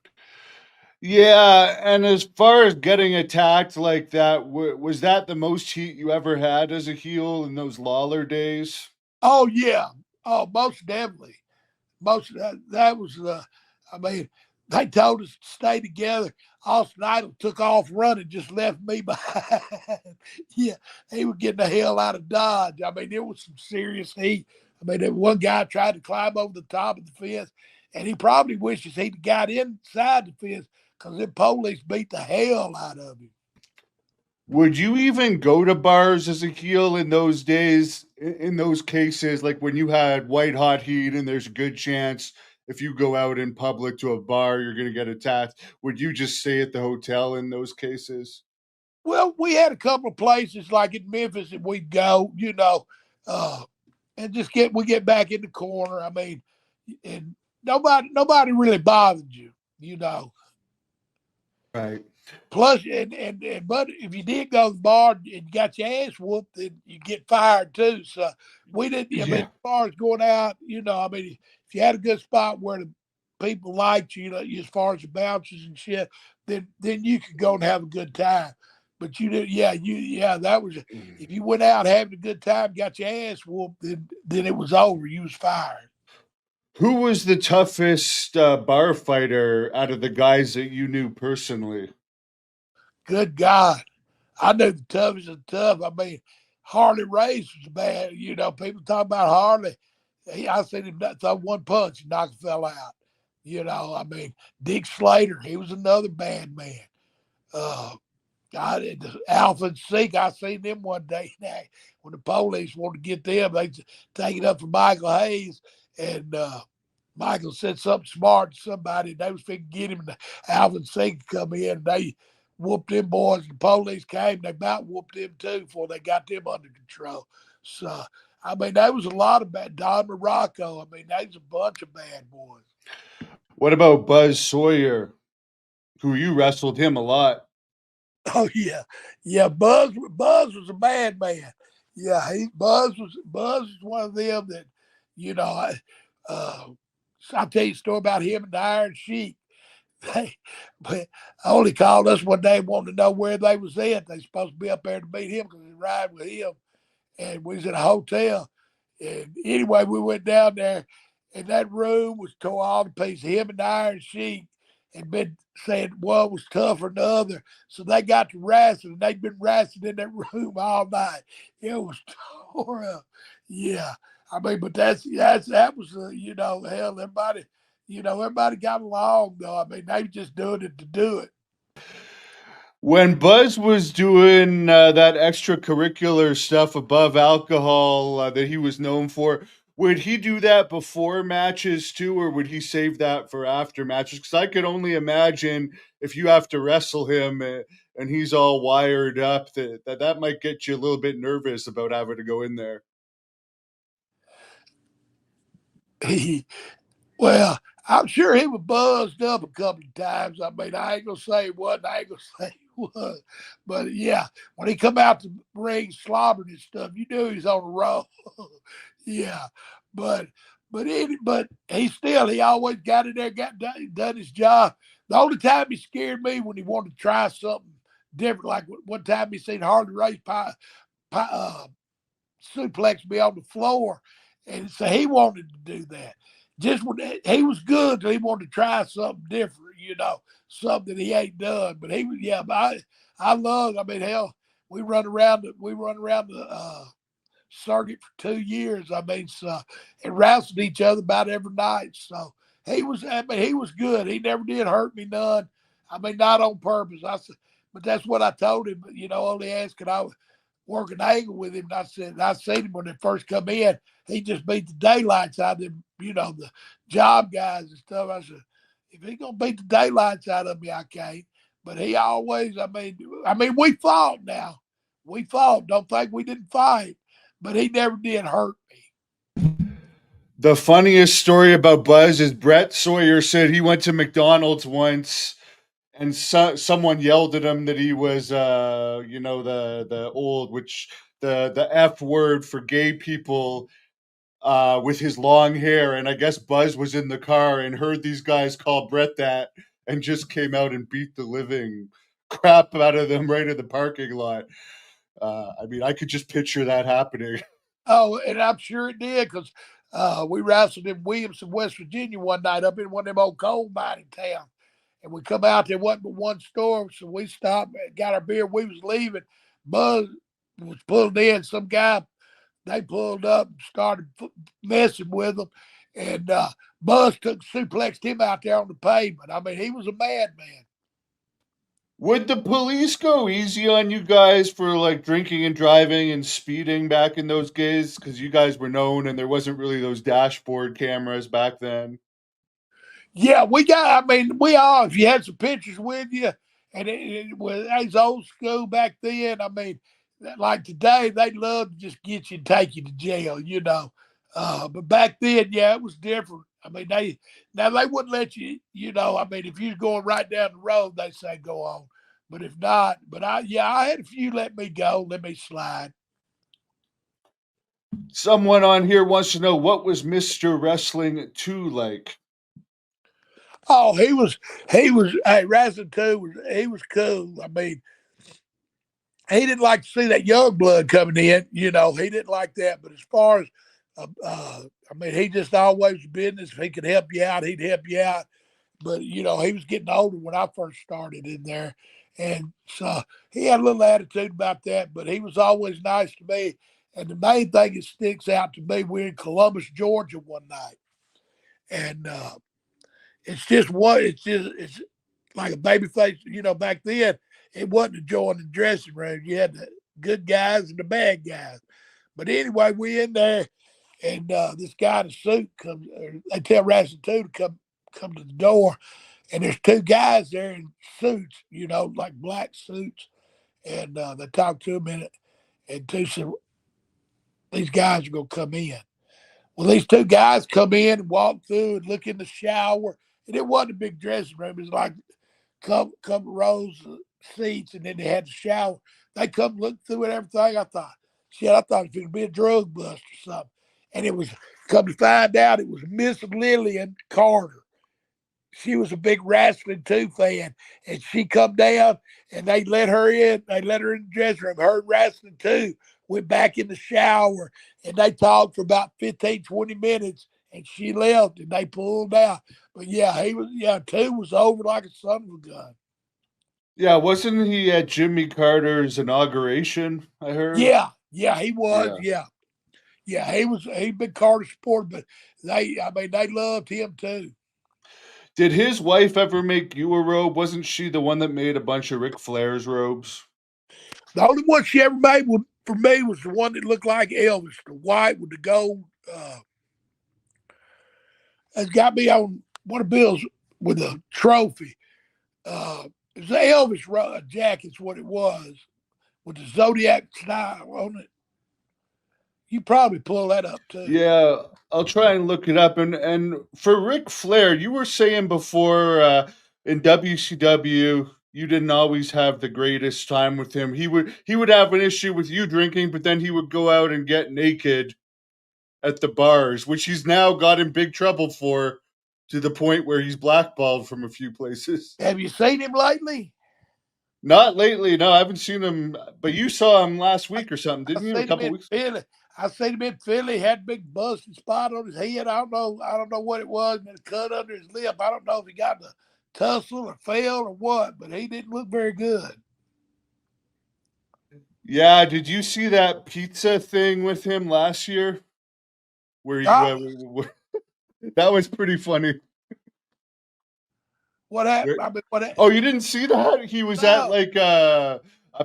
Speaker 1: Yeah, and as far as getting attacked like that, was that the most heat you ever had as a heel in those Lawler days?
Speaker 2: Oh yeah. Oh, most definitely. Most of that was I mean, they told us to stay together. Austin Idol took off running, just left me behind. Yeah, he was getting the hell out of Dodge. I mean, it was some serious heat. I mean, that one guy tried to climb over the top of the fence, and he probably wishes he'd got inside the fence because the police beat the hell out of him.
Speaker 1: Would you even go to bars as a heel in those days, in those cases, like when you had white hot heat and there's a good chance if you go out in public to a bar, you're going to get attacked? Would you just stay at the hotel in those cases?
Speaker 2: Well, we had a couple of places like in Memphis that we'd go, uh, and just get back in the corner. I mean, and nobody really bothered you, you know.
Speaker 1: Right.
Speaker 2: Plus, and but if you did go to the bar and got your ass whooped, then you get fired too. So we didn't. I mean,
Speaker 1: Yeah.
Speaker 2: as far as going out, I mean, if you had a good spot where the people liked you, as far as the bouncers and shit, then you could go and have a good time. But you did, yeah, that was if you went out having a good time, got your ass whooped, then it was over. You was fired.
Speaker 1: Who was the toughest bar fighter out of the guys that you knew personally?
Speaker 2: Good God. I knew the toughest of tough. I mean, Harley Race was bad. People talk about Harley. I seen him throw one punch and knock a fella out. I mean, Dick Slater, he was another bad man. Uh, Alpha and Seek, I seen them one day. When the police wanted to get them, they take it up for Michael Hayes, and Michael said something smart to somebody, and they was finna get him, and Alpha and Seek come in, and they whooped them boys. The police came, they about whooped them too before they got them under control. So, I mean, there was a lot of bad. Don Morocco, I mean, there's a bunch of bad boys.
Speaker 1: What about Buzz Sawyer, who you wrestled him a lot?
Speaker 2: Oh yeah. Buzz was a bad man. Yeah, Buzz was one of them that, you know. I'll tell you a story about him and the Iron Sheik. But I only called us one day wanting to know where they was at. They supposed to be up there to meet him because they ride with him, and we was in a hotel. And anyway, we went down there, and that room was tore all to pieces. Him and the Iron Sheik had been saying one was tougher than the other. So they got to wrestling, and they'd been wrestling in that room all night. It was tore up. Yeah. I mean, but that was, hell, everybody got along, though. I mean, they were just doing it to do it.
Speaker 1: When Buzz was doing that extracurricular stuff above alcohol that he was known for, would he do that before matches too, or would he save that for after matches? Because I could only imagine if you have to wrestle him and he's all wired up, that might get you a little bit nervous about having to go in there.
Speaker 2: Well, I'm sure he was buzzed up a couple of times. I mean, I ain't gonna say what, I ain't gonna say what, but yeah, when he come out the ring slobbering and stuff, you knew he was on the roll. Yeah, but he always got in there, done his job. The only time he scared me when he wanted to try something different, like one time he seen Harley Race suplex me on the floor, and so he wanted to do that. Just when he was good, he wanted to try something different, something that he ain't done. But he was, yeah. But I love. I mean, hell, we run around the circuit for 2 years. I mean, so and wrestled each other about every night. So he was. I mean, he was good. He never did hurt me none. I mean, not on purpose. But that's what I told him. Only asked could I work an angle with him. And I seen him when they first come in. He just beat the daylights out of them, the job guys and stuff. I said, if he gonna beat the daylights out of me, I can't. But he always, I mean, we fought now. We fought. Don't think we didn't fight. But he never did hurt me.
Speaker 1: The funniest story about Buzz is Brett Sawyer said he went to McDonald's once and someone yelled at him that he was the old, which the F word for gay people, with his long hair. And I guess Buzz was in the car and heard these guys call Brett that and just came out and beat the living crap out of them right in the parking lot. I mean, I could just picture that happening.
Speaker 2: Oh, and I'm sure it did because we wrestled in Williamson, West Virginia one night up in one of them old coal mining towns. And we come out, there wasn't but one store, so we stopped, got our beer. We was leaving. Buzz was pulling in. Some guy, they pulled up and started messing with them. And Buzz suplexed him out there on the pavement. I mean, he was a madman.
Speaker 1: Would the police go easy on you guys for like drinking and driving and speeding back in those days? Because you guys were known and there wasn't really those dashboard cameras back then.
Speaker 2: Yeah, we got. I mean, we all. If you had some pictures with you, and it was old school back then. I mean, like today, they'd love to just get you and take you to jail, you know. But back then, yeah, it was different. I mean, they wouldn't let you, you know. I mean, if you're going right down the road, they say go on. But if not, I had a few let me go, let me slide.
Speaker 1: Someone on here wants to know, what was Mr. Wrestling 2 like?
Speaker 2: Oh, he was. Hey, Wrestling 2 he was cool. I mean, he didn't like to see that young blood coming in. You know, he didn't like that. But as far as, I mean, he just always business. If he could help you out, he'd help you out. But, you know, he was getting older when I first started in there. And so he had a little attitude about that, but he was always nice to me. And the main thing that sticks out to me, we're in Columbus, Georgia one night. And it's like a baby face. You know, back then, it wasn't a joint in the dressing room. You had the good guys and the bad guys. But anyway, we in there, and this guy in a suit comes. They tell Wrestling 2 to come to the door, and there's two guys there in suits, you know, like black suits, and they talk to him and 2 said, "These guys are gonna come in." Well, these 2 guys come in and walk through and look in the shower, and it wasn't a big dressing room. It was like couple rows of seats, and then they had the shower. They come look through it, everything. I thought it was going to be a drug bust or something. And it was, come to find out, it was Miss Lillian Carter. She was a big Wrestling 2 fan, and she come down, and they let her in. They let her in the dressing room. Her Wrestling 2 went back in the shower, and they talked for about 15, 20 minutes, and she left, and they pulled out. But yeah, 2 was over like a son of a gun.
Speaker 1: Yeah, wasn't he at Jimmy Carter's inauguration, I heard?
Speaker 2: Yeah, he was. Yeah, he been Carter supporter, but they loved him too.
Speaker 1: Did his wife ever make you a robe? Wasn't she the one that made a bunch of Ric Flair's robes?
Speaker 2: The only one she ever made for me was the one that looked like Elvis, the white with the gold. It's got me on one of Bill's with a trophy. It was an Elvis jacket's what it was, with the Zodiac style on it. You probably pull that up too.
Speaker 1: Yeah, I'll try and look it up. And for Ric Flair, you were saying before in WCW, you didn't always have the greatest time with him. He would have an issue with you drinking, but then he would go out and get naked at the bars, which he's now got in big trouble for, to the point where he's blackballed from a few places.
Speaker 2: Have you seen him lately?
Speaker 1: Not lately, no. I haven't seen him, but you saw him last week or something, didn't you? A couple weeks.
Speaker 2: I seen him in Philly. Had a big busted spot on his head. I don't know what it was. And a cut under his lip. I don't know if he got the tussle or fell or what, but he didn't look very good.
Speaker 1: Yeah, did you see that pizza thing with him last year? Where he that was pretty funny.
Speaker 2: What happened? I mean, what happened?
Speaker 1: Oh, you didn't see that? He was at like a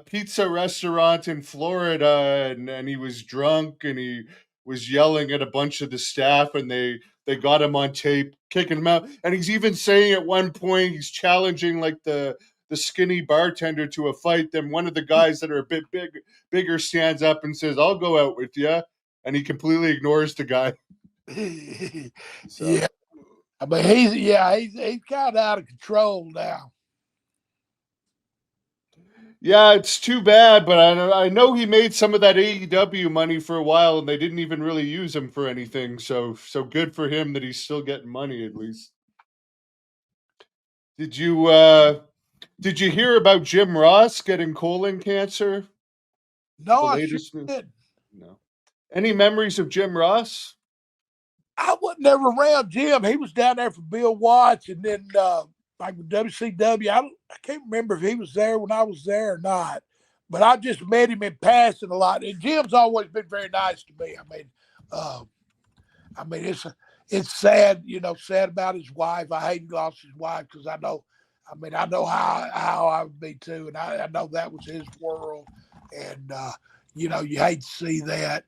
Speaker 1: pizza restaurant in Florida, and he was drunk, and he was yelling at a bunch of the staff, and they got him on tape kicking him out. And he's even saying at one point he's challenging like the skinny bartender to a fight. Then one of the guys that are a bit bigger stands up and says, "I'll go out with you," and he completely ignores the guy.
Speaker 2: So. Yeah, but he's kind of out of control now.
Speaker 1: Yeah, it's too bad, but I know he made some of that AEW money for a while, and they didn't even really use him for anything. So good for him that he's still getting money at least. Did you hear about Jim Ross getting colon cancer?
Speaker 2: No, I sure didn't.
Speaker 1: No. Any memories of Jim Ross?
Speaker 2: I wasn't never around Jim. He was down there for Bill Watts, and then like with WCW. I can't remember if he was there when I was there or not, but I just met him in passing a lot. And Jim's always been very nice to me. I mean, it's sad, sad about his wife. I hate he lost his wife because I know how I would be too, and I know that was his world, and you hate to see that.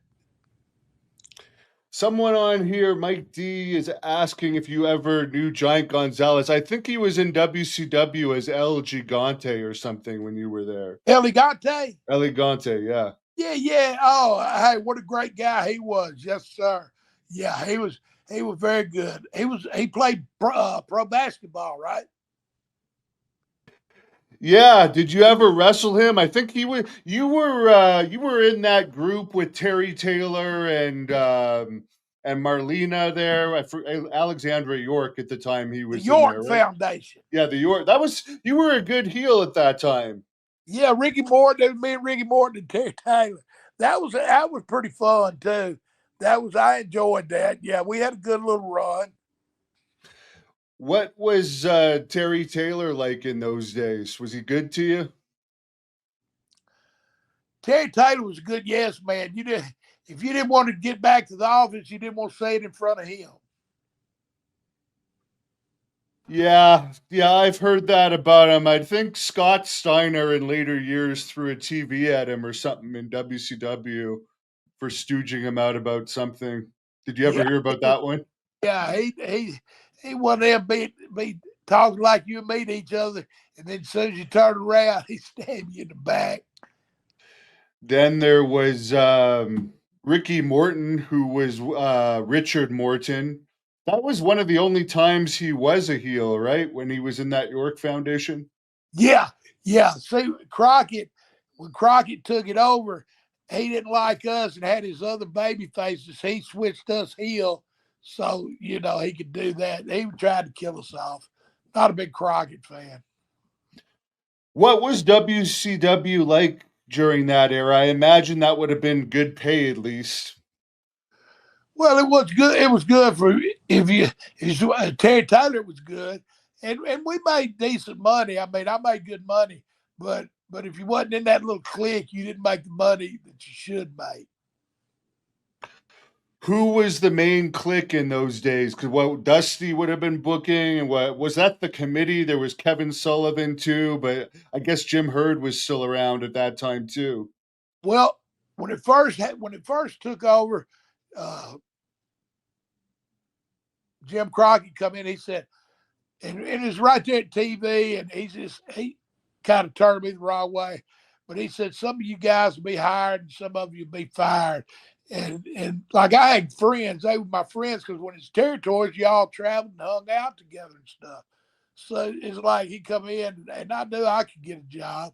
Speaker 1: Someone on here, Mike D, is asking if you ever knew Giant Gonzalez. I think he was in WCW as El Gigante or something when you were there.
Speaker 2: Elegante?
Speaker 1: Elegante, yeah.
Speaker 2: Yeah, yeah. Oh, hey, what a great guy he was. Yes, sir. Yeah, he was very good. He played pro basketball, right?
Speaker 1: Yeah, did you ever wrestle him? I think you were in that group with Terry Taylor and Marlena there. Alexandra York at the time he
Speaker 2: The
Speaker 1: was in there,
Speaker 2: York
Speaker 1: right?
Speaker 2: Foundation.
Speaker 1: Yeah, the York. You were a good heel at that time.
Speaker 2: Yeah, Ricky Morton. It was me and Ricky Morton and Terry Taylor. That was pretty fun too. I enjoyed that. Yeah, we had a good little run.
Speaker 1: What was Terry Taylor like in those days? Was he good to you?
Speaker 2: Terry Taylor was a good yes man. If you didn't want to get back to the office, you didn't want to say it in front of him.
Speaker 1: Yeah, I've heard that about him. I think Scott Steiner in later years threw a TV at him or something in WCW for stooging him out about something. Did you ever
Speaker 2: Yeah,
Speaker 1: hear about that one?
Speaker 2: yeah, he wasn't there be talking like you and me to each other, and then as soon as you turn around, he stabbed you in the back.
Speaker 1: Then there was Ricky Morton, who was Richard Morton. That was one of the only times he was a heel, right? When he was in that York Foundation.
Speaker 2: Yeah, yeah. See, when Crockett took it over, he didn't like us and had his other baby faces. He switched us heel, so he could do that. He tried to kill us off. Not a big Crockett fan.
Speaker 1: What was WCW like during that era? I imagine that would have been good pay at least.
Speaker 2: Well, it was good. It was good for if Terry Taylor was good, and we made decent money. I mean, I made good money, but if you wasn't in that little clique, you didn't make the money that you should make.
Speaker 1: Who was the main clique in those days? Because what Dusty would have been booking, and what was that? The committee. There was Kevin Sullivan too, but I guess Jim Herd was still around at that time too.
Speaker 2: Well, when it first took over, Jim Crockett come in. He said, and it's right there at TV, and he kind of turned me the wrong way, but he said some of you guys will be hired and some of you will be fired. And like I had friends, they were my friends because when it's territories, y'all traveled and hung out together and stuff. So it's like he come in and I knew I could get a job.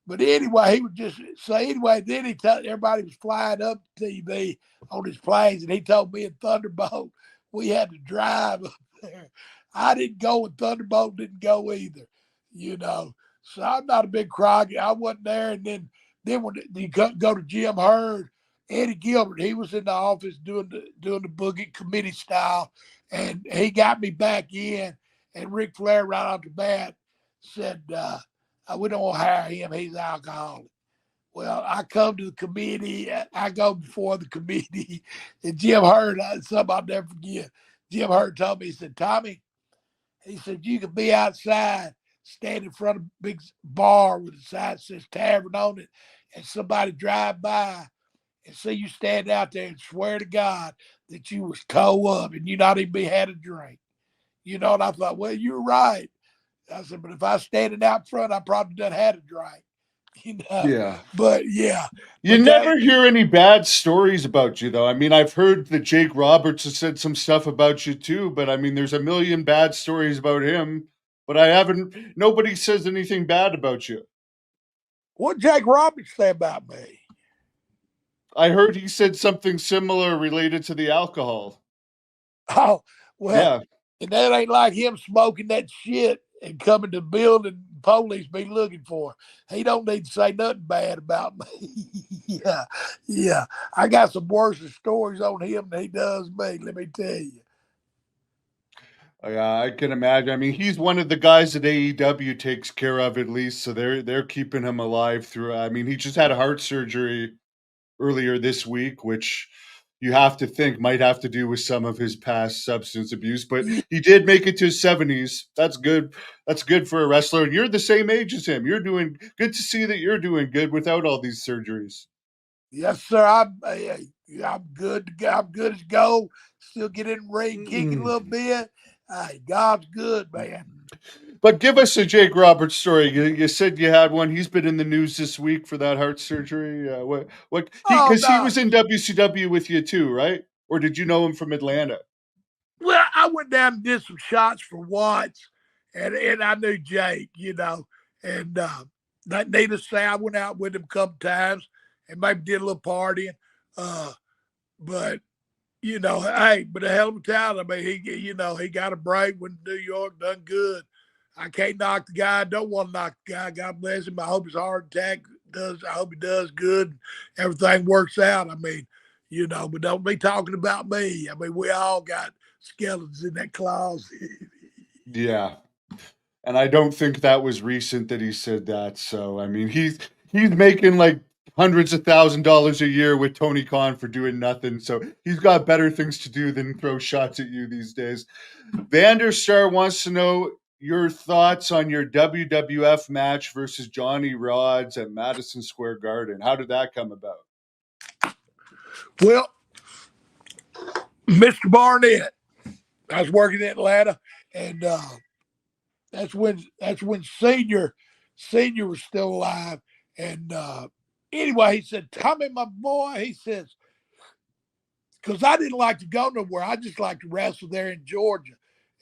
Speaker 2: But anyway, he would just say anyway. Then everybody was flying up to TV on his planes, and he told me in Thunderbolt we had to drive up there. I didn't go, and Thunderbolt didn't go either. So I'm not a big Crockett. I wasn't there, and then when you go to Jim Herd, Eddie Gilbert, he was in the office doing the booking committee style, and he got me back in. And Ric Flair right off the bat said, we don't want to hire him. He's an alcoholic. Well, I come to the committee. I go before the committee. And Jim Herd, something I'll never forget. Jim Herd told me, he said, Tommy, he said, you could be outside, stand in front of a big bar with a sign that says tavern on it, and somebody drive by and see you stand out there and swear to God that you was toe up and you not even had a drink. And I thought, well, you're right. I said, but if I was standing out front, I probably done had a drink.
Speaker 1: Yeah.
Speaker 2: But yeah.
Speaker 1: You never hear any bad stories about you, though. I mean, I've heard that Jake Roberts has said some stuff about you, too. But, I mean, there's a million bad stories about him. But nobody says anything bad about you.
Speaker 2: What Jake Roberts say about me?
Speaker 1: I heard he said something similar related to the alcohol.
Speaker 2: Oh, well,
Speaker 1: yeah.
Speaker 2: And that ain't like him smoking that shit and coming to the building, police be looking for. He don't need to say nothing bad about me. yeah. I got some worse stories on him than he does me, let me tell you.
Speaker 1: I can imagine. I mean, he's one of the guys that AEW takes care of at least, so they're keeping him alive through. I mean, he just had a heart surgery earlier this week, which you have to think might have to do with some of his past substance abuse, but he did make it to his 70s. That's good. That's good for a wrestler. And you're the same age as him. You're doing good to see that you're doing good without all these surgeries.
Speaker 2: Yes, sir. I'm good. I'm good as gold. Still get in the ring, kicking a little bit. Hey, God's good, man.
Speaker 1: But give us a Jake Roberts story. You said you had one. He's been in the news this week for that heart surgery.
Speaker 2: Oh
Speaker 1: Because he
Speaker 2: no.
Speaker 1: was in WCW with you too, right? Or did you know him from Atlanta?
Speaker 2: Well, I went down and did some shots for Watts, and I knew Jake, and not needless to say, I went out with him a couple times and maybe did a little partying. But hey, but a hell of a talent. I mean, he got a break when New York, done good. I can't knock the guy. I don't want to knock the guy. God bless him. I hope his heart attack does. I hope he does good. Everything works out. I mean, but don't be talking about me. I mean, we all got skeletons in that closet.
Speaker 1: Yeah. And I don't think that was recent that he said that. So I mean, he's making like hundreds of $1,000s a year with Tony Khan for doing nothing. So he's got better things to do than throw shots at you these days. Vanderstar wants to know your thoughts on your WWF match versus Johnny Rods at Madison Square Garden. How did that come about?
Speaker 2: Well, Mr. Barnett, I was working in Atlanta, and that's when senior was still alive. And anyway, he said, Tommy, my boy, he says, because I didn't like to go nowhere. I just like to wrestle there in Georgia.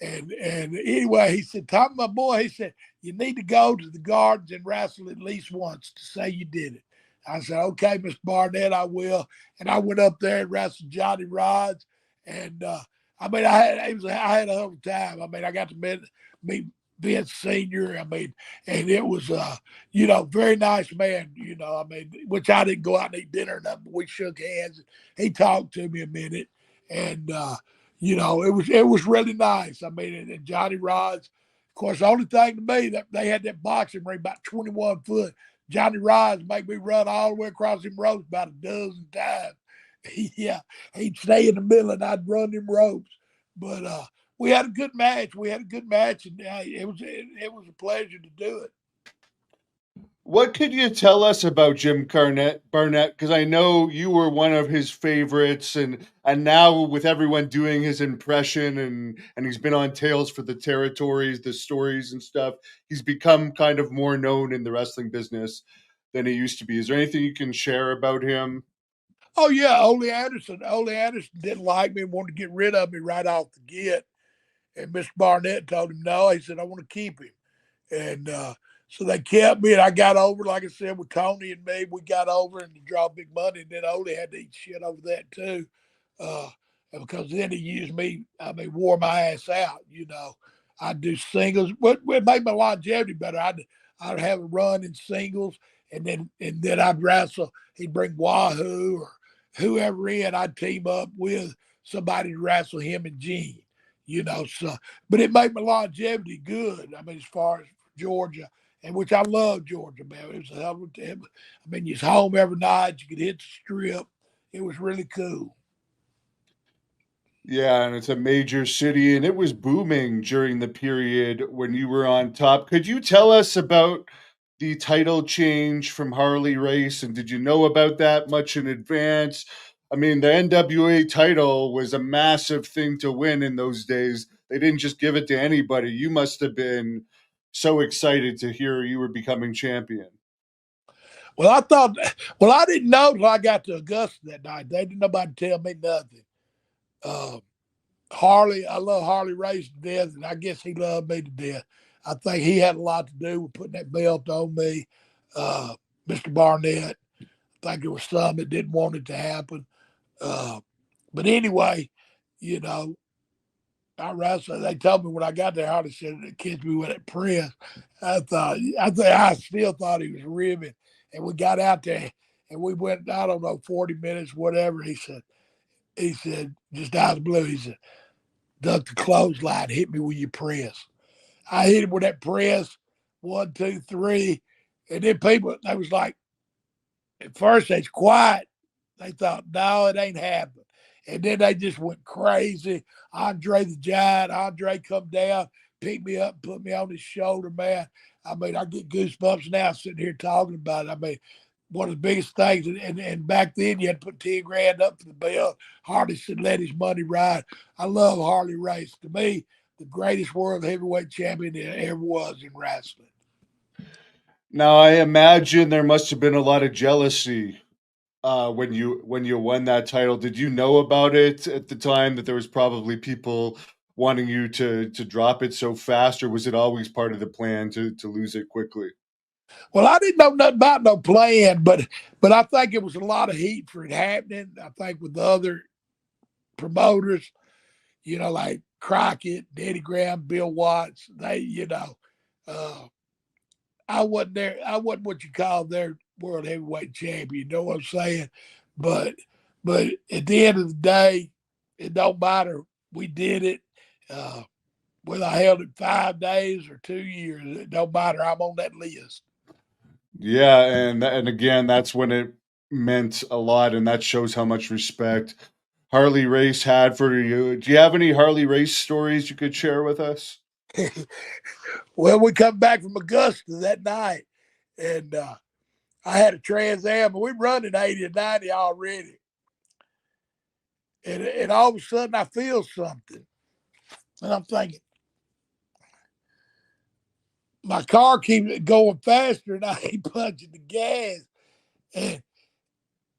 Speaker 2: And anyway, he said, Tommy, my boy, he said, you need to go to the Gardens and wrestle at least once to say you did it. I said, okay, Mr. Barnett, I will. And I went up there and wrestled Johnny Rods. And I mean, I had a hell of a time. I mean, I got to meet Vince Senior. I mean, and it was very nice man, I mean, which I didn't go out and eat dinner or nothing, but we shook hands. He talked to me a minute, and it was really nice. I mean, and Johnny Rods, of course, the only thing to me that they had that boxing ring about 21 foot. Johnny Rods made me run all the way across them ropes about a dozen times. Yeah, he'd stay in the middle and I'd run them ropes. But we had a good match. And it was a pleasure to do it.
Speaker 1: What could you tell us about Jim Barnett? Because I know you were one of his favorites, and now with everyone doing his impression, and he's been on Tales for the Territories, the stories and stuff, he's become kind of more known in the wrestling business than he used to be. Is there anything you can share about him?
Speaker 2: Oh yeah, Ole Anderson. Ole Anderson didn't like me and wanted to get rid of me right off the get. And Mr. Barnett told him no. He said, I want to keep him. And so they kept me, and I got over, like I said, with Tony and me, we got over and to draw big money. And then Ole had to eat shit over that too. Because then he used me, I mean, wore my ass out, I'd do singles. What made my longevity better, I'd have a run in singles, and then I'd wrestle. He'd bring Wahoo or whoever in, I'd team up with somebody to wrestle him and Gene. So, but it made my longevity good. I mean, as far as Georgia, and which I love Georgia, man. It was a hell of a time. I mean, you're home every night. You could hit the strip. It was really cool.
Speaker 1: Yeah, and it's a major city, and it was booming during the period when you were on top. Could you tell us about the title change from Harley Race, and did you know about that much in advance? I mean, the NWA title was a massive thing to win in those days. They didn't just give it to anybody. You must have been so excited to hear you were becoming champion.
Speaker 2: Well, I didn't know till I got to Augusta that night. They didn't nobody tell me nothing. I love Harley Race to death, and I guess he loved me to death. I think he had a lot to do with putting that belt on me. Mr. Barnett, I think it was some that didn't want it to happen. But anyway, I wrestled. They told me when I got there, Harley said it kissed me with that press. I still thought he was ribbing. And we got out there and we went, I don't know, 40 minutes, whatever. He said, just out of the blue, he said, duck the clothesline, hit me with your press. I hit him with that press, 1, 2, 3. And then people, they was like, at first they's quiet. They thought, no, it ain't happening. And then they just went crazy. Andre the Giant, Andre come down, pick me up, put me on his shoulder, man. I mean, I get goosebumps now sitting here talking about it. I mean, one of the biggest things, and back then you had to put 10 grand up for the belt. Harley said, let his money ride. I love Harley Race. To me, the greatest world heavyweight champion there ever was in wrestling.
Speaker 1: Now, I imagine there must have been a lot of jealousy when you won that title. Did you know about it at the time that there was probably people wanting you to drop it so fast, or was it always part of the plan to lose it quickly?
Speaker 2: Well, I didn't know nothing about no plan, but I think it was a lot of heat for it happening. I think with the other promoters, you know, like Crockett, Eddie Graham, Bill Watts, they, you know, uh, I wasn't there. I wasn't what you call their world heavyweight champion. You know what I'm saying? But at the end of the day, it don't matter. We did it. Uh, whether I held it 5 days or 2 years, it don't matter. I'm on that list.
Speaker 1: Yeah, and again, that's when it meant a lot, and that shows how much respect Harley Race had for you. Do you have any Harley Race stories you could share with us?
Speaker 2: Well, we come back from Augusta that night, and I had a Trans Am, and we run at 80 and 90 already. And all of a sudden, I feel something. And I'm thinking, my car keeps going faster, and I ain't punching the gas. And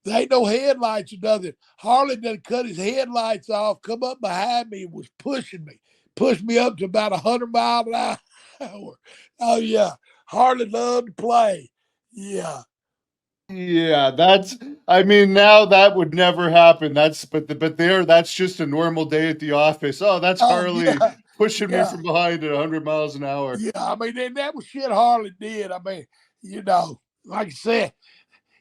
Speaker 2: there ain't no headlights or nothing. Harley done cut his headlights off, come up behind me, and was pushing me. Pushed me up to about 100 miles an hour. Oh, yeah. Harley loved to play. Yeah.
Speaker 1: Yeah, I mean, now that would never happen. But there, that's just a normal day at the office. Oh, that's
Speaker 2: Oh,
Speaker 1: Harley
Speaker 2: yeah.
Speaker 1: pushing me
Speaker 2: Yeah.
Speaker 1: from behind at 100 miles an hour.
Speaker 2: Yeah. I mean, and that was shit Harley did. I mean, you know, like I said,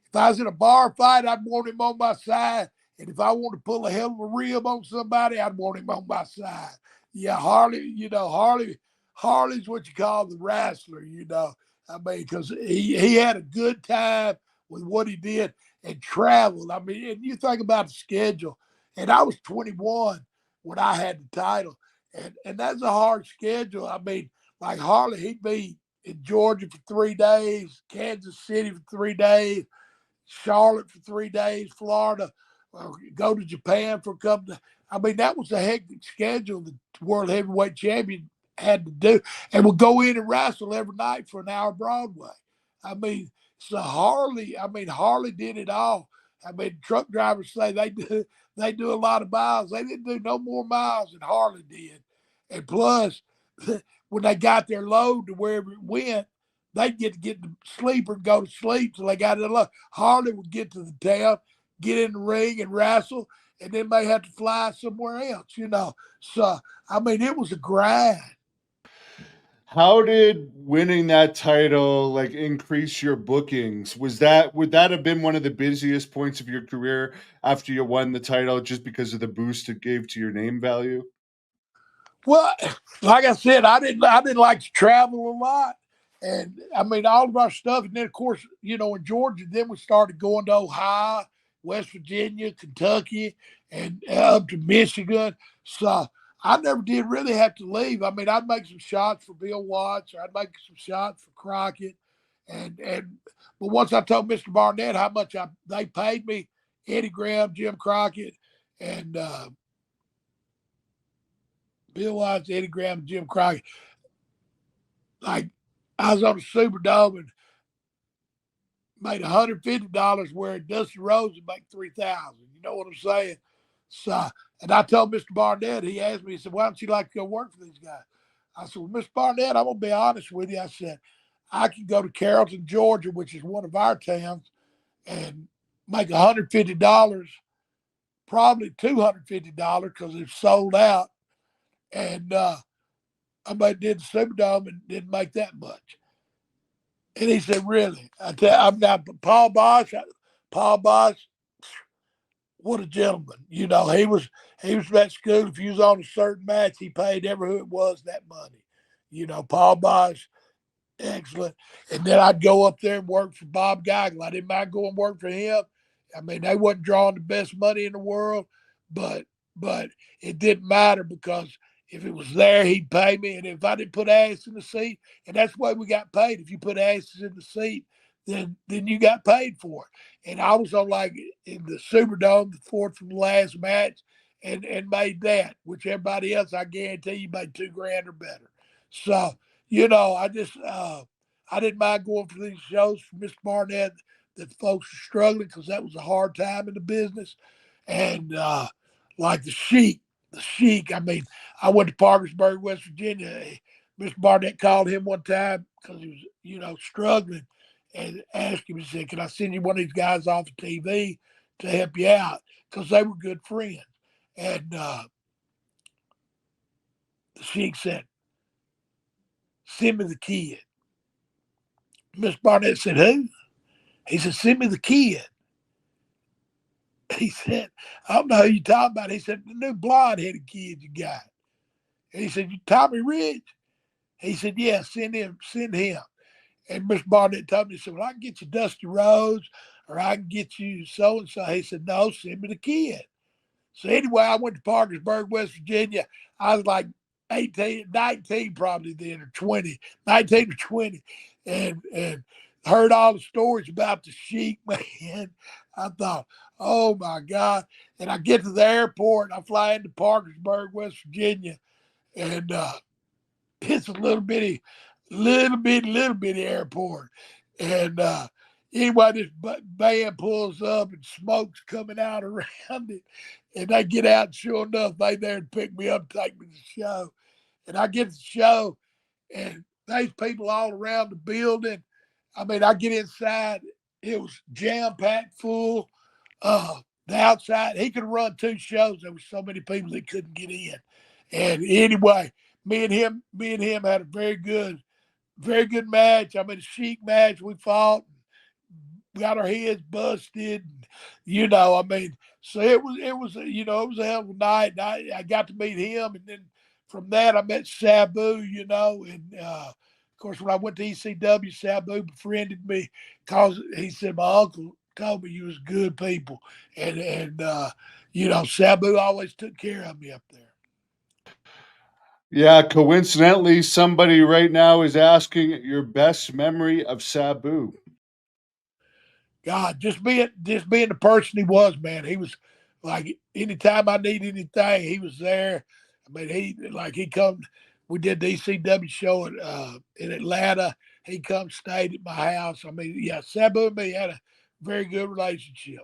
Speaker 2: if I was in a bar fight, I'd want him on my side. And if I want to pull a hell of a rib on somebody, I'd want him on my side. Yeah, Harley, you know, Harley's what you call the wrestler, you know. I mean, because he had a good time with what he did and traveled. I mean, and you think about the schedule. And I was 21 when I had the title. And that's a hard schedule. I mean, like Harley, he'd be in Georgia for 3 days, Kansas City for 3 days, Charlotte for 3 days, Florida, go to Japan for a couple. I mean, that was a hectic schedule the world heavyweight champion had to do, and would go in and wrestle every night for an hour Broadway. I mean, so Harley. I mean, Harley did it all. I mean, truck drivers say they do a lot of miles. They didn't do no more miles than Harley did, and plus, when they got their load to wherever it went, they'd get the sleeper and go to sleep till they got it alone. Harley would get to the town, get in the ring and wrestle, and then may have to fly somewhere else, you know. So, I mean, it was a grind.
Speaker 1: How did winning that title like increase your bookings? Would that have been one of the busiest points of your career after you won the title just because of the boost it gave to your name value?
Speaker 2: Well, like I said, I didn't like to travel a lot. And I mean, all of our stuff. And then, of course, you know, in Georgia, then we started going to Ohio, West Virginia, Kentucky, and up to Michigan. So I never did really have to leave. I mean, I'd make some shots for Bill Watts, or I'd make some shots for Crockett. But once I told Mr. Barnett how much they paid me, Eddie Graham, Jim Crockett, and Bill Watts, Eddie Graham, Jim Crockett. Like, I was on the Superdome and made $150 where Dusty Rose would make 3,000. You know what I'm saying? So, and I told Mr. Barnett, he asked me, he said, why don't you like to go work for these guys? I said, well, Mr. Barnett, I'm gonna be honest with you. I said, I can go to Carrollton, Georgia, which is one of our towns, and make $150, probably $250 because it's sold out. And I did the Superdome and didn't make that much. And he said, really? I'm not Paul Bosch. Paul Bosch, what a gentleman. You know, he was at school. If you was on a certain match, he paid every who it was that money. You know, Paul Bosch, excellent. And then I'd go up there and work for Bob Geigel. I didn't mind going and work for him. I mean, they wasn't drawing the best money in the world, but but it didn't matter because if it was there, he'd pay me, and if I didn't put ass in the seat, and that's the way we got paid. If you put asses in the seat, then you got paid for it. And I was on like in the Superdome, the fourth from the last match, and made that, which everybody else, I guarantee you, made $2,000 or better. So I just I didn't mind going for these shows for Mr. Barnett that folks are struggling because that was a hard time in the business. And like the Sheik, I mean, I went to Parkersburg, West Virginia. Mr. Barnett called him one time because he was, struggling and asked him, he said, "Can I send you one of these guys off the TV to help you out?" Because they were good friends. And the Sheik said, "Send me the kid." Mr. Barnett said, "Who?" He said, "Send me the kid." He said, "I don't know who you're talking about." He said, "The new blonde headed kid you got." And he said, "You Tommy Rich?" He said, "Yeah, send him, send him." And Mr. Barnett told me, he said, "Well, I can get you Dusty Rhodes or I can get you so and so." He said, "No, send me the kid." So anyway, I went to Parkersburg, West Virginia. I was like 18, 19 probably then, or 20, 19 or 20, and heard all the stories about the Sheik, man. I thought, oh my God. And I get to the airport and I fly into Parkersburg, West Virginia, and it's a little bitty airport. And anyway, this band pulls up and smoke's coming out around it. And they get out, and sure enough, they there to pick me up, take me to the show. And I get to the show, and there's people all around the building. I mean, I get inside, it was jam packed full. The outside, he could run two shows. There were so many people that couldn't get in. And anyway, me and him had a very good match. I mean, a chic match. We fought, got our heads busted. I mean, so it was a hell of a night. And I got to meet him, and then from that I met Sabu. And of course when I went to ECW, Sabu befriended me because he said my uncle told me you was good people, and Sabu always took care of me up there.
Speaker 1: Yeah, coincidentally, somebody right now is asking your best memory of Sabu.
Speaker 2: God, just being the person he was, man. He was like anytime I need anything, he was there. I mean, he come. We did the ECW show in Atlanta. He come stayed at my house. I mean, yeah, Sabu and me had a very good relationship.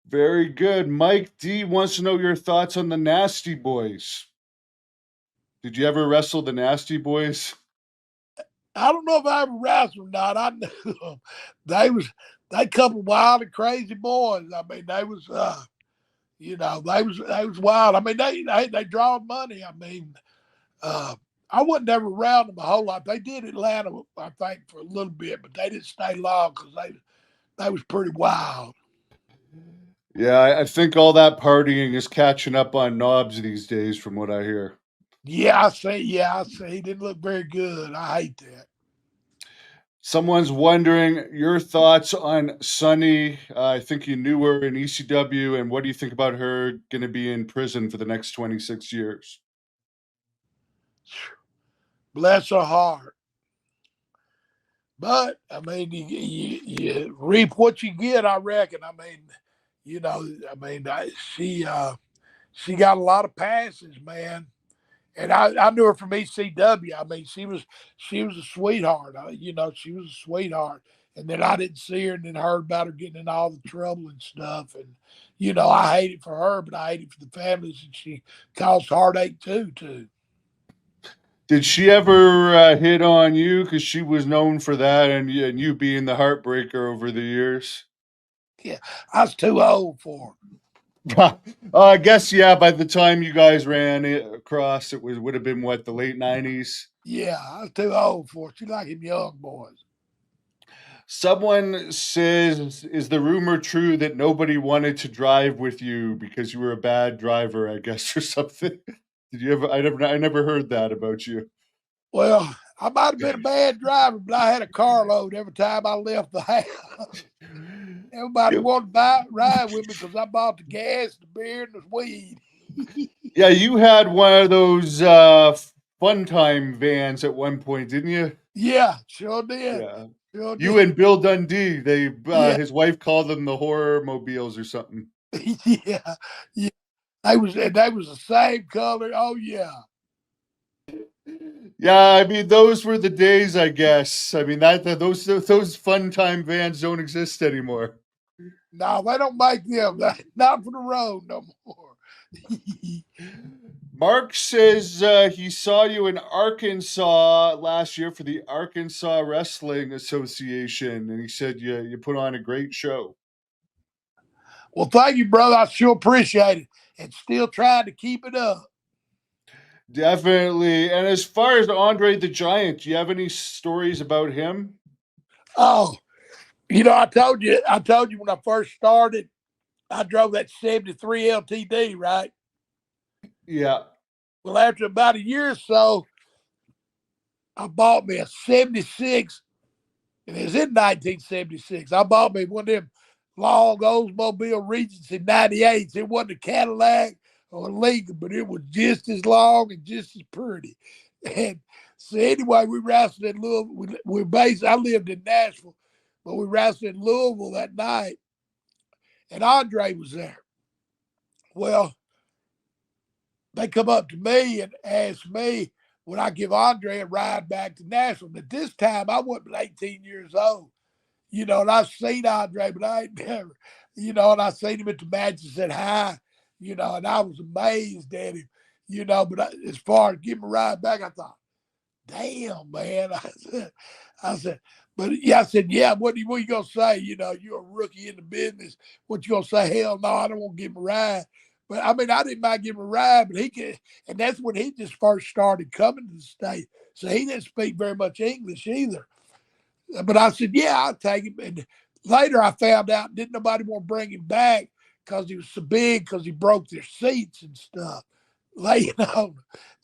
Speaker 1: Very good. Mike D wants to know your thoughts on the Nasty Boys. Did you ever wrestle the Nasty Boys?
Speaker 2: I don't know if I ever wrestled or not. I knew them. They couple wild and crazy boys. I mean, they was wild. I mean, they draw money. I mean, uh, I wasn't ever around them a whole lot. They did Atlanta, I think, for a little bit, but they didn't stay long because they was pretty wild.
Speaker 1: Yeah, I think all that partying is catching up on knobs these days, from what I hear.
Speaker 2: Yeah, I see. Yeah, I see. He didn't look very good. I hate that.
Speaker 1: Someone's wondering your thoughts on Sunny. I think you knew her in ECW, and what do you think about her going to be in prison for the next 26 years?
Speaker 2: Bless her heart. But I mean, you reap what you get. I reckon. I mean, I mean, she got a lot of passes, man. And I knew her from ECW. I mean, she was a sweetheart. She was a sweetheart. And then I didn't see her, and then heard about her getting in all the trouble and stuff. And I hate it for her, but I hate it for the families, and she caused heartache too.
Speaker 1: Did she ever hit on you? Because she was known for that, and you being the heartbreaker over the years.
Speaker 2: Yeah, I was too old for her.
Speaker 1: I guess yeah. By the time you guys ran it across, would have been what, the late '90s.
Speaker 2: Yeah, I was too old for her. She like him young boys.
Speaker 1: Someone says, "Is the rumor true that nobody wanted to drive with you because you were a bad driver? I guess or something." Did you ever? I never heard that about you.
Speaker 2: Well, I might have been a bad driver, but I had a carload every time I left the house. Everybody wanted to ride with me because I bought the gas, the beer, and the weed.
Speaker 1: Yeah, you had one of those fun time vans at one point, didn't you?
Speaker 2: Yeah, sure did.
Speaker 1: Yeah.
Speaker 2: Sure
Speaker 1: You
Speaker 2: did.
Speaker 1: and Bill Dundee, they
Speaker 2: Yeah.
Speaker 1: his wife called them the horror mobiles or something.
Speaker 2: Yeah. Yeah. They was the same color. Oh yeah.
Speaker 1: Yeah, I mean those were the days, I guess. I mean those fun time vans don't exist anymore.
Speaker 2: No, they don't make them. Not for the road no more.
Speaker 1: Mark says he saw you in Arkansas last year for the Arkansas Wrestling Association, and he said you put on a great show.
Speaker 2: Well, thank you, brother. I sure appreciate it, and still trying to keep it up.
Speaker 1: Definitely. And as far as Andre the Giant, do you have any stories about him?
Speaker 2: Oh, I told you when I first started, I drove that 73 LTD, right?
Speaker 1: Yeah.
Speaker 2: Well, after about a year or so, I bought me a 76, and it was in 1976. I bought me one of them long Oldsmobile Regency 98s. It wasn't a Cadillac or a Lincoln, but it was just as long and just as pretty. And so anyway, we wrestled in Louisville. I lived in Nashville, but we wrestled in Louisville that night, and Andre was there. Well, they come up to me and ask me, would I give Andre a ride back to Nashville? But this time I wasn't 18 years old, and I've seen Andre, but I ain't never, and I seen him at the match and said hi, and I was amazed at him, but as far as giving a ride back, I thought, damn, man. I said, but yeah, I said, yeah, what you going to say? You're a rookie in the business. What you going to say? Hell no, I don't want to give him a ride. But I mean, I didn't mind giving him a ride, but he could, and that's when he just first started coming to the state. So he didn't speak very much English either. But I said, yeah, I'll take him. And later I found out didn't nobody want to bring him back because he was so big, because he broke their seats and stuff, laying on,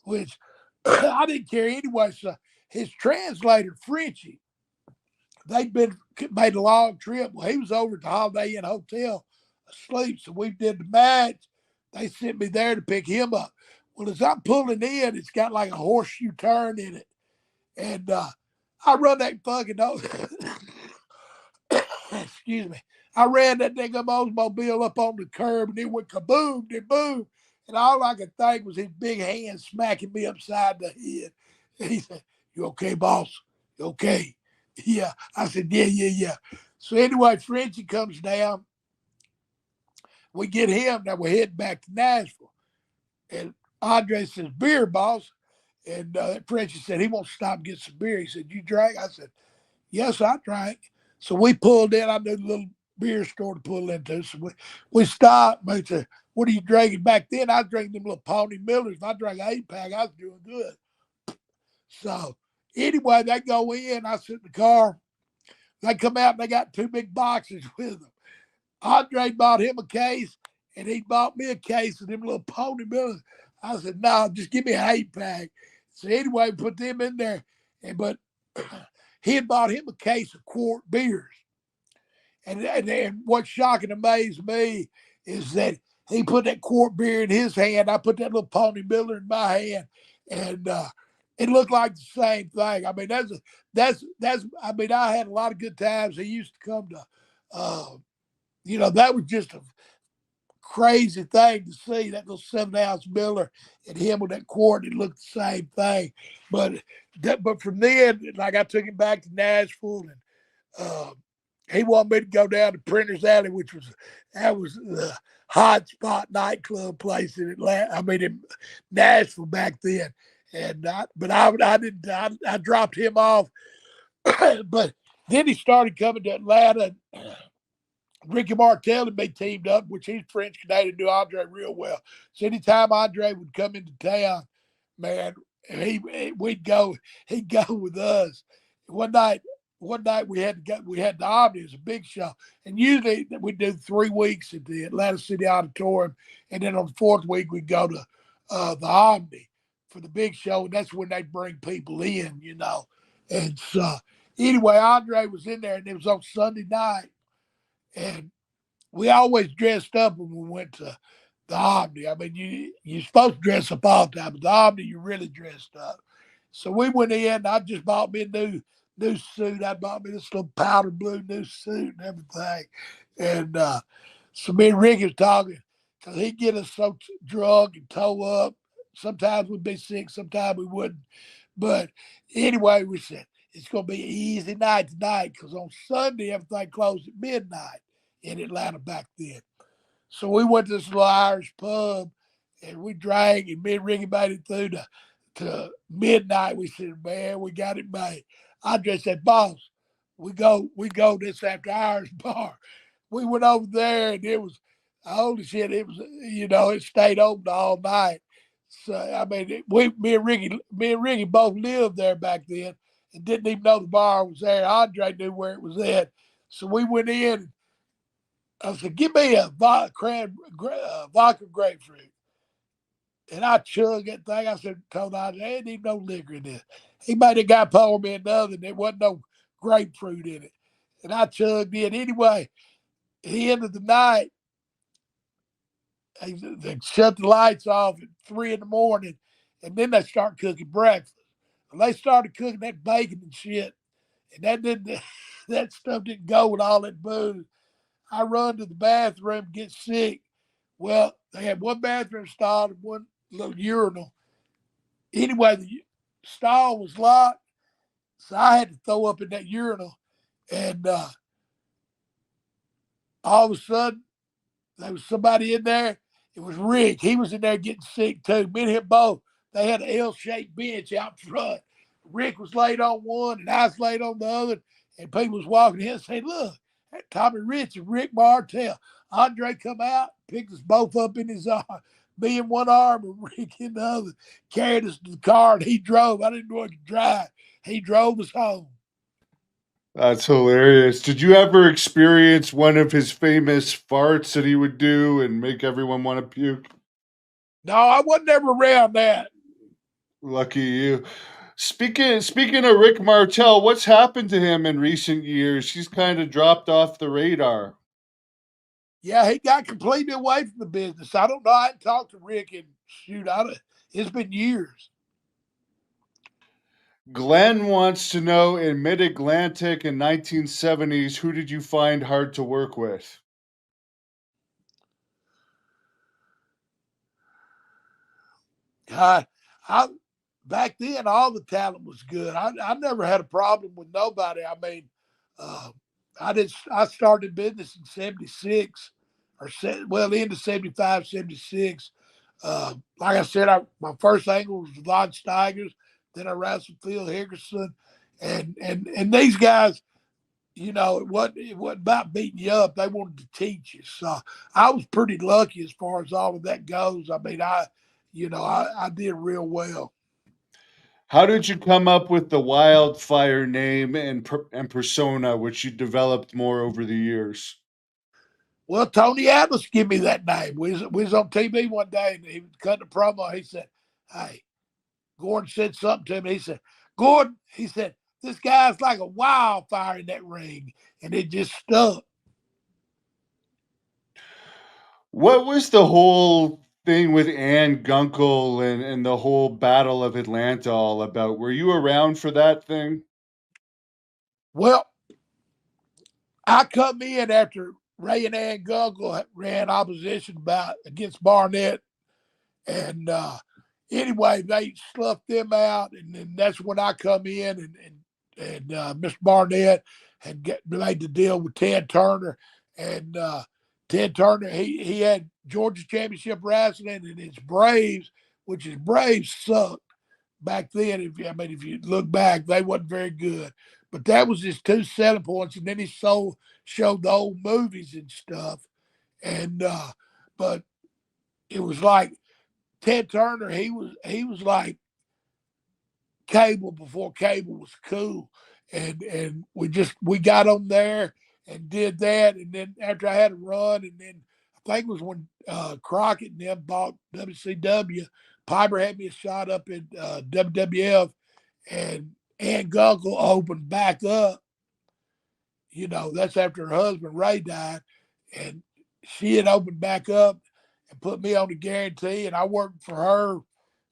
Speaker 2: which I didn't care anyway. So his translator, Frenchie, made a long trip. Well, he was over at the Holiday Inn Hotel asleep. So we did the match. They sent me there to pick him up. Well, as I'm pulling in, it's got like a horseshoe turn in it. And I run that fucking excuse me. I ran that nigga Oldsmobile up on the curb, and it went kaboom, then boom. And all I could think was his big hand smacking me upside the head. And he said, "You okay, boss? You okay?" Yeah. I said, yeah. So anyway, Frenchie comes down. We get him. Now we're heading back to Nashville. And Andre says, "Beer, boss." And Frenchie said, he wants to stop and get some beer. He said, "You drank?" I said, "Yes, I drank." So we pulled in. I knew the little beer store to pull into. So we stopped. We said, "What are you drinking?" Back then, I was drinking them little Pony Millers. If I drank an 8-pack, I was doing good. So anyway, they go in. I sit in the car. They come out and they got 2 big boxes with them. Andre bought him a case, and he bought me a case of them little Pony Millers. I said, "No, just give me an 8-pack." So anyway, put them in there. But he had bought him a case of quart beers. And what's shocking amazed me is that he put that quart beer in his hand. I put that little Pony Miller in my hand, and it looked like the same thing. I mean, that's. I mean, I had a lot of good times. He used to come to, that was just a crazy thing to see, that little 7-ounce Miller and him with that quart. It looked the same thing, but from then, like, I took him back to Nashville, and he wanted me to go down to Printer's Alley, which was the hot spot nightclub place in Atlanta. I mean, in Nashville back then. And I didn't. I dropped him off, but then he started coming to Atlanta. Ricky Martel and me teamed up, which he's French Canadian, knew Andre real well. So anytime Andre would come into town, man, he'd go with us. One night we had the Omni. It was a big show, and usually we do 3 weeks at the Atlanta City Auditorium, and then on the 4th week we go to the Omni for the big show, and that's when they bring people in, And so anyway, Andre was in there, and it was on Sunday night. And we always dressed up when we went to the Omni. I mean, you're supposed to dress up all the time, but the Omni, you really dressed up. So we went in. I just bought me a new suit. I bought me this little powder blue new suit and everything. And so me and Ricky was talking because he'd get us so drunk and toe up. Sometimes we'd be sick, sometimes we wouldn't. But anyway, we said, it's going to be an easy night tonight because on Sunday, everything closed at midnight in Atlanta back then. So we went to this little Irish pub and we drank, and me and Ricky made it through to midnight. We said, man, we got it made. Andre said, boss, we go this after Irish bar. We went over there and it was, holy shit, it was, it stayed open all night. So I mean, me and Ricky both lived there back then and didn't even know the bar was there. Andre knew where it was at. So we went in. I said, give me a vodka grapefruit. And I chugged that thing. I said, told Andre, there ain't even no liquor in this. He made a guy pour me another, and there wasn't no grapefruit in it. And I chugged it. Anyway, at the end of the night, they shut the lights off at 3 in the morning, and then they start cooking breakfast. And they started cooking that bacon and shit, and that stuff didn't go with all that booze. I run to the bathroom, get sick. Well, they had one bathroom stall and one little urinal. Anyway, the stall was locked, so I had to throw up in that urinal. And all of a sudden, there was somebody in there. It was Rick. He was in there getting sick too. Me and him both. They had an L-shaped bench out front. Rick was laid on one, and I was laid on the other. And people was walking in and saying, look, that Tommy Rich and Rick Martell. Andre come out, picked us both up in his arm. Me in one arm and Rick in the other. Carried us to the car, and he drove. I didn't know he could drive. He drove us home.
Speaker 1: That's hilarious. Did you ever experience one of his famous farts that he would do and make everyone want to puke?
Speaker 2: No, I wasn't ever around that.
Speaker 1: Lucky you. Speaking of Rick Martell, what's happened to him in recent years? He's kind of dropped off the radar.
Speaker 2: Yeah, he got completely away from the business. I don't know. I hadn't talked to Rick and it's been years.
Speaker 1: Glenn wants to know, in Mid-Atlantic in 1970s, who did you find hard to work with?
Speaker 2: God, back then all the talent was good. I never had a problem with nobody. I mean, I started business in 76 into 75, 76. Like I said, my first angle was Von Steigers. Then I wrestled Phil Hickerson, and these guys, it wasn't about beating you up. They wanted to teach you. So I was pretty lucky as far as all of that goes. I mean, I did real well.
Speaker 1: How did you come up with the Wildfire name and persona, which you developed more over the years?
Speaker 2: Well, Tony Atlas gave me that name. We was on TV one day, and he was cutting a promo. He said, hey, Gordon said something to me. He said, Gordon, he said, this guy's like a wildfire in that ring. And it just stuck.
Speaker 1: What was the whole thing with Ann Gunkel and the whole Battle of Atlanta all about? Were you around for that thing?
Speaker 2: Well, I come in after Ray and Ann Gunkel ran opposition against Barnett. And anyway, they sloughed them out. And then that's when I come in and Mr. Barnett had made the deal with Ted Turner. And Ted Turner, he had Georgia Championship Wrestling and his Braves, which his Braves sucked back then. If you look back, they wasn't very good. But that was his 2 selling points. And then he showed the old movies and stuff. And but it was like Ted Turner, he was like cable before cable was cool. And we got on there and did that. And then after I had a run, and then I think it was when Crockett and them bought WCW, Piper had me a shot up in WWF, and Ann Gunkel opened back up. You know, that's after her husband Ray died, and she had opened back up and put me on the guarantee, and I worked for her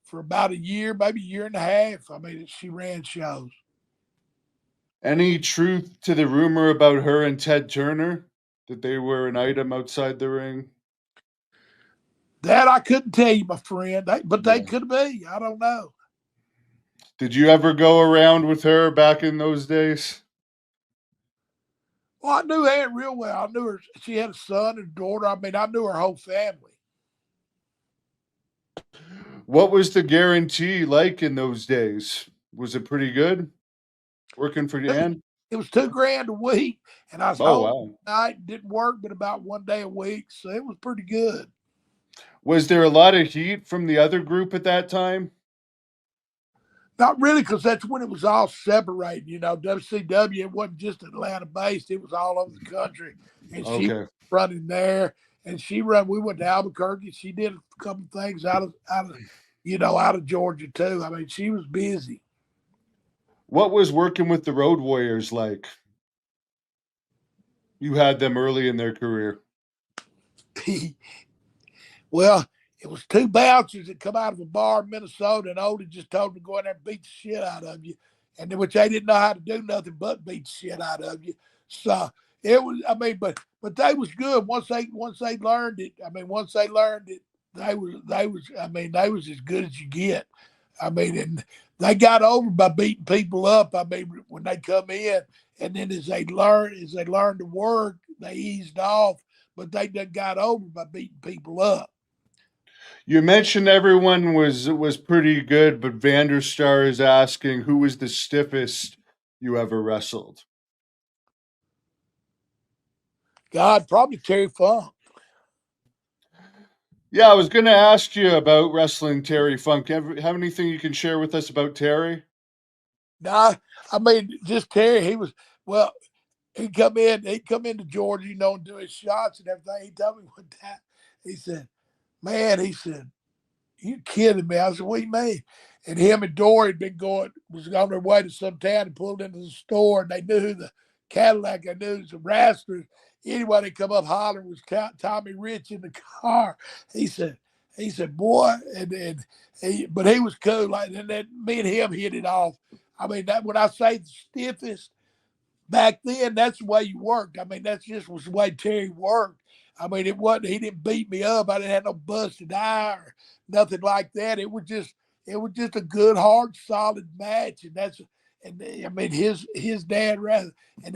Speaker 2: for about a year, maybe a year and a half. I mean, she ran shows.
Speaker 1: Any truth to the rumor about her and Ted Turner that they were an item outside the ring?
Speaker 2: That I couldn't tell you, my friend, but they
Speaker 1: Yeah.
Speaker 2: could be. I don't know.
Speaker 1: Did you ever go around with her back in those days?
Speaker 2: Well, I knew Aunt real well. I knew her. She had a son and a daughter. I mean, I knew her whole family.
Speaker 1: What was the guarantee like in those days? Was it pretty good working for Ann?
Speaker 2: It was $2,000 a week, and I was
Speaker 1: Oh,
Speaker 2: home
Speaker 1: wow.
Speaker 2: at night. Didn't work, but about one day a week, so it was pretty good.
Speaker 1: Was there a lot of heat from the other group at that time?
Speaker 2: Not really, because that's when it was all separated. You know, WCW, it wasn't just Atlanta based, it was all over the country. And she was
Speaker 1: Okay.
Speaker 2: running there, and we went to Albuquerque. She did a couple things out of Georgia too. I mean, she was busy.
Speaker 1: What was working with the Road Warriors like? You had them early in their career.
Speaker 2: Well, it was two bouncers that come out of a bar in Minnesota, and Odie just told them to go in there and beat the shit out of you, and which they didn't know how to do nothing but beat the shit out of you. So it was, I mean, but they was good once they learned it. I mean, once they learned it, they was as good as you get. I mean, and they got over by beating people up. I mean, when they come in, and then as they learned to work, they eased off, but they done got over by beating people up.
Speaker 1: You mentioned everyone was pretty good, but Vanderstar is asking who was the stiffest you ever wrestled.
Speaker 2: God, probably Terry Funk.
Speaker 1: Yeah, I was going to ask you about wrestling Terry Funk. Have anything you can share with us about Terry?
Speaker 2: Nah, I mean, just Terry. Well, he'd come into Georgia, you know, and do his shots and everything. He told me one time, he said, man, he said, you kidding me? I said, what do you mean? And him and Dory was on their way to some town and pulled into the store, and they knew who the Cadillac, I knew the wrestlers. Anybody that come up hollering was Tommy Rich in the car. He said, boy, but he was cool. Like, and then me and him hit it off. I mean, that when I say the stiffest, back then, that's the way you worked. I mean, that's just was the way Terry worked. I mean, he didn't beat me up. I didn't have no busted eye or nothing like that. It was just a good, hard, solid match. And I mean, his dad rather, and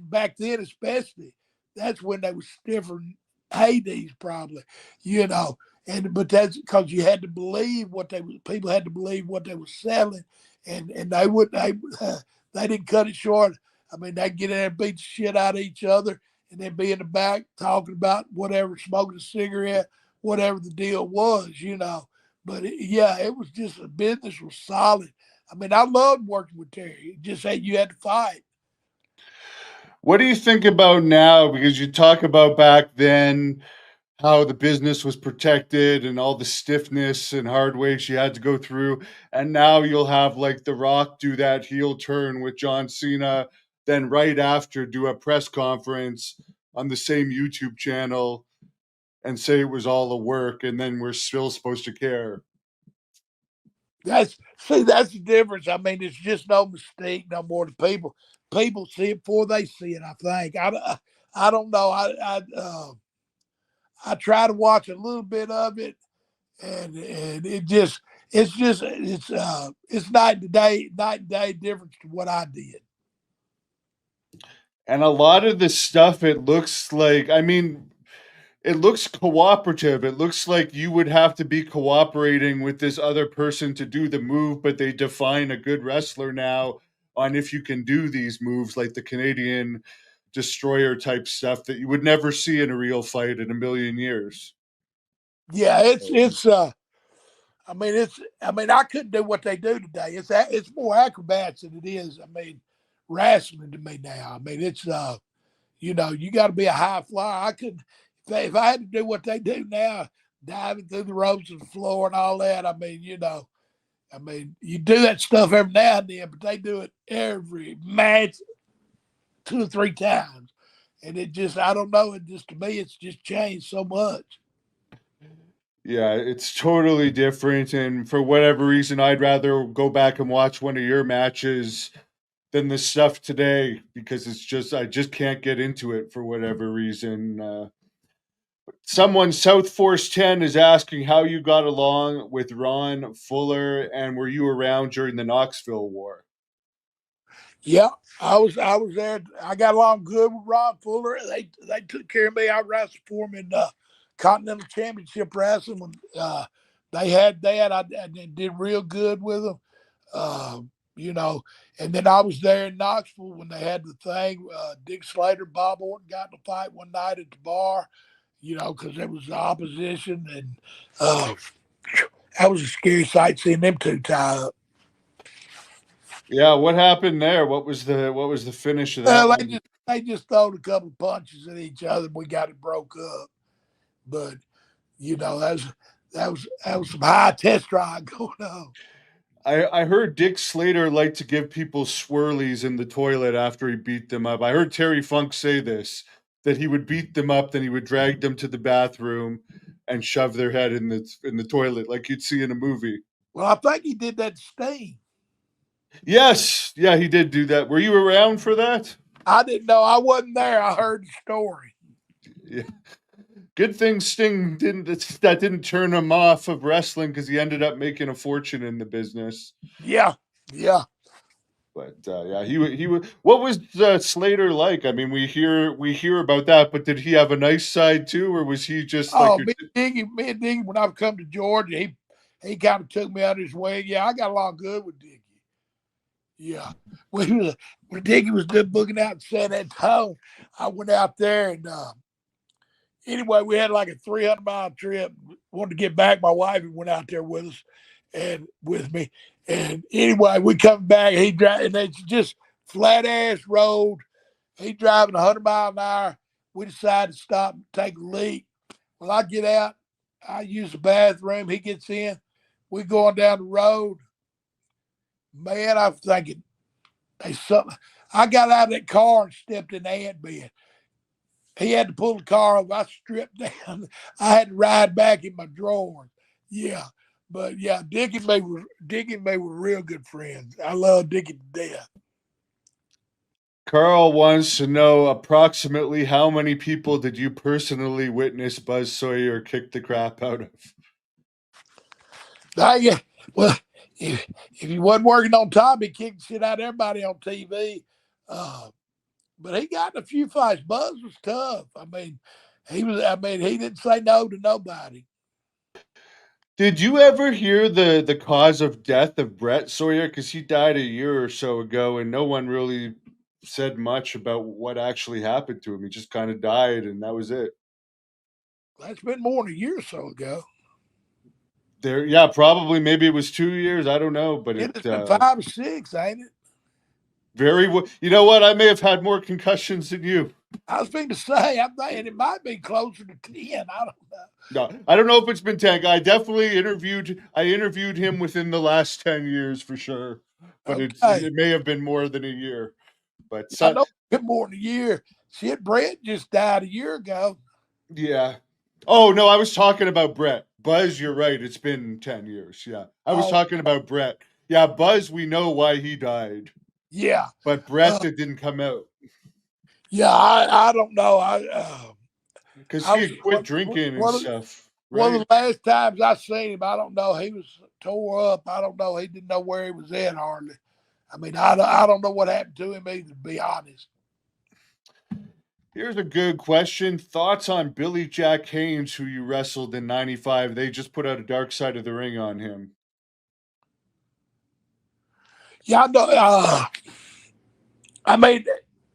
Speaker 2: back then especially, that's when they was stiffer than Hades probably, you know. But that's because you had to believe people had to believe what they were selling, and they didn't cut it short. I mean, they get in there and beat the shit out of each other, and then be in the back talking about whatever, smoking a cigarette, whatever the deal was, you know. But it was just, the business was solid. I mean, I loved working with Terry. It just said you had to fight.
Speaker 1: What do you think about now? Because you talk about back then how the business was protected and all the stiffness and hard ways you had to go through. And now you'll have like The Rock do that heel turn with John Cena, then right after do a press conference on the same YouTube channel and say it was all a work, and then we're still supposed to care.
Speaker 2: That's the difference. I mean, it's just no mistake no more. People see it before they see it. I think. I don't know. I try to watch a little bit of it, and it's night and day difference to what I did.
Speaker 1: And a lot of the stuff, it looks like, I mean, it looks cooperative. It looks like you would have to be cooperating with this other person to do the move, but they define a good wrestler now on if you can do these moves, like the Canadian destroyer type stuff that you would never see in a real fight in a million years.
Speaker 2: Yeah, I mean, I couldn't do what they do today. It's more acrobats than it is. I mean, wrestling to me now. I mean, it's you know, you got to be a high flyer. I couldn't if I had to do what they do now, diving through the ropes and the floor and all that. I mean, you know, you do that stuff every now and then, but they do it every match 2 or 3 times. and it just, I don't know, it just, to me, it's just changed so much.
Speaker 1: Yeah, it's totally different, and for whatever reason, I'd rather go back and watch one of your matches than the stuff today because it's just I just can't get into it for whatever reason. Someone South Force 10 is asking how you got along with Ron Fuller and were you around during the Knoxville War?
Speaker 2: Yeah, I was there. I got along good with Ron Fuller. They took care of me. I wrestled for them in Continental Championship Wrestling when they had that. I did real good with them. Uh, you know, and then I was there in Knoxville when they had the thing. Dick Slater, Bob Orton got in a fight one night at the bar. You know, because there was the opposition, and that was a scary sight seeing them two tie up.
Speaker 1: Yeah, what happened there? What was the finish of that
Speaker 2: Well,
Speaker 1: one?
Speaker 2: they just throwed a couple of punches at each other. And we got it broke up, but you know that was some high test drive going on.
Speaker 1: I heard Dick Slater liked to give people swirlies in the toilet after he beat them up. I heard Terry Funk say this that he would beat them up, then he would drag them to the bathroom and shove their head in the toilet like you'd see in a movie.
Speaker 2: Well, I think he did that to Sting.
Speaker 1: Yes, yeah, he did do that. Were you around for that?
Speaker 2: I didn't know. I wasn't there. I heard the story.
Speaker 1: Yeah. Good thing Sting didn't turn him off of wrestling because he ended up making a fortune in the business.
Speaker 2: Yeah, yeah.
Speaker 1: But yeah, he was. What was Slater like? I mean, we hear about that, but did he have a nice side too, or was he just like
Speaker 2: Oh, me and Diggy, when I've come to Georgia, he kind of took me out of his way. Yeah, I got along good with Diggy. Yeah, when Diggy was booking out in San Antonio, I went out there and anyway, we had like a 300-mile trip. Wanted to get back. My wife went out there with us and with me. And anyway, we come back. He drive, and it's just flat ass road. He driving 100 miles an hour. We decided to stop and take a leak. Well, I get out. I use the bathroom. He gets in. We going down the road. Man, I'm thinking, hey, something. I got out of that car and stepped in the ant bed. He had to pull the car over. I stripped down. I had to ride back in my drawers. Yeah. But yeah, Dick and me were real good friends. I love Dick to death.
Speaker 1: Carl wants to know approximately how many people did you personally witness Buzz Sawyer kick the crap out of?
Speaker 2: Yeah, well, if he wasn't working on top, he kicked shit out of everybody on TV. But he got in a few fights. Buzz was tough. I mean, he didn't say no to nobody.
Speaker 1: Did you ever hear the cause of death of Brett Sawyer? Because he died a year or so ago, and no one really said much about what actually happened to him. He just kind of died, and that was it.
Speaker 2: That's been more than a year or so ago.
Speaker 1: There, yeah, probably maybe it was 2 years. I don't know, but
Speaker 2: It
Speaker 1: it
Speaker 2: has been 5 or 6, ain't it?
Speaker 1: very well. You know what? I may have had more concussions than you.
Speaker 2: I was going to say, I'm thinking it might be closer to 10. I don't know.
Speaker 1: No, I don't know if it's been 10. I definitely interviewed him within the last 10 years for sure, but
Speaker 2: Okay.
Speaker 1: it may have been more than a year. But
Speaker 2: I know it's been more than a year. Shit, Brett just died a year ago.
Speaker 1: yeah. Oh no, I was talking about Brett. Buzz, you're right. It's been 10 years. Yeah. I was
Speaker 2: Oh,
Speaker 1: talking about Brett. Yeah, Buzz, we know why he died.
Speaker 2: yeah.
Speaker 1: But Brett, it didn't come out.
Speaker 2: Yeah, I don't know.
Speaker 1: Because
Speaker 2: I
Speaker 1: he
Speaker 2: was
Speaker 1: had quit drinking and stuff,
Speaker 2: one of
Speaker 1: right?
Speaker 2: the last times I seen him. I don't know. He was tore up. I don't know. He didn't know where he was at hardly. I mean, I don't know what happened to him either, to be honest.
Speaker 1: Here's a good question. Thoughts on Billy Jack Haynes, who you wrestled in 95? They just put out a Dark Side of the Ring on him.
Speaker 2: Yeah, I know. I mean,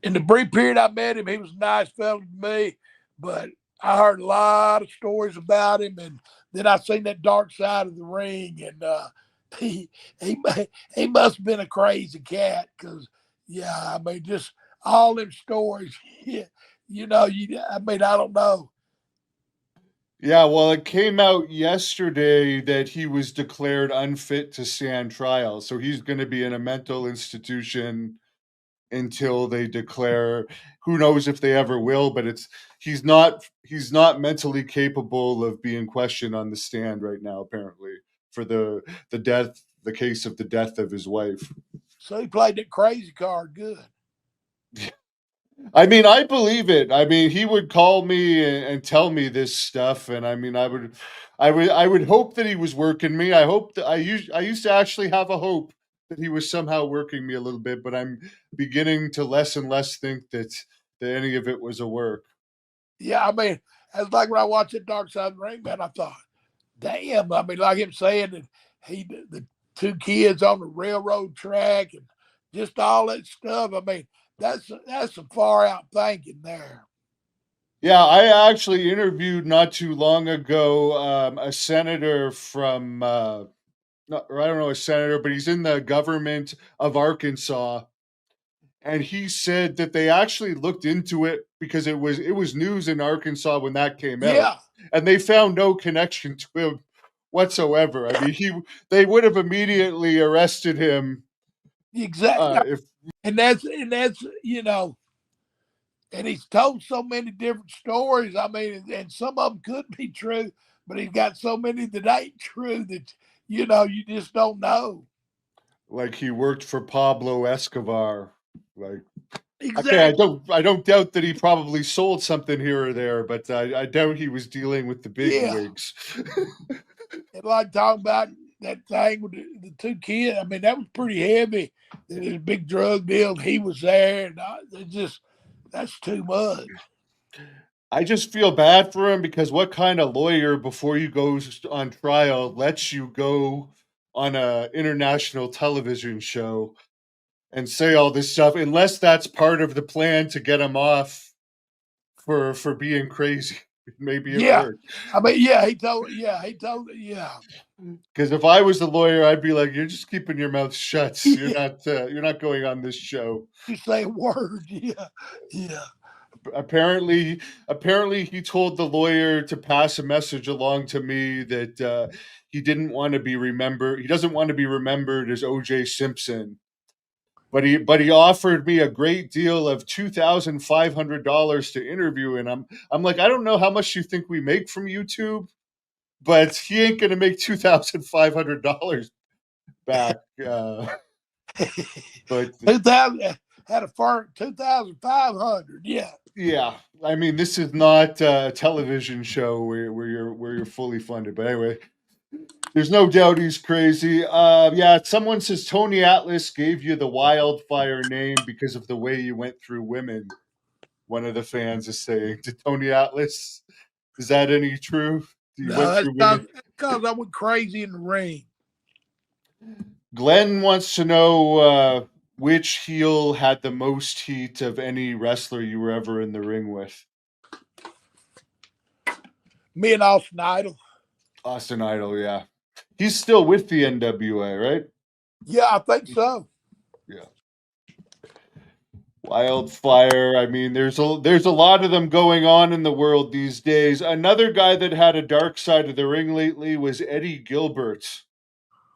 Speaker 2: in the brief period I met him, he was a nice fellow to me, but I heard a lot of stories about him, and then I seen that Dark Side of the Ring, and he he he must have been a crazy cat, because yeah, I mean, just all them stories. Yeah, I mean, I don't know.
Speaker 1: Yeah, well, it came out yesterday that he was declared unfit to stand trial. So he's going to be in a mental institution until they declare. Who knows if they ever will, but he's not mentally capable of being questioned on the stand right now, apparently, for the case of the death of his wife.
Speaker 2: So he played that crazy card good.
Speaker 1: I mean, I believe it. I mean, he would call me and tell me this stuff, and I mean, I would hope that he was working me. I hope that I used to actually have a hope that he was somehow working me a little bit, but I'm beginning to less and less think that any of it was a work.
Speaker 2: Yeah, I mean, it's like when I watched that Dark Side of the Ring, man, I thought, damn. I mean, like him saying that the two kids on the railroad track and just all that stuff. I mean, that's some far out thinking there.
Speaker 1: Yeah, I actually interviewed not too long ago a senator from, I don't know a senator, but he's in the government of Arkansas. And he said that they actually looked into it because it was news in Arkansas when that came out, and they found no connection to him whatsoever. I mean, they would have immediately arrested him.
Speaker 2: Exactly, and that's and he's told so many different stories. I mean, and some of them could be true, but he's got so many that ain't true that you just don't know.
Speaker 1: Like he worked for Pablo Escobar. Like,
Speaker 2: exactly.
Speaker 1: Okay, I don't doubt that he probably sold something here or there, but I doubt he was dealing with the big wigs.
Speaker 2: And like talking about that thing with the two kids, I mean, that was pretty heavy. There's a big drug deal. He was there, and that's too much.
Speaker 1: I just feel bad for him because what kind of lawyer, before you go on trial, lets you go on a international television show and say all this stuff, unless that's part of the plan to get him off for being crazy. Maybe it worked.
Speaker 2: I mean, he told.
Speaker 1: Because if I was the lawyer, I'd be like, "You're just keeping your mouth shut. You're not going on this show.
Speaker 2: You say a word, yeah."
Speaker 1: Apparently, he told the lawyer to pass a message along to me that he didn't want to be remembered. He doesn't want to be remembered as O.J. Simpson. But he offered me a great deal of $2,500 to interview, and I'm like, I don't know how much you think we make from YouTube, but he ain't gonna make $2,500 back. But
Speaker 2: 2,000 had a firm 2,500. Yeah.
Speaker 1: Yeah, I mean, this is not a television show where you're fully funded. But anyway, there's no doubt he's crazy. Yeah, someone says Tony Atlas gave you the Wildfire name because of the way you went through women. One of the fans is saying to Tony Atlas. Is that any true?
Speaker 2: No, that's because I went crazy in the ring.
Speaker 1: Glenn wants to know which heel had the most heat of any wrestler you were ever in the ring with.
Speaker 2: Me and Austin Idol.
Speaker 1: Austin Idol, yeah. He's still with the NWA, right?
Speaker 2: Yeah, I think so.
Speaker 1: Yeah. Wildfire. I mean, there's a lot of them going on in the world these days. Another guy that had a dark side of the ring lately was Eddie Gilbert,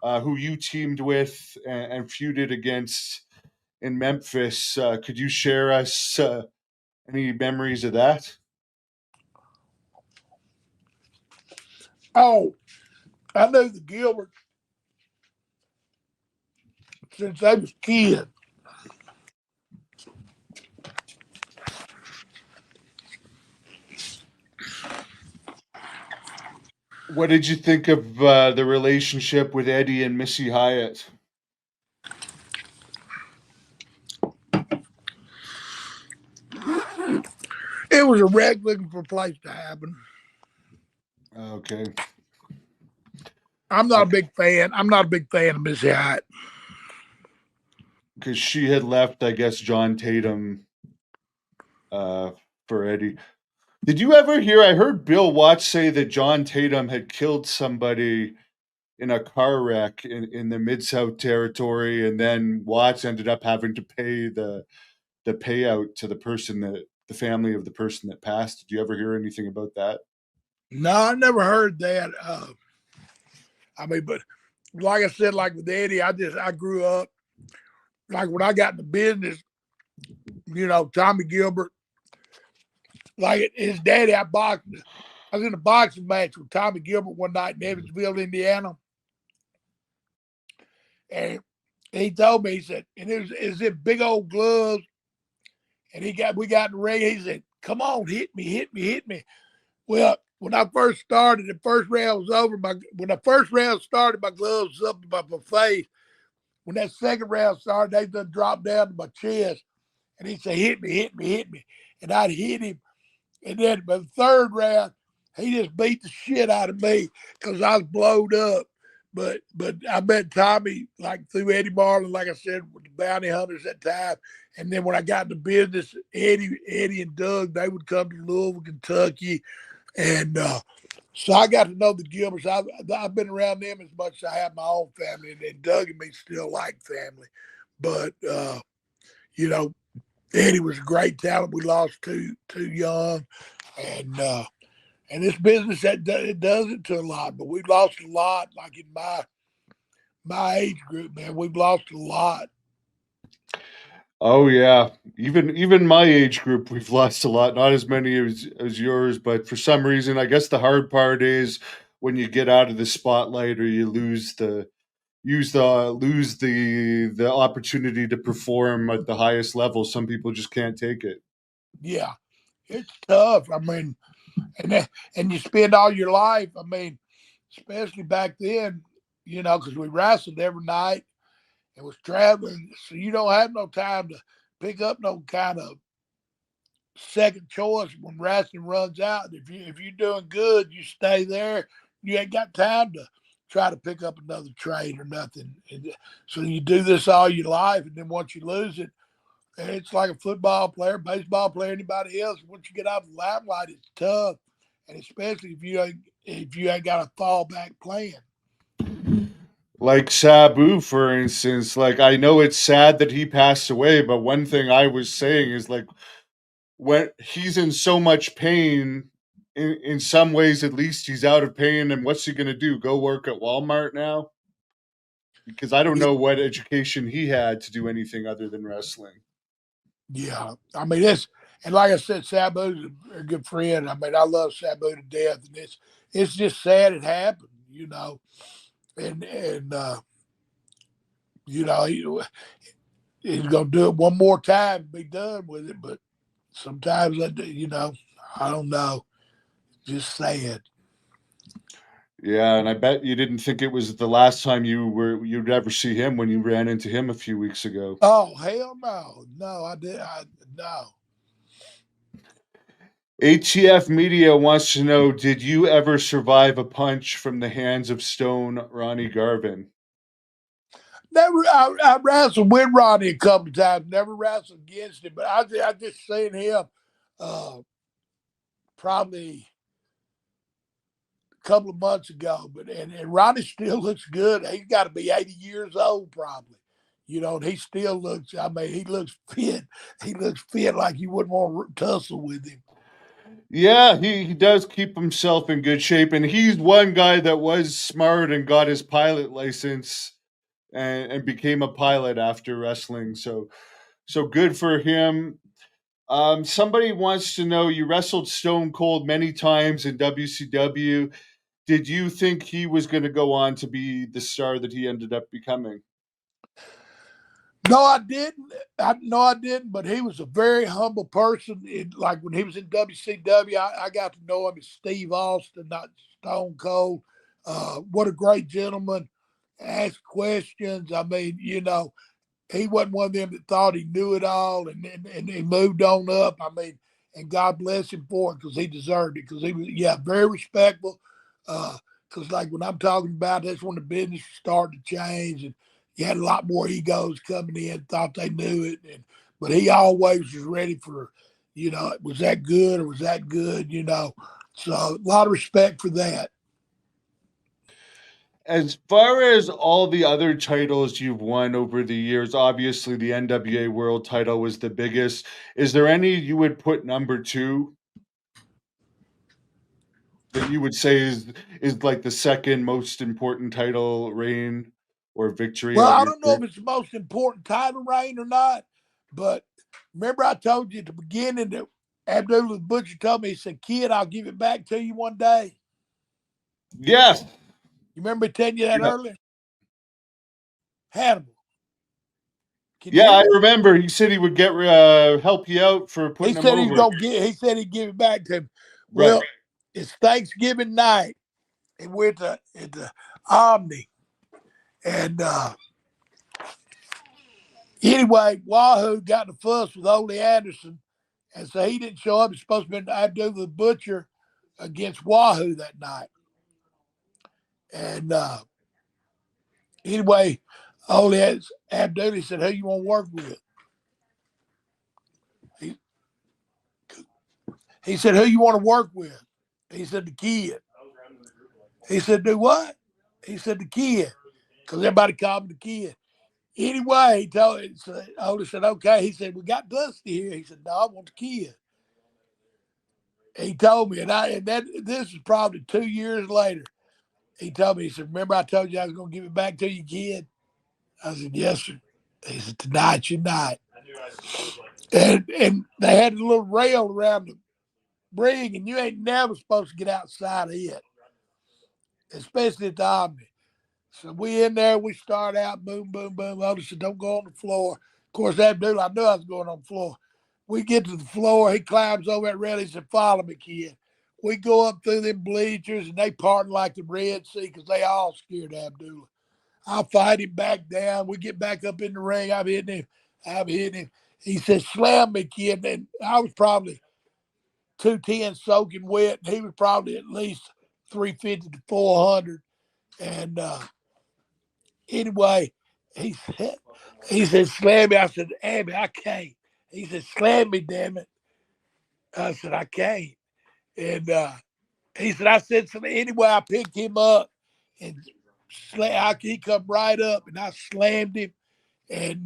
Speaker 1: who you teamed with and feuded against in Memphis. Could you share us any memories of that?
Speaker 2: Oh, I knew the Gilbert since I was a kid.
Speaker 1: What did you think of the relationship with Eddie and Missy Hyatt?
Speaker 2: It was a wreck looking for a place to happen.
Speaker 1: Okay.
Speaker 2: I'm not a big fan. I'm not a big fan of Missy Hyatt.
Speaker 1: Because she had left, I guess, John Tatum for Eddie. Did you ever hear? I heard Bill Watts say that John Tatum had killed somebody in a car wreck in the Mid-South Territory, and then Watts ended up having to pay the payout to the family of the person that passed. Did you ever hear anything about that?
Speaker 2: No, I never heard that. I mean, but like I said, like with Eddie, I grew up, like when I got in the business, Tommy Gilbert, like his daddy, I was in a boxing match with Tommy Gilbert one night in Evansville, Indiana. And he told me, he said, and it was in big old gloves. And we got in the ring. He said, "Come on, hit me, hit me, hit me." Well, when I first started, the first round was over. When the first round started, my gloves was up to my face. When that second round started, they done dropped down to my chest. And he said, "Hit me, hit me, hit me." And I'd hit him. And then by the third round, he just beat the shit out of me because I was blowed up. But I met Tommy like through Eddie Marlin, like I said, with the Bounty Hunters at that time. And then when I got into business, Eddie and Doug, they would come to Louisville, Kentucky. And so I got to know the Gilberts. I've been around them as much as I have my own family. And Doug and me still like family. But, Eddie was a great talent. We lost too young. And this business, it does it to a lot. But we've lost a lot, like in my age group, man. We've lost a lot.
Speaker 1: Oh yeah, even my age group, we've lost a lot. Not as many as yours, but for some reason, I guess the hard part is when you get out of the spotlight or you lose the opportunity to perform at the highest level. Some people just can't take it.
Speaker 2: Yeah, it's tough. I mean, and you spend all your life. I mean, especially back then, because we wrestled every night and was traveling, so you don't have no time to pick up no kind of second choice when wrestling runs out. If you're doing good, you stay there. You ain't got time to try to pick up another trade or nothing. So you do this all your life, and then once you lose it, it's like a football player, baseball player, anybody else. Once you get out of the limelight, it's tough, and especially if you ain't got a fallback plan.
Speaker 1: Like Sabu, for instance. Like I know it's sad that he passed away, but one thing I was saying is like when he's in so much pain, in some ways at least he's out of pain, and what's he gonna do? Go work at Walmart now? Because I don't know what education he had to do anything other than wrestling.
Speaker 2: Yeah, I mean and like I said, Sabu's a good friend. I mean, I love Sabu to death, and it's just sad it happened, and he's gonna do it one more time and be done with it. But sometimes I don't know, just sad.
Speaker 1: Yeah, and I bet you didn't think it was the last time you'd ever see him when you ran into him a few weeks ago.
Speaker 2: Oh hell no, I did. No.
Speaker 1: ATF Media wants to know: did you ever survive a punch from the hands of Stone Ronnie Garvin?
Speaker 2: Never. I wrestled with Ronnie a couple of times. Never wrestled against him, but I just seen him probably a couple of months ago. But and Ronnie still looks good. He's got to be 80 years old probably. And he still looks. I mean, he looks fit. He looks fit like you wouldn't want to tussle with him.
Speaker 1: Yeah, he does keep himself in good shape, and he's one guy that was smart and got his pilot license and became a pilot after wrestling. So good for him. Somebody wants to know: you wrestled Stone Cold many times in WCW. Did you think he was going to go on to be the star that he ended up becoming?
Speaker 2: No, I didn't. No, I didn't. But he was a very humble person. Like when he was in WCW, I got to know him as Steve Austin, not Stone Cold. What a great gentleman. Asked questions. I mean, he wasn't one of them that thought he knew it all and he moved on up. I mean, and God bless him for it because he deserved it. Because he was, very respectful. Because like when I'm talking about, that's when the business started to change and you had a lot more egos coming in, thought they knew it. But he always was ready for, was that good or was that good, So a lot of respect for that.
Speaker 1: As far as all the other titles you've won over the years, obviously the NWA World title was the biggest. Is there any you would put number two that you would say is like the second most important title reign or victory
Speaker 2: Well,
Speaker 1: of
Speaker 2: I
Speaker 1: your
Speaker 2: don't know
Speaker 1: career?
Speaker 2: if it's the most important title reign or not, but Remember I told you at the beginning that Abdullah the Butcher told me, he said, "Kid, I'll give it back to you one day."
Speaker 1: Yes.
Speaker 2: You remember me telling you that
Speaker 1: Yeah.
Speaker 2: earlier? Hannibal. Can you
Speaker 1: Yeah,
Speaker 2: hear
Speaker 1: I
Speaker 2: me?
Speaker 1: remember. He said he would get help you out for
Speaker 2: He
Speaker 1: putting him
Speaker 2: said he was
Speaker 1: over.
Speaker 2: gonna get. He said he'd give it back to him.
Speaker 1: Right.
Speaker 2: Well, it's Thanksgiving night, and we're at the Omni, and anyway, Wahoo got in a fuss with Ole Anderson, and so he didn't show up. It's supposed to be Abdullah the Butcher against Wahoo that night, and anyway, Ole Abdullah said, "Who you want to work with?" He said, "Who you want to work with?" He said, "The kid." He said, "Do what?" He said, "The kid," because everybody called him the kid. Anyway, he told Otis said, "Okay." He said, "We got Dusty here." He said, "No, I want the kid." He told me, and this is probably 2 years later. He told me, he said, "Remember I told you I was going to give it back to you, kid?" I said, "Yes, sir." He said, "Tonight's your night." And they had a little rail around the ring, and you ain't never supposed to get outside of it, especially at the Omni. So we in there, we start out, boom, boom, boom. Otis said, "Don't go on the floor." Of course, Abdullah, I knew I was going on the floor. We get to the floor, he climbs over that rail. He said, "Follow me, kid." We go up through them bleachers, and they parting like the Red Sea because they all scared Abdullah. I fight him back down. We get back up in the ring. I'm hitting him. I'm hitting him. He said, "Slam me, kid." And I was probably 210 soaking wet. And he was probably at least 350 to 400. And anyway, he said, "Slam me." I said, "Abby, I can't." He said, "Slam me, damn it." I said, "I can't." And he said, I said something. Anyway, I picked him up and he come right up and I slammed him. And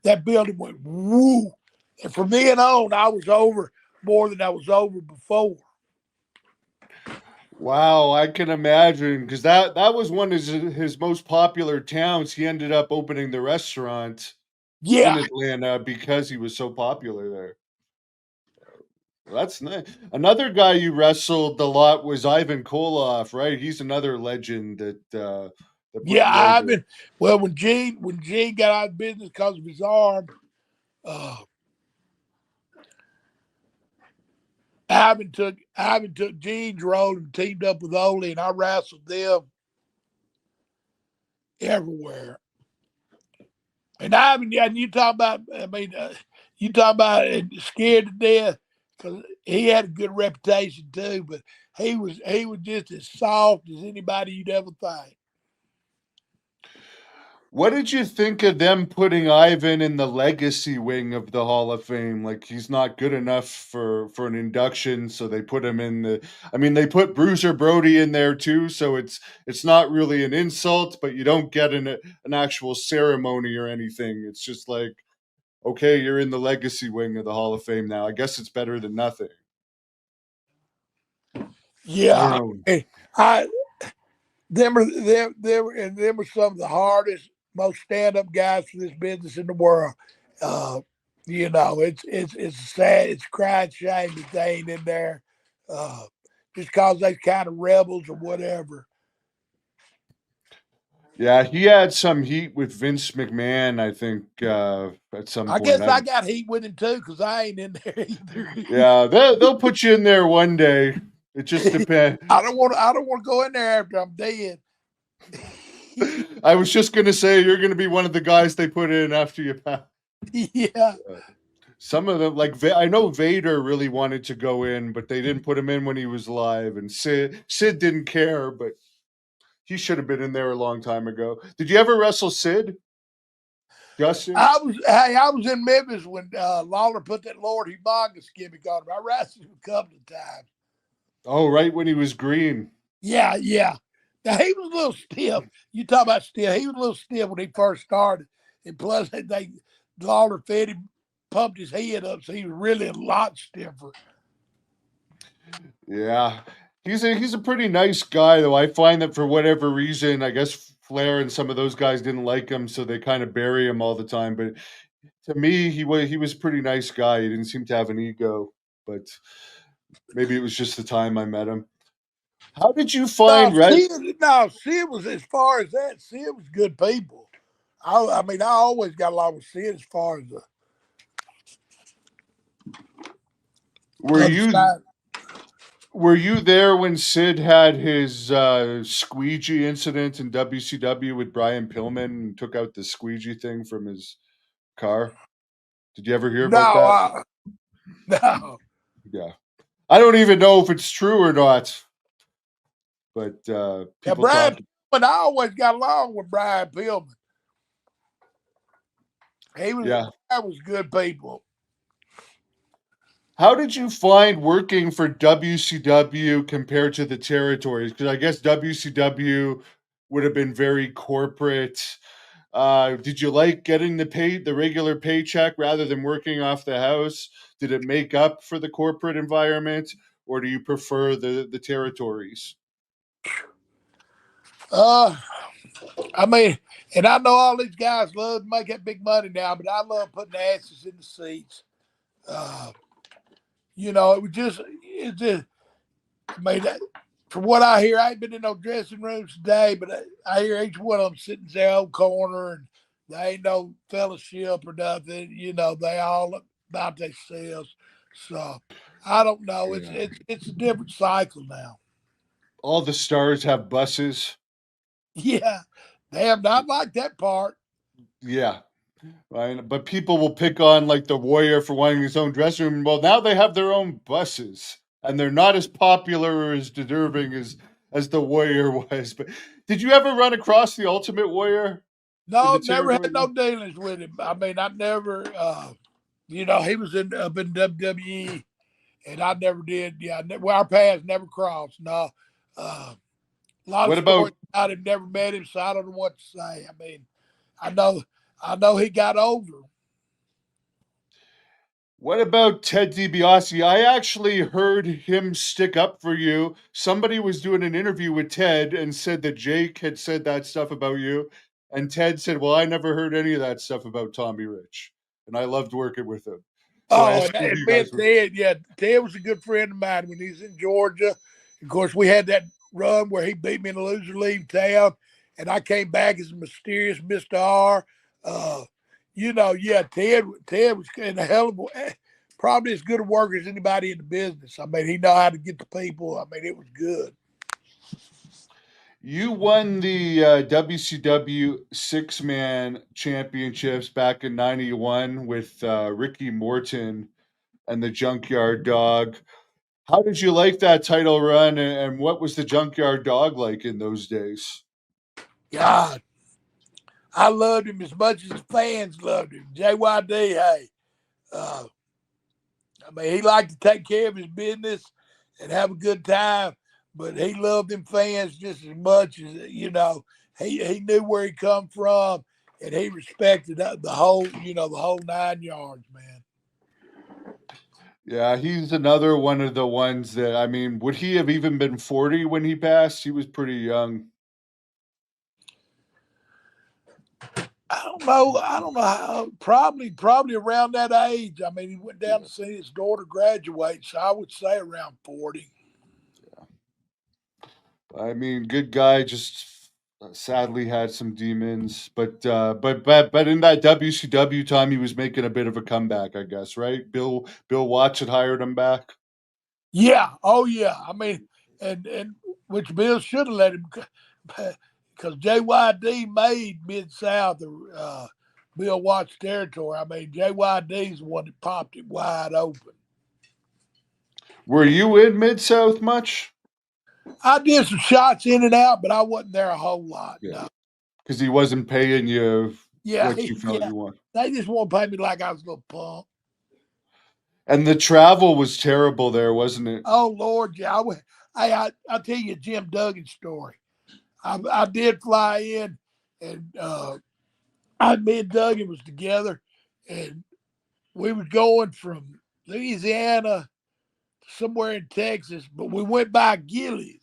Speaker 2: that building went woo. And from then on, I was over more than I was over before.
Speaker 1: Wow, I can imagine because that was one of his most popular towns. He ended up opening the restaurant in
Speaker 2: Yeah.
Speaker 1: Atlanta because he was so popular there. Well, that's nice. Another guy you wrestled a lot was Ivan Koloff, right? He's another legend that put
Speaker 2: Yeah.
Speaker 1: you over.
Speaker 2: Ivan. Well, when Gene got out of business because of his arm, uh, Ivan took Gene's role and teamed up with Ole, and I wrestled them everywhere. And Ivan, yeah, and you talk about, you talk about scared to death because he had a good reputation too, but he was just as soft as anybody you'd ever think.
Speaker 1: What did you think of them putting Ivan in the legacy wing of the Hall of Fame? Like he's not good enough for an induction, so they put him in the. I mean, they put Bruiser Brody in there too, so it's not really an insult, but you don't get an actual ceremony or anything. It's just like, okay, you're in the legacy wing of the Hall of Fame now. I guess it's better than nothing. I don't
Speaker 2: Yeah,
Speaker 1: know.
Speaker 2: I them were some of the hardest, most stand up guys for this business in the world. Uh, it's sad, it's a crying shame that they ain't in there, uh, just cause they kind of rebels or whatever.
Speaker 1: Yeah, he had some heat with Vince McMahon, I think, at some
Speaker 2: I
Speaker 1: point.
Speaker 2: guess I got heat with him too because I ain't in there either.
Speaker 1: Yeah, they'll put you in there one day. It just depends.
Speaker 2: I don't want to go in there after I'm dead.
Speaker 1: I was just gonna say you're gonna be one of the guys they put in after you pass.
Speaker 2: Yeah.
Speaker 1: Some of them, like I know Vader really wanted to go in, but they didn't put him in when he was alive, and Sid didn't care, but he should have been in there a long time ago. Did you ever wrestle Sid, Justin?
Speaker 2: I was in Memphis when Lawler put that Lord Humongous gimmick on him. I wrestled him a couple of times.
Speaker 1: Oh, right when he was green.
Speaker 2: Yeah, yeah. Now he was a little stiff. You talk about stiff. He was a little stiff when he first started, and plus they Lawler fed him, pumped his head up, so he was really a lot stiffer.
Speaker 1: Yeah, he's a pretty nice guy though. I find that for whatever reason, I guess Flair and some of those guys didn't like him, so they kind of bury him all the time. But To me, he was a pretty nice guy. He didn't seem to have an ego, but maybe it was just the time I met him. How did you
Speaker 2: No,
Speaker 1: find Red?
Speaker 2: Sid was, as far as that, Sid was good people. I mean, I always got along with Sid as far as the
Speaker 1: Were
Speaker 2: other
Speaker 1: you
Speaker 2: side.
Speaker 1: were you there when Sid had his squeegee incident in WCW with Brian Pillman and took out the squeegee thing from his car? Did you ever hear about that?
Speaker 2: No.
Speaker 1: Yeah. I don't even know if it's true or not, but
Speaker 2: Yeah,
Speaker 1: people
Speaker 2: Brian
Speaker 1: talk.
Speaker 2: Pillman, I always got along with Brian Pillman.
Speaker 1: Yeah.
Speaker 2: That was good people.
Speaker 1: How did you find working for WCW compared to the territories? Because I guess WCW would have been very corporate. Did you like getting the regular paycheck rather than working off the house? Did it make up for the corporate environment, or do you prefer the territories?
Speaker 2: I mean, and I know all these guys love to make that big money now, but I love putting asses in the seats. Uh, it's just, I mean, from what I hear, I ain't been in no dressing rooms today, but I hear each one of them sitting in their own corner and there ain't no fellowship or nothing. They all about themselves. So I don't know.
Speaker 1: Yeah.
Speaker 2: It's a different cycle now.
Speaker 1: All the stars have buses.
Speaker 2: Yeah, they have not liked that part.
Speaker 1: Yeah. Right. But people will pick on like the Warrior for wanting his own dressing room. Well, now they have their own buses, and they're not as popular or as deserving as the Warrior was. But did you ever run across the Ultimate Warrior in the
Speaker 2: No, never
Speaker 1: territory?
Speaker 2: had no dealings with him. I mean, I never, he was up in WWE, and I never did. Yeah, our paths never crossed. No, a lot of
Speaker 1: What
Speaker 2: stories
Speaker 1: about
Speaker 2: about him. Never met him, so I don't know what to say. I mean, I know, I know he got older.
Speaker 1: what about Ted DiBiase? I actually heard him stick up for you. Somebody was doing an interview with Ted and said that Jake had said that stuff about you, and Ted said, "Well, I never heard any of that stuff about Tommy Rich, and I loved working with him." So I
Speaker 2: Oh,
Speaker 1: assume
Speaker 2: and
Speaker 1: you
Speaker 2: me and
Speaker 1: guys were.
Speaker 2: Ted, yeah, Ted was a good friend of mine when he was in Georgia. Of course, we had that run where he beat me in a loser leave town, and I came back as a mysterious Mr. R. Uh, yeah, Ted was in a hell of probably as good a worker as anybody in the business. I mean, he know how to get the people. I mean, it was good.
Speaker 1: You won the WCW six man championships back in '91 with Ricky Morton and the Junkyard Dog. How did you like that title run, and what was the Junkyard Dog like in those days?
Speaker 2: God, I loved him as much as the fans loved him. JYD, hey, uh, I mean, he liked to take care of his business and have a good time, but he loved them fans just as much as He knew where he come from, and he respected the whole 9 yards, man.
Speaker 1: Yeah, he's another one of the ones that, I mean, would he have even been 40 when he passed? He was pretty young.
Speaker 2: I don't know how. Probably around that age. I mean, he went down to see his daughter graduate, so I would say around 40.
Speaker 1: I mean, good guy, just sadly had some demons. But in that WCW time, he was making a bit of a comeback, I guess, right? Bill Watts had hired him back.
Speaker 2: Yeah. Oh, yeah. I mean, and which Bill should have let him, because JYD made Mid South Bill Watts territory. I mean, JYD's the one that popped it wide open.
Speaker 1: Were you in Mid South much?
Speaker 2: I did some shots in and out, but I wasn't there a whole lot.
Speaker 1: Yeah,
Speaker 2: No.
Speaker 1: because he wasn't paying you
Speaker 2: Yeah.
Speaker 1: what you felt
Speaker 2: Yeah.
Speaker 1: you want.
Speaker 2: They just want to pay me like I was a little punk.
Speaker 1: And the travel was terrible there, wasn't it?
Speaker 2: Oh Lord, yeah. I tell you a Jim Duggan story. I did fly in, and me and Duggan was together, and we was going from Louisiana to somewhere in Texas, but we went by Gillies.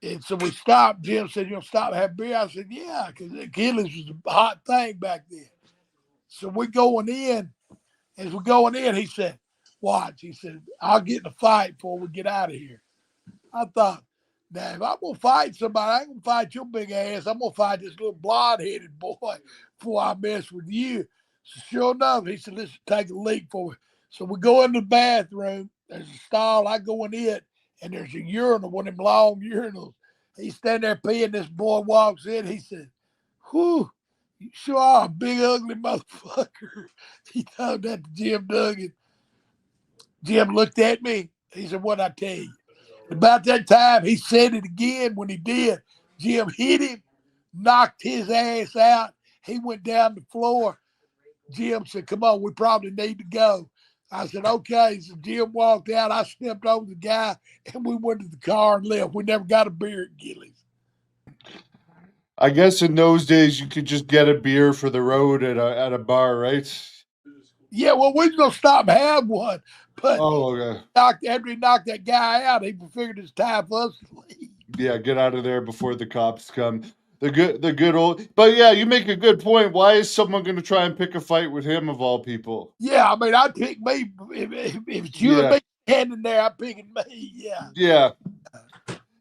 Speaker 2: And so we stopped. Jim said, "You gonna stop and have beer?" I said, "Yeah," because Gillies was a hot thing back then. So we're going in. As we're going in, he said, watch. He said, I'll get in a fight before we get out of here. I thought, now, if I'm going to fight somebody, I ain't going to fight your big ass. I'm going to fight this little blonde-headed boy before I mess with you. So sure enough, he said, let's take a leak for it. So we go in the bathroom. There's a stall. I go in it, and there's a urinal, one of them long urinals. He's standing there peeing. This boy walks in. He said, whew, you sure are a big, ugly motherfucker. He told that to Jim Duggan. Jim looked at me. He said, what'd I tell you? About that time, he said it again. When he did, Jim hit him, knocked his ass out. He went down the floor. Jim said, come on, we probably need to go. I said, okay. So Jim walked out. I stepped over the guy, and we went to the car and left. We never got a beer at Gillies.
Speaker 1: I guess in those days, you could just get a beer for the road at a bar, right?
Speaker 2: Yeah, well, we was going to stop and have one. But
Speaker 1: okay.
Speaker 2: After he knocked that guy out, he figured it's time for us to leave.
Speaker 1: Yeah, get out of there before the cops come. The good old. But yeah, you make a good point. Why is someone going to try and pick a fight with him of all people?
Speaker 2: Yeah, I mean, I'd pick me if it's you and me standing there. I'm picking me. Yeah.
Speaker 1: Yeah.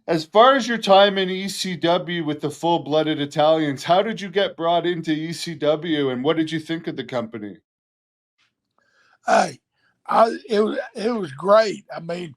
Speaker 1: As far as your time in ECW with the full-blooded Italians, how did you get brought into ECW, and what did you think of the company?
Speaker 2: Hey, it was great. I mean,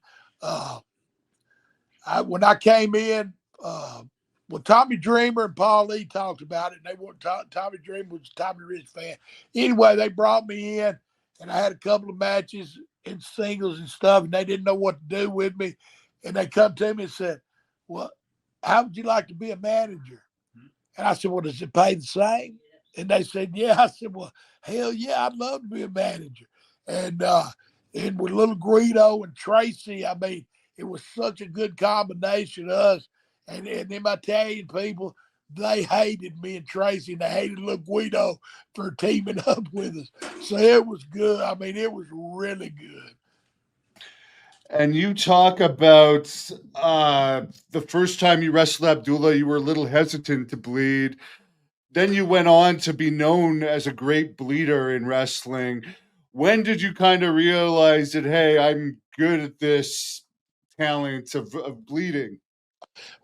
Speaker 2: when I came in, well, Tommy Dreamer and Paul Lee talked about it, and they want Tommy Dreamer was a Tommy Rich fan. Anyway, they brought me in, and I had a couple of matches in singles and stuff, and they didn't know what to do with me. And they come to me and said, well, how would you like to be a manager? And I said, well, does it pay the same? And they said, yeah. I said, well, hell yeah, I'd love to be a manager. And with little Greedo and Tracy, I mean, it was such a good combination of us. And them Italian people, they hated me and Tracy, and they hated little Guido for teaming up with us. So it was good. I mean, it was really good.
Speaker 1: And you talk about the first time you wrestled Abdullah, you were a little hesitant to bleed. Then you went on to be known as a great bleeder in wrestling. When did you kind of realize that, hey, I'm good at this talent of bleeding?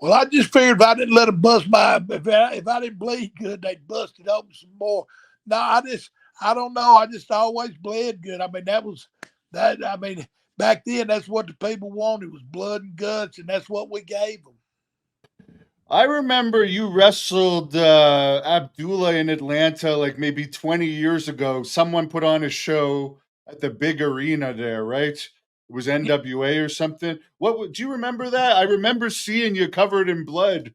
Speaker 2: Well, I just figured if I didn't let them bust if I didn't bleed good, they'd bust it open some more. No, I don't know. I just always bled good. I mean, I mean, back then, that's what the people wanted was blood and guts, and that's what we gave them.
Speaker 1: I remember you wrestled Abdullah in Atlanta like maybe 20 years ago. Someone put on a show at the big arena there, right? It was NWA or something. Do you remember that? I remember seeing you covered in blood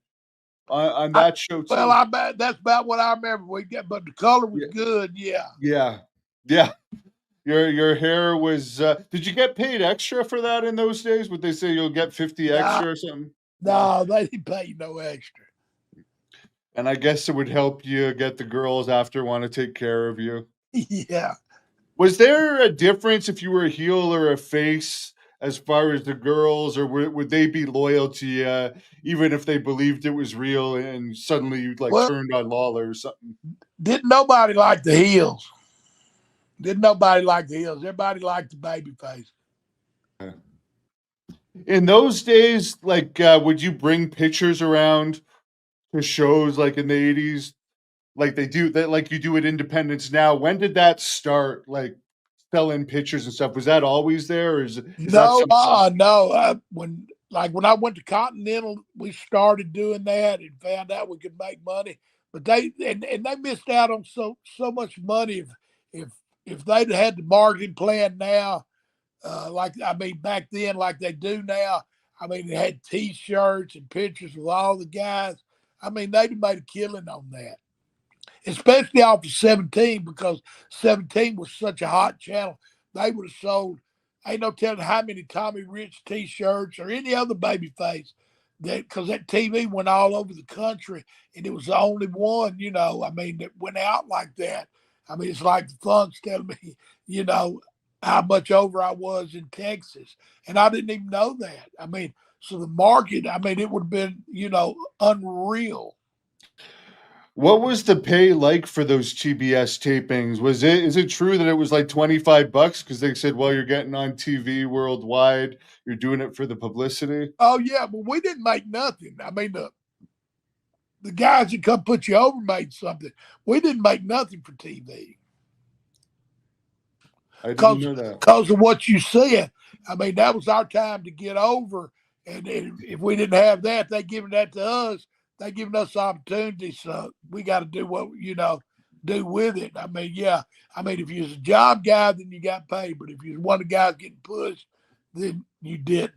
Speaker 1: on that show too.
Speaker 2: Well, that's about what I remember. But the color was good. Yeah.
Speaker 1: Yeah. Your hair was. Did you get paid extra for that in those days? Would they say you'll get 50 extra or something?
Speaker 2: No, they didn't pay no extra.
Speaker 1: And I guess it would help you get the girls after want to take care of you.
Speaker 2: Yeah.
Speaker 1: Was there a difference if you were a heel or a face as far as the girls, or would they be loyal to you even if they believed it was real and suddenly you turned on Lawler or something?
Speaker 2: Didn't nobody like the heels. Everybody liked the baby face.
Speaker 1: In those days, would you bring pictures around to shows like in the 80s, like they do that, like you do at Independence now? When did that start? Like selling pictures and stuff, was that always there, or is
Speaker 2: no? No. When I went to Continental, we started doing that and found out we could make money. But they missed out on so much money if they'd had the marketing plan now. Back then, like they do now, I mean, they had T-shirts and pictures of all the guys. I mean, they'd made a killing on that, especially off of 17, because 17 was such a hot channel. They would have sold, ain't no telling how many Tommy Rich T-shirts or any other baby face, because that TV went all over the country, and it was the only one, that went out like that. I mean, it's like the Funk's telling me, how much over I was in Texas. And I didn't even know that. I mean, so the market, it would have been, unreal.
Speaker 1: What was the pay like for those TBS tapings? Is it true that it was like 25 bucks? Because they said, well, you're getting on TV worldwide, you're doing it for the publicity.
Speaker 2: Oh yeah, but we didn't make nothing. I mean, the guys that come put you over made something. We didn't make nothing for TV
Speaker 1: I didn't
Speaker 2: because
Speaker 1: know that.
Speaker 2: of what you said. I mean, that was our time to get over. And if we didn't have that, they giving that to us. They giving us opportunities. So we got to do what do with it. I mean, yeah. I mean, if you was a job guy, then you got paid. But if you was one of the guys getting pushed, then you didn't.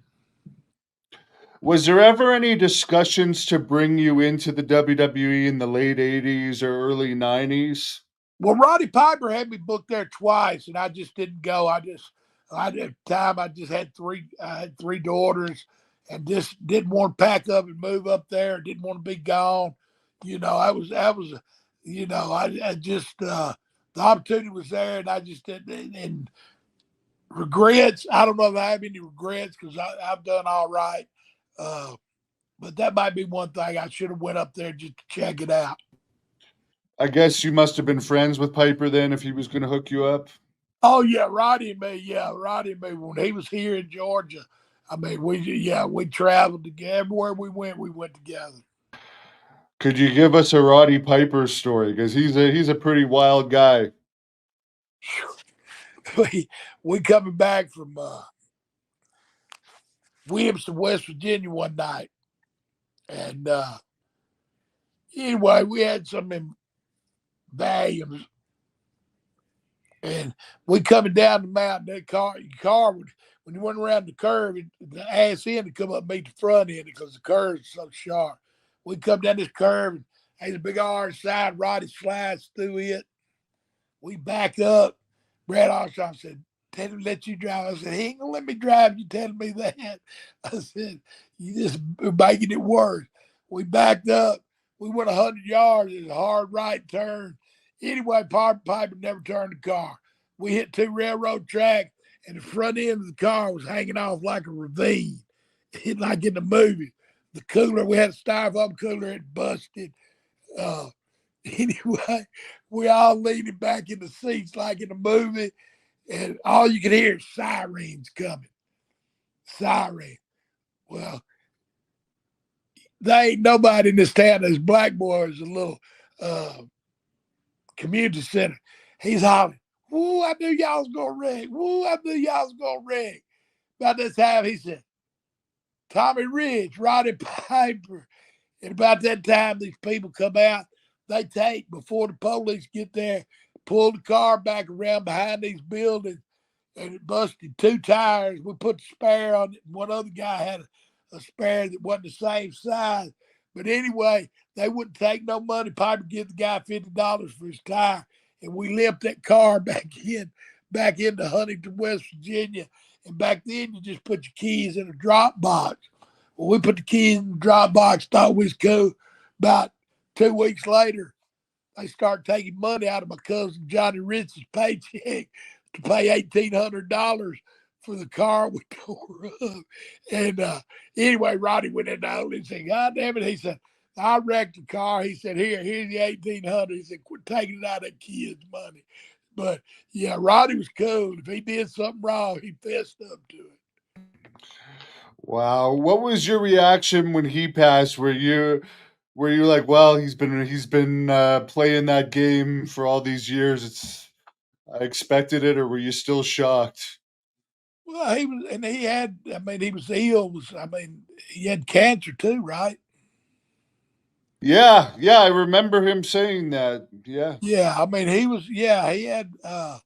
Speaker 1: Was there ever any discussions to bring you into the WWE in the late 80s or early 90s?
Speaker 2: Well, Roddy Piper had me booked there twice, and I just didn't go. At the time I just had three daughters, and just didn't want to pack up and move up there. Didn't want to be gone. I was I just the opportunity was there, and I just didn't. And regrets, I don't know if I have any regrets because I've done all right. But that might be one thing I should have went up there just to check it out.
Speaker 1: I guess you must have been friends with Piper then if he was going to hook you up.
Speaker 2: Oh yeah, Roddy and me. Yeah, Roddy and me. When he was here in Georgia, I mean, we traveled together. Everywhere we went together.
Speaker 1: Could you give us a Roddy Piper story? Because he's a pretty wild guy.
Speaker 2: We coming back from Williamston, West Virginia one night, and anyway, we had some volumes, and we coming down the mountain. That car would, when you went around the curve, the ass end would come up and meet the front end because the curve is so sharp. We come down this curve, and there's a big orange side. Roddy slides through it. We back up. Brad Armstrong said, "Tell him let you drive." I said, "He ain't gonna let me drive. You telling me that?" I said, "You just making it worse." We backed up. We went 100 yards. It was a hard right turn. Anyway, Piper never turned the car. We hit 2 railroad tracks, and the front end of the car was hanging off like a ravine, like in the movie. The cooler, we had a styrofoam cooler, it busted. Anyway, we all leaning back in the seats like in a movie, and all you could hear is sirens coming. Siren. Well, there ain't nobody in this town. This black boy is a little community center. He's hollering, "Woo, I knew y'all was gonna wreck. Woo, I knew y'all was gonna wreck." About this time, he said, "Tommy Rich, Roddy Piper." And about that time, these people come out. They take, before the police get there, pull the car back around behind these buildings, and it busted 2 tires. We put the spare on it. And one other guy had a spare that wasn't the same size. But anyway, they wouldn't take no money. Piper give the guy $50 for his tire. And we limped that car back into Huntington, West Virginia. And back then, you just put your keys in a drop box. Well, we put the keys in the drop box, thought we was cool. About 2 weeks later, they started taking money out of my cousin Johnny Rich's paycheck to pay $1,800 for the car we tore up. And anyway, Roddy went in there and said, "God damn it." He said, "I wrecked the car." He said, here's the $1,800. He said, "Quit taking it out of that kid's money." But yeah, Roddy was cool. If he did something wrong, he fessed up to it.
Speaker 1: Wow. What was your reaction when he passed? Were you like, well, he's been playing that game for all these years. I expected it, or were you still shocked?
Speaker 2: Well, he was ill. He had cancer too, right?
Speaker 1: Yeah, yeah, I remember him saying that. Yeah.
Speaker 2: Yeah, he had, I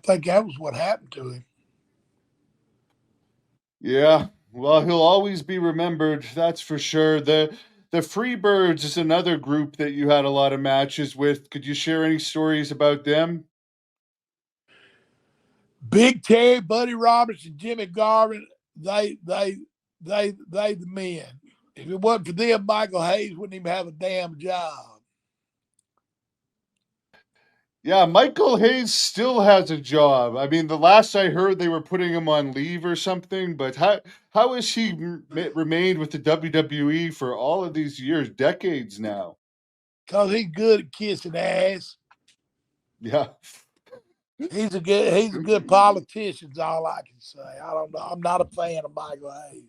Speaker 2: think that was what happened to him.
Speaker 1: Yeah. Well, he'll always be remembered, that's for sure. The Freebirds is another group that you had a lot of matches with. Could you share any stories about them?
Speaker 2: Big Terry, Buddy Roberts, and Jimmy Garvin, they the men. If it wasn't for them, Michael Hayes wouldn't even have a damn job.
Speaker 1: Yeah, Michael Hayes still has a job. I mean, the last I heard, they were putting him on leave or something. But how has he remained with the WWE for all of these years, decades now?
Speaker 2: Because he's good at kissing ass.
Speaker 1: Yeah.
Speaker 2: He's a good politician, is all I can say. I don't know. I'm not a fan of Michael Hayes.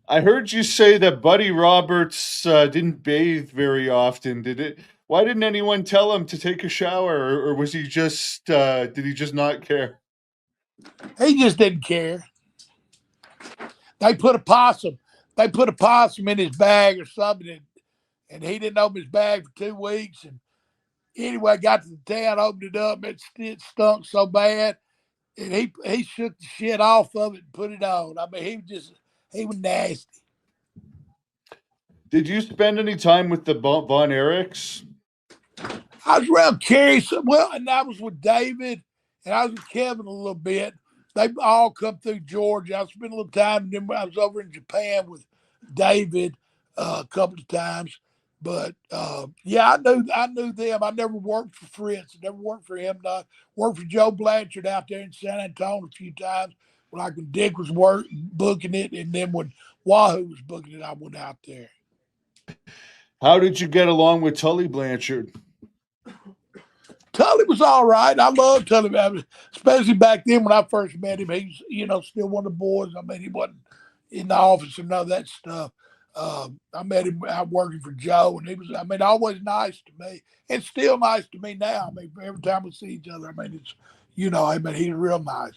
Speaker 1: I heard you say that Buddy Roberts didn't bathe very often. Did it? Why didn't anyone tell him to take a shower, or was he just? Did he just not care?
Speaker 2: He just didn't care. They put a possum. They put a possum in his bag or something, and he didn't open his bag for 2 weeks. And anyway, got to the town, opened it up. It stunk so bad, and he shook the shit off of it and put it on. I mean, he was nasty.
Speaker 1: Did you spend any time with the Von Erichs?
Speaker 2: I was around Kerry, well, and I was with David, and I was with Kevin a little bit. They all come through Georgia. I spent a little time, and then I was over in Japan with David a couple of times. But yeah, I knew them. I never worked for Fritz. I never worked for him. I worked for Joe Blanchard out there in San Antonio a few times. Like when Dick was booking it, and then when Wahoo was booking it, I went out there.
Speaker 1: How did you get along with Tully Blanchard?
Speaker 2: Tully was all right. I loved Tully, especially back then when I first met him. He's, still one of the boys. I mean, he wasn't in the office and none of that stuff. I met him out working for Joe, and he was, always nice to me. And still nice to me now. I mean, every time we see each other, it's, he's real nice.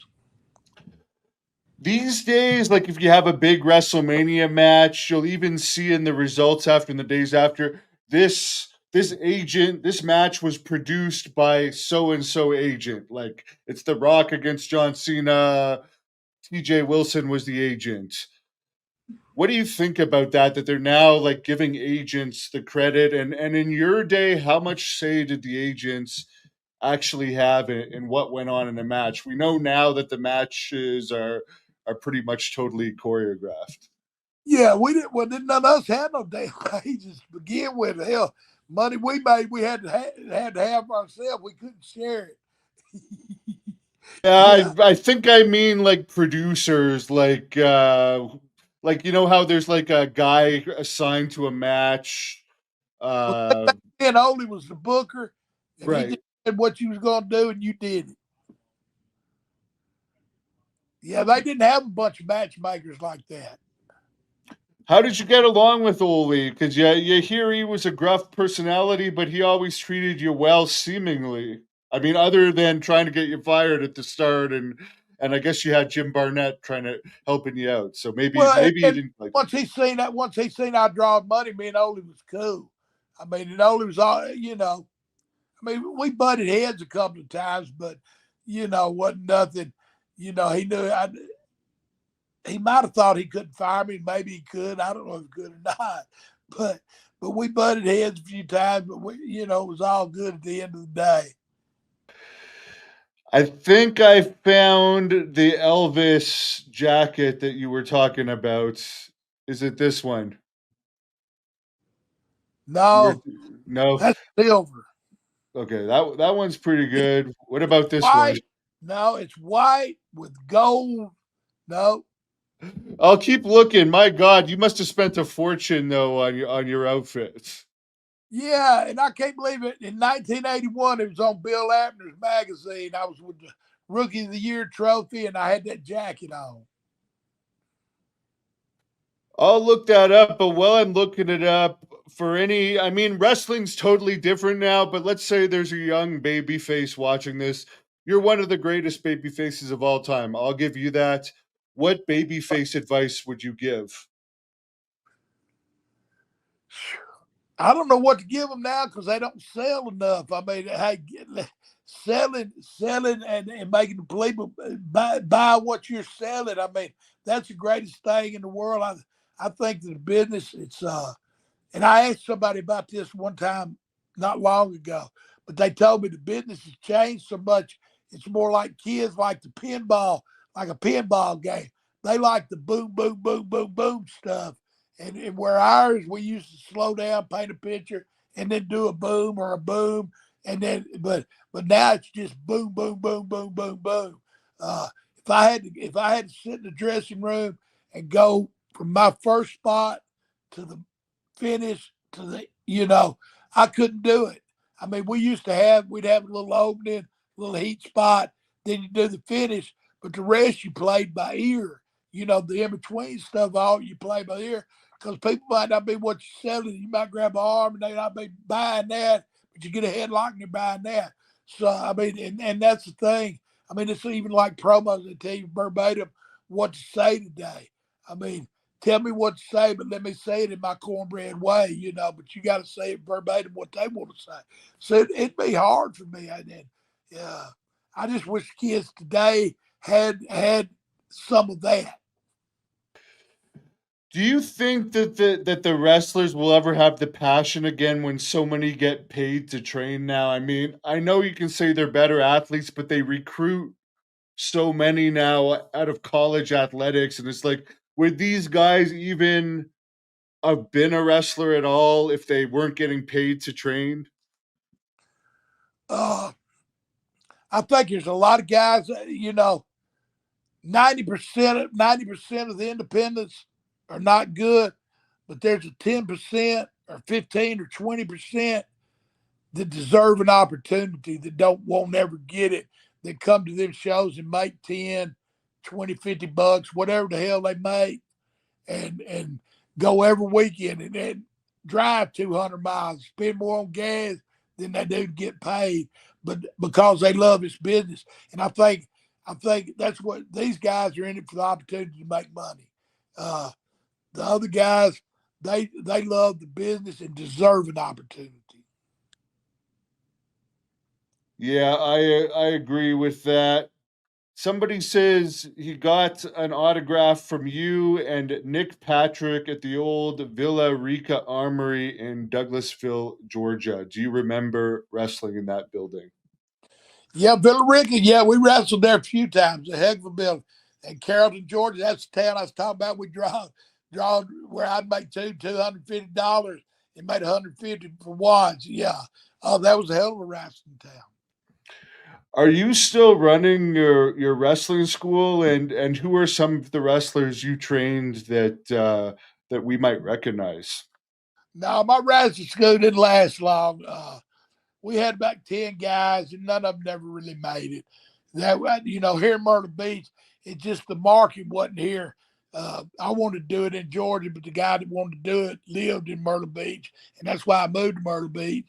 Speaker 1: These days, like if you have a big WrestleMania match, you'll even see in the results after and the days after this match was produced by so and so agent. Like it's The Rock against John Cena. TJ Wilson was the agent. What do you think about that? That they're now like giving agents the credit, and in your day, how much say did the agents actually have in what went on in the match? We know now that the matches are pretty much totally choreographed.
Speaker 2: Yeah, we didn't. Well, none of us had no damn agents to begin with. Hell, money we made, we had to have ourselves. We couldn't share it.
Speaker 1: Yeah,
Speaker 2: Yeah.
Speaker 1: I think I mean like producers, like you know how there's like a guy assigned to a match. Uh,
Speaker 2: And Ole was the booker, and he
Speaker 1: right.
Speaker 2: just said what you was going to do, and you did it. Yeah, they didn't have a bunch of matchmakers like that.
Speaker 1: How did you get along with Ole? Because you hear he was a gruff personality, but he always treated you well, seemingly. I mean, other than trying to get you fired at the start, and I guess you had Jim Barnett trying to helping you out. So maybe you didn't like.
Speaker 2: Once he seen I drawing money, me and Ole was cool. I mean, and Ole was all, we butted heads a couple of times, but wasn't nothing. He knew he might have thought he couldn't fire me. Maybe he could. I don't know if he could or not. But we butted heads a few times. But it was all good at the end of the day.
Speaker 1: I think I found the Elvis jacket that you were talking about. Is it this one?
Speaker 2: No,
Speaker 1: No.
Speaker 2: that's silver.
Speaker 1: Okay, that one's pretty good. What about this
Speaker 2: White.
Speaker 1: one?
Speaker 2: No, it's white with gold. No.
Speaker 1: I'll keep looking. My God, you must have spent a fortune though on your outfits.
Speaker 2: Yeah, and I can't believe it. In 1981, it was on Bill Abner's magazine. I was with the Rookie of the Year trophy, and I had that jacket on.
Speaker 1: I'll look that up, but while I'm looking it up, I mean, wrestling's totally different now, but let's say there's a young baby face watching this. You're one of the greatest baby faces of all time. I'll give you that. What baby face advice would you give?
Speaker 2: I don't know what to give them now because they don't sell enough. I mean, hey, selling and making the people buy what you're selling. I mean, that's the greatest thing in the world. I think that the business, and I asked somebody about this one time not long ago, but they told me the business has changed so much. It's more like kids like the pinball, like a pinball game. They like the boom, boom, boom, boom, boom stuff. And where ours, we used to slow down, paint a picture, and then do a boom or a boom. And then, but now it's just boom, boom, boom, boom, boom, boom. If I had to sit in the dressing room and go from my first spot to the finish to the, I couldn't do it. I mean, we'd have a little opening, a little heat spot, then you do the finish, but the rest you played by ear. The in between stuff, all you play by ear, because people might not be what you're selling. You might grab an arm and they not be buying that, but you get a headlock and they're buying that. So, I mean, and that's the thing. I mean, it's even like promos that tell you verbatim what to say today. I mean, tell me what to say, but let me say it in my cornbread way, but you got to say it verbatim what they want to say. So it'd be hard for me. I just wish kids today had some of that.
Speaker 1: Do you think that the wrestlers will ever have the passion again when so many get paid to train now? I mean, I know you can say they're better athletes, but they recruit so many now out of college athletics, and it's like, would these guys even have been a wrestler at all if they weren't getting paid to train?
Speaker 2: Uh, I think there's a lot of guys, 90% of the independents are not good, but there's a 10% or 15 or 20% that deserve an opportunity that won't never get it, that come to them shows and make 10, 20, $50, whatever the hell they make, and go every weekend and then drive 200 miles, spend more on gas than they do to get paid, but because they love this business. And I think that's what these guys are in it for, the opportunity to make money. The other guys, they love the business and deserve an opportunity.
Speaker 1: Yeah, I agree with that. Somebody says he got an autograph from you and Nick Patrick at the old Villa Rica Armory in Douglasville, Georgia. Do you remember wrestling in that building?
Speaker 2: Yeah, Villarica. Yeah, we wrestled there a few times. A heck of a building. And Carrollton, Georgia, that's the town I was talking about. We draw where I'd make $250 and made 150 for once. Yeah. Oh, that was a hell of a wrestling town.
Speaker 1: Are you still running your wrestling school, and who are some of the wrestlers you trained that we might recognize?
Speaker 2: No, my wrestling school didn't last long. We had about 10 guys, and none of them never really made it. Here in Myrtle Beach, it's just the market wasn't here. I wanted to do it in Georgia, but the guy that wanted to do it lived in Myrtle Beach, and that's why I moved to Myrtle Beach.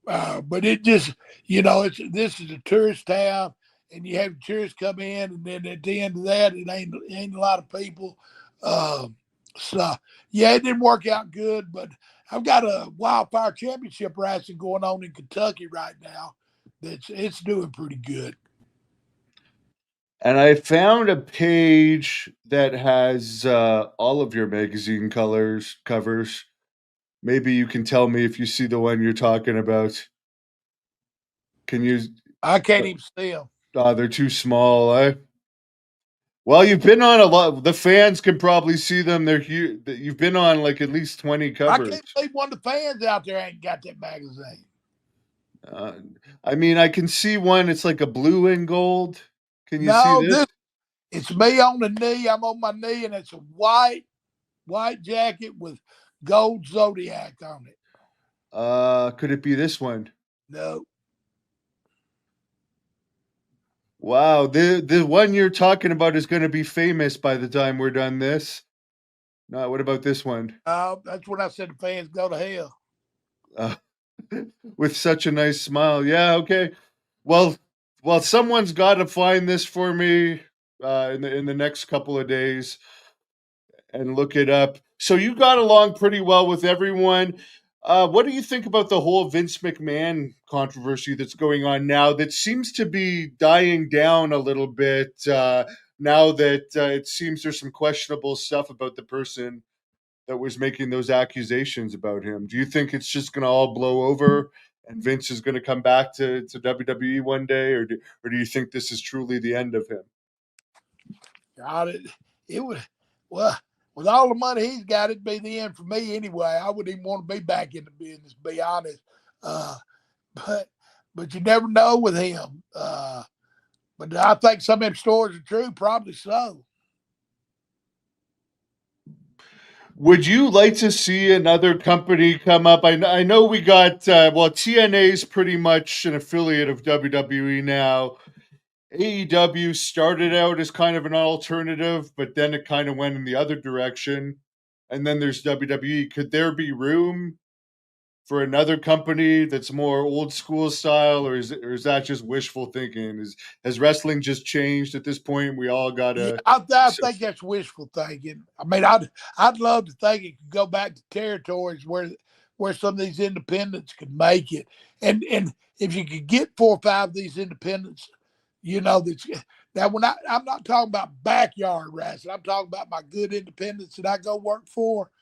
Speaker 2: But it just, this is a tourist town, and you have tourists come in, and then at the end of that, it ain't a lot of people. So yeah, it didn't work out good, but I've got a Wildfire Championship wrestling going on in Kentucky right now. It's doing pretty good.
Speaker 1: And I found a page that has all of your magazine covers. Maybe you can tell me if you see the one you're talking about. Can you?
Speaker 2: I can't even see them.
Speaker 1: They're too small. Well, you've been on a lot. The fans can probably see them. They're huge. You've been on like at least 20
Speaker 2: I
Speaker 1: covers.
Speaker 2: can't believe one of the fans out there ain't got that magazine.
Speaker 1: I mean, I can see one. It's like a blue and gold. Can you see
Speaker 2: No,
Speaker 1: this?
Speaker 2: it's me on the knee. I'm on my knee, and it's a white jacket with gold zodiac on it.
Speaker 1: Could it be this one?
Speaker 2: No.
Speaker 1: Wow, the one you're talking about is going to be famous by the time we're done this. No, what about this one?
Speaker 2: That's when I said the fans go to hell.
Speaker 1: Uh, with such a nice smile. Yeah, okay. Well, someone's got to find this for me in the next couple of days and look it up. So you got along pretty well with everyone. What do you think about the whole Vince McMahon controversy that's going on now? That seems to be dying down a little bit now that it seems there's some questionable stuff about the person that was making those accusations about him. Do you think it's just going to all blow over and Vince is going to come back to WWE one day, or do you think this is truly the end of him?
Speaker 2: God, it would, well, with all the money he's got, it'd be the end for me anyway. I wouldn't even want to be back in the business, to be honest. But but you never know with him. But I think some of them stories are true, probably so.
Speaker 1: Would you like to see another company come up? I know we got, TNA is pretty much an affiliate of WWE now. AEW started out as kind of an alternative, but then it kind of went in the other direction. And then there's WWE. Could there be room for another company that's more old school style, or is that just wishful thinking? Has wrestling just changed at this point? We all gotta.
Speaker 2: I think that's wishful thinking. I mean, I'd love to think it could go back to territories where some of these independents could make it, and if you could get 4 or 5 of these independents, that when I'm not talking about backyard wrestling, I'm talking about my good independents that I go work for.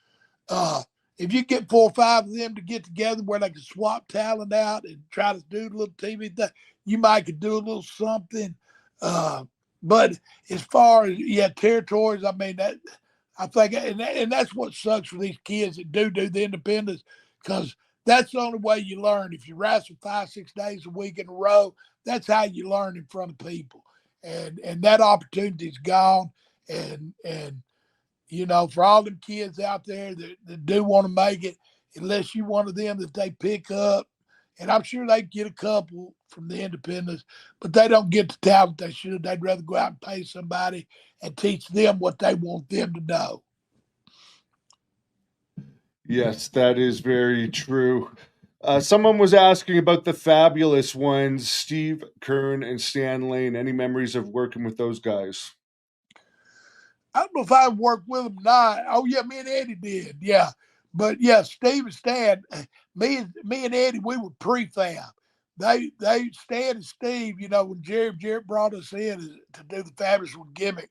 Speaker 2: If you get 4 or 5 of them to get together where they can swap talent out and try to do a little TV thing, you might could do a little something. But as far as territories, I mean that I think, and that's what sucks for these kids that do the independents, because that's the only way you learn. If you wrestle 5, 6 days a week in a row, that's how you learn in front of people, and that opportunity's gone, and for all them kids out there that do want to make it, unless you one of them that they pick up, and I'm sure they get a couple from the independents, but they don't get the talent they should. They'd rather go out and pay somebody and teach them what they want them to know.
Speaker 1: Yes, that is very true. Someone was asking about the fabulous ones, Steve Kern and Stan Lane. Any memories of working with those guys?
Speaker 2: I don't know if I worked with them or not. Oh, yeah, me and Eddie did. Yeah. But, yeah, Steve and Stan, me and Eddie, we were prefab. They Stan and Steve, when Jarrett brought us in to do the Fabulous One gimmick,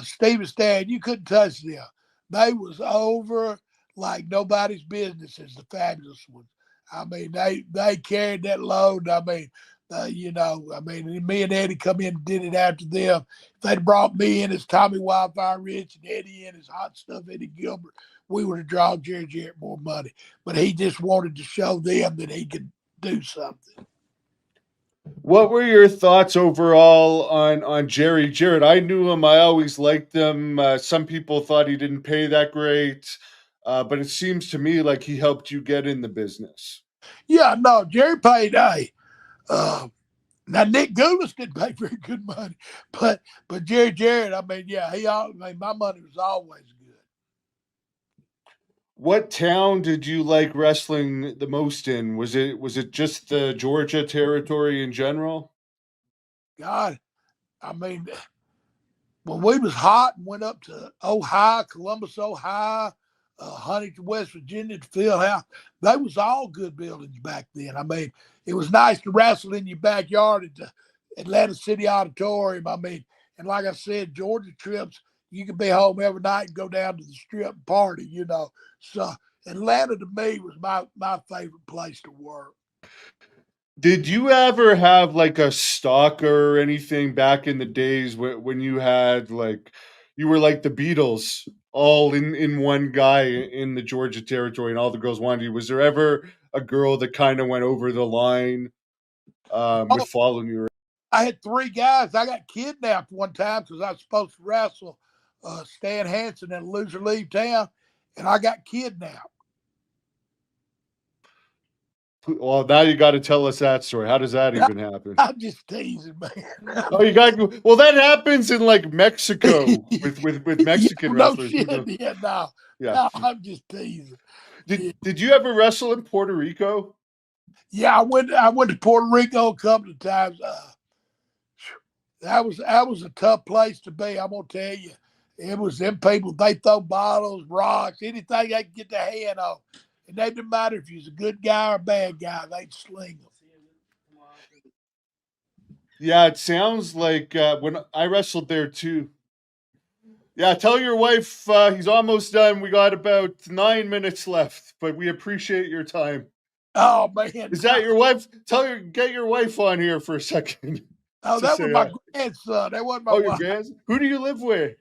Speaker 2: Steve and Stan, you couldn't touch them. They was over like nobody's business as the Fabulous Ones. I mean, they carried that load. I mean, me and Eddie come in and did it after them. If they'd brought me in as Tommy Wildfire Rich and Eddie in as Hot Stuff Eddie Gilbert, we would have drawn Jarrett more money. But he just wanted to show them that he could do something.
Speaker 1: What were your thoughts overall on Jerry Jarrett? I knew him. I always liked him. Some people thought he didn't pay that great, but it seems to me like he helped you get in the business.
Speaker 2: Yeah, no, Jerry paid now Nick Goulas didn't pay very good money, but Jerry Jarrett, I mean, my money was always good.
Speaker 1: What town did you like wrestling the most in? Was it just the Georgia territory in general?
Speaker 2: God, I mean, when we was hot and went up to Ohio, Columbus, Ohio, Huntington, West Virginia, the Fieldhouse, they was all good buildings back then. I mean, it was nice to wrestle in your backyard at the Atlanta City Auditorium. I mean, and like I said, Georgia trips, you could be home every night and go down to the strip and party, So Atlanta to me was my favorite place to work.
Speaker 1: Did you ever have like a stalker or anything back in the days when you had like you were like the Beatles, all in one guy in the Georgia territory, and all the girls wanted you? Was there ever a girl that kind of went over the line with following you?
Speaker 2: I had 3 guys. I got kidnapped one time because I was supposed to wrestle Stan Hansen in Loser Leave Town, and I got kidnapped.
Speaker 1: Well, now you got to tell us that story. How does that even happen?
Speaker 2: I'm just teasing, man.
Speaker 1: Oh, you got that happens in like Mexico with Mexican wrestlers.
Speaker 2: Shit. No, I'm just teasing.
Speaker 1: Did you ever wrestle in Puerto Rico?
Speaker 2: Yeah, I went to Puerto Rico a couple of times. That was a tough place to be. I'm gonna tell you, it was them people. They throw bottles, rocks, anything they could get their hand on. And they didn't matter if you was a good guy or a bad guy, they'd sling them.
Speaker 1: Yeah, it sounds like when I wrestled there too. Yeah, tell your wife he's almost done. We got about 9 minutes left, but we appreciate your time.
Speaker 2: Oh man,
Speaker 1: is that your wife? Get your wife on here for a second.
Speaker 2: Oh, that was my grandson. That wasn't my wife.
Speaker 1: Your grandson? Who do you live with?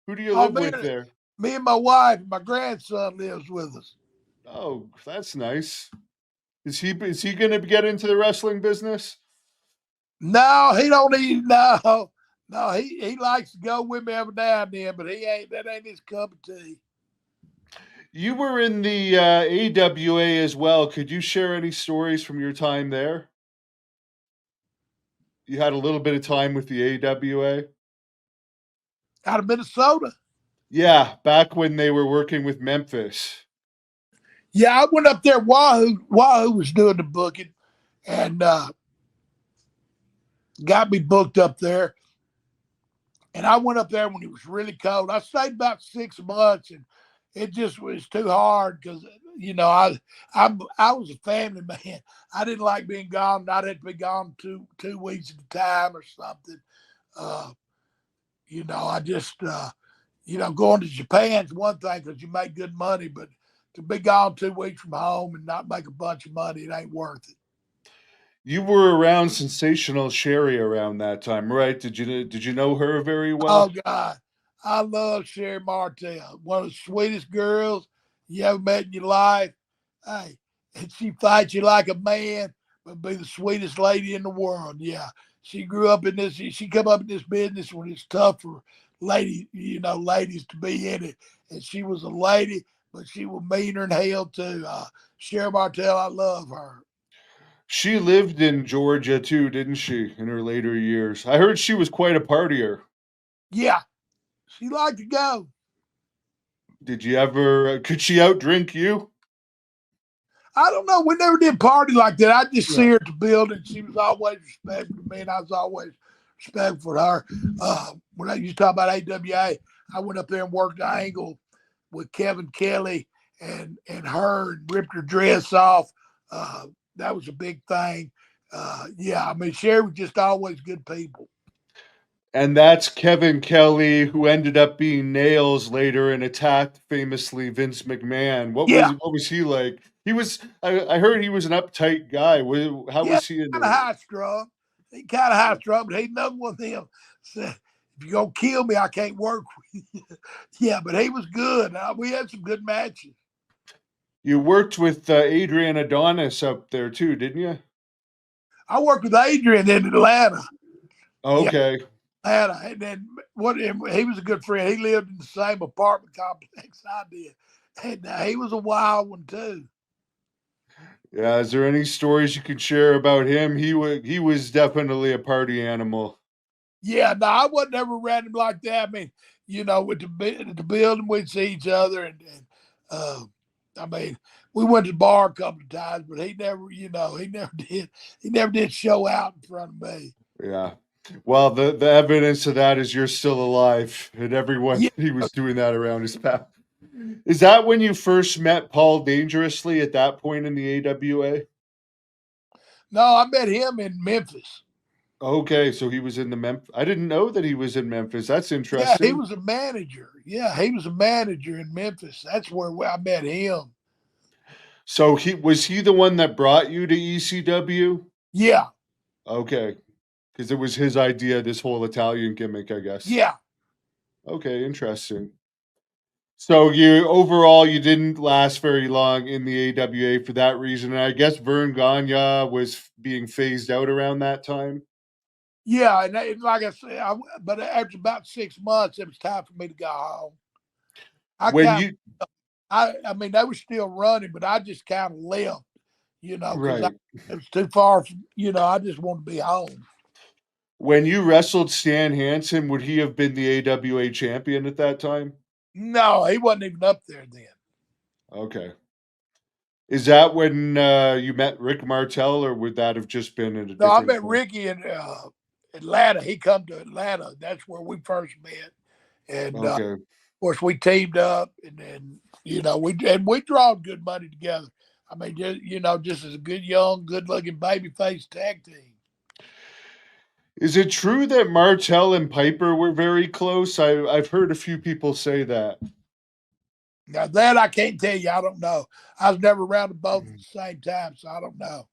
Speaker 1: Who do you live with there?
Speaker 2: Me and my wife. My grandson lives with us.
Speaker 1: Oh, that's nice. Is he going to get into the wrestling business?
Speaker 2: No, he don't even know. No, he likes to go with me every now and then, but that ain't his cup of tea.
Speaker 1: You were in the AWA as well. Could you share any stories from your time there? You had a little bit of time with the AWA?
Speaker 2: Out of Minnesota.
Speaker 1: Yeah, back when they were working with Memphis.
Speaker 2: Yeah, I went up there. Wahoo was doing the booking, and got me booked up there. And I went up there when it was really cold. I stayed about 6 months, and it just was too hard because I was a family man. I didn't like being gone. I'd have to be gone 2 weeks at a time or something. I just going to Japan's one thing because you make good money, but to be gone 2 weeks from home and not make a bunch of money, it ain't worth it.
Speaker 1: You were around Sensational Sherry around that time, right? Did you know her very well?
Speaker 2: Oh God, I love Sherry Martell, one of the sweetest girls you ever met in your life. Hey, and she fights you like a man, but be the sweetest lady in the world. Yeah, she grew up in this. She come up in this business when it's tough for ladies to be in it, and she was a lady, but she was meaner than hell too. Sherry Martell, I love her.
Speaker 1: She lived in Georgia too, didn't she, in her later years? I heard she was quite a partier.
Speaker 2: Yeah, she liked to go.
Speaker 1: Did you ever, could she outdrink you?
Speaker 2: I don't know. We never did party like that. I just see
Speaker 1: Yeah.
Speaker 2: her at the building. She was always respectful to me, and I was always respectful to her. When I used to talk about AWA, I went up there and worked the angle with Kevin Kelly and her and ripped her dress off. That was a big thing. Yeah, I mean, Sherry was just always good people.
Speaker 1: And that's Kevin Kelly, who ended up being Nails later and attacked famously Vince McMahon.
Speaker 2: Yeah,
Speaker 1: What was he like? He was. I heard he was an uptight guy. How
Speaker 2: yeah,
Speaker 1: was he in
Speaker 2: kind of
Speaker 1: there?
Speaker 2: high strung. He kind of high strung, but he another one of them said, "If you're gonna kill me, I can't work with you." Yeah, but he was good. We had some good matches.
Speaker 1: You worked with Adrian Adonis up there too, didn't you?
Speaker 2: I worked with Adrian in Atlanta. Yeah,
Speaker 1: Okay.
Speaker 2: Atlanta, and then he was a good friend. He lived in the same apartment complex I did, and he was a wild one too.
Speaker 1: Yeah. Is there any stories you could share about him? He was definitely a party animal.
Speaker 2: Yeah, no, I wasn't ever random like that. I mean, with the building, we'd see each other, and I mean, we went to the bar a couple of times, but he never did show out in front of me.
Speaker 1: Yeah. Well, the evidence of that is you're still alive, and everyone
Speaker 2: Yeah,
Speaker 1: he was doing that around his path. Is that when you first met Paul Dangerously at that point in the AWA?
Speaker 2: no, I met him in Memphis.
Speaker 1: Okay, so he was in the Memphis. I didn't know that he was in Memphis. That's
Speaker 2: Yeah, he
Speaker 1: interesting.
Speaker 2: was a manager. Yeah, he was a manager in Memphis. That's where I met him.
Speaker 1: So he the one that brought you to ECW?
Speaker 2: Yeah,
Speaker 1: Okay, because it was his idea, this whole Italian gimmick, I guess.
Speaker 2: yeah.
Speaker 1: Okay, interesting. So you didn't last very long in the AWA for that reason. And I guess Vern Gagne was being phased out around that time.
Speaker 2: Yeah, and like I said, but after about 6 months, it was time for me to go home. I
Speaker 1: When
Speaker 2: kind
Speaker 1: you
Speaker 2: I mean, they were still running, but I just kind of left, because
Speaker 1: right.
Speaker 2: it was too far from, I just wanted to be home.
Speaker 1: When you wrestled Stan Hansen, would he have been the AWA champion at that time?
Speaker 2: No, he wasn't even up there then.
Speaker 1: Okay. Is that when you met Rick Martel, or would that have just been at a
Speaker 2: No, I
Speaker 1: different
Speaker 2: met
Speaker 1: point?
Speaker 2: Ricky in Atlanta. He come to Atlanta. That's where we first met. And of
Speaker 1: Okay.
Speaker 2: course, we teamed up, and then we drawed good money together. I mean, just as a good young, good-looking babyface tag team.
Speaker 1: Is it true that Martel and Piper were very close? I've heard a few people say that.
Speaker 2: Now that I can't tell you, I don't know. I was never around them both at the same time, so I don't know.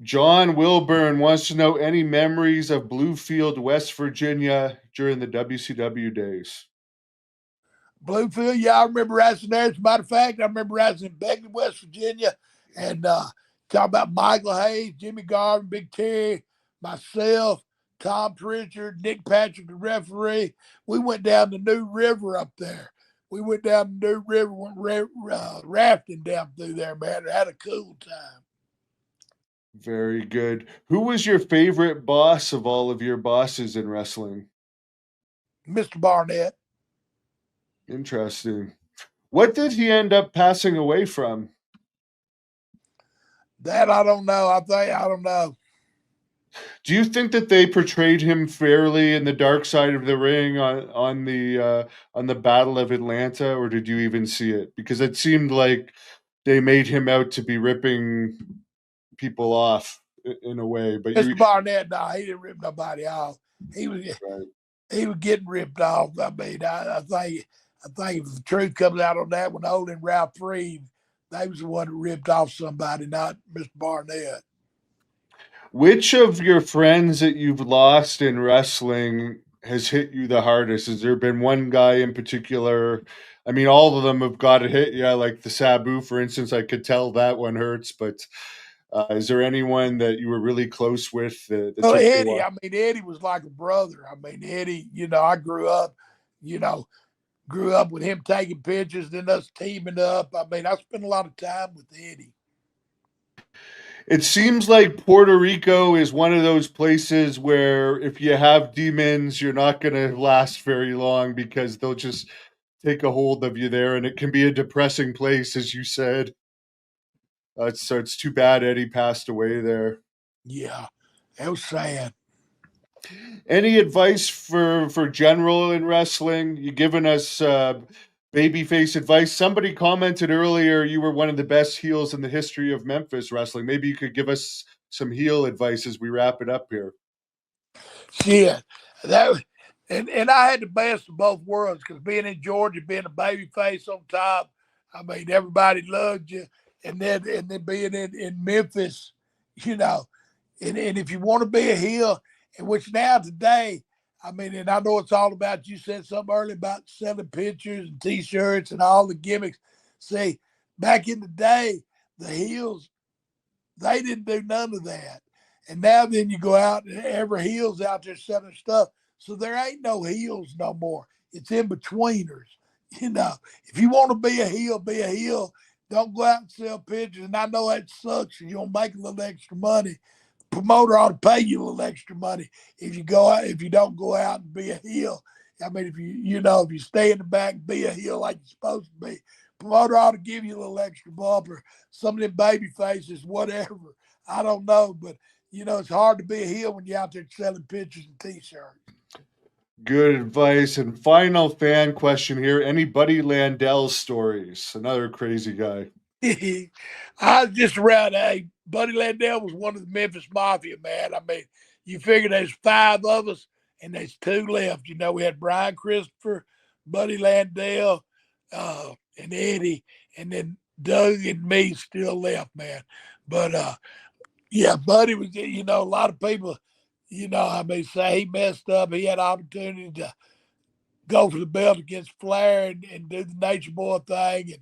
Speaker 1: John Wilburn wants to know any memories of Bluefield, West Virginia during the WCW days.
Speaker 2: Bluefield, yeah, I remember wrestling there. As a matter of fact, I remember wrestling in Beckley, West Virginia, And talk about Michael Hayes, Jimmy Garvin, Big Terry, myself, Tom Pritchard, Nick Patrick, the referee. We went down the New River up there. We went down the New River, went rafting down through there, man. Had a cool time.
Speaker 1: Very good. Who was your favorite boss of all of your bosses in wrestling?
Speaker 2: Mr. Barnett.
Speaker 1: Interesting. What did he end up passing away from?
Speaker 2: That I don't know. I don't know.
Speaker 1: Do you think that they portrayed him fairly in the dark side of the ring on the Battle of Atlanta, or did you even see it? Because it seemed like they made him out to be ripping people off in a way. But
Speaker 2: Mr. Barnett, no, he didn't rip nobody off. He was
Speaker 1: right.
Speaker 2: He was getting ripped off. I mean, I think if the truth comes out on that one, Old and Ralph Freed, they was the one that ripped off somebody, not Mr. Barnett.
Speaker 1: Which of your friends that you've lost in wrestling has hit you the hardest? Has there been one guy in particular? I mean, all of them have got to hit you. Like the Sabu, for instance, I could tell that one hurts. But is there anyone that you were really close with?
Speaker 2: Well, Eddie, Eddie was like a brother. I mean, Eddie, I grew up with him taking pictures, then us teaming up. I mean, I spent a lot of time with Eddie.
Speaker 1: It seems like Puerto Rico is one of those places where if you have demons, you're not going to last very long because they'll just take a hold of you there, and it can be a depressing place, as you said. So it's too bad Eddie passed away there.
Speaker 2: Yeah, that was sad.
Speaker 1: Any advice for general in wrestling? You giving us babyface advice? Somebody commented earlier you were one of the best heels in the history of Memphis wrestling. Maybe you could give us some heel advice as we wrap it up here.
Speaker 2: Shit, and I had the best of both worlds because being in Georgia, being a babyface on top, I mean everybody loved you, and then being in Memphis, and if you want to be a heel, and which now today, I mean, and I know it's all about, you said something earlier about selling pictures and T-shirts and all the gimmicks. See, back in the day, the heels, they didn't do none of that. And now then you go out and every heel's out there selling stuff. So there ain't no heels no more. It's in-betweeners. If you want to be a heel, be a heel. Don't go out and sell pictures. And I know that sucks and you'll make a little extra money. Promoter ought to pay you a little extra money if you don't go out and be a heel. I mean, if you stay in the back and be a heel like you're supposed to be, promoter ought to give you a little extra bump or some of them baby faces, whatever. I don't know, but it's hard to be a heel when you're out there selling pictures and T-shirts.
Speaker 1: Good advice. And final fan question here: any Buddy Landell stories? Another crazy guy.
Speaker 2: I was just around. Hey, Buddy Landell was one of the Memphis Mafia, man. I mean, you figure there's 5 of us and there's 2 left. We had Brian Christopher, Buddy Landell, and Eddie, and then Doug and me still left, man. But yeah, Buddy was, a lot of people, say he messed up. He had opportunity to go for the belt against Flair and do the Nature Boy thing.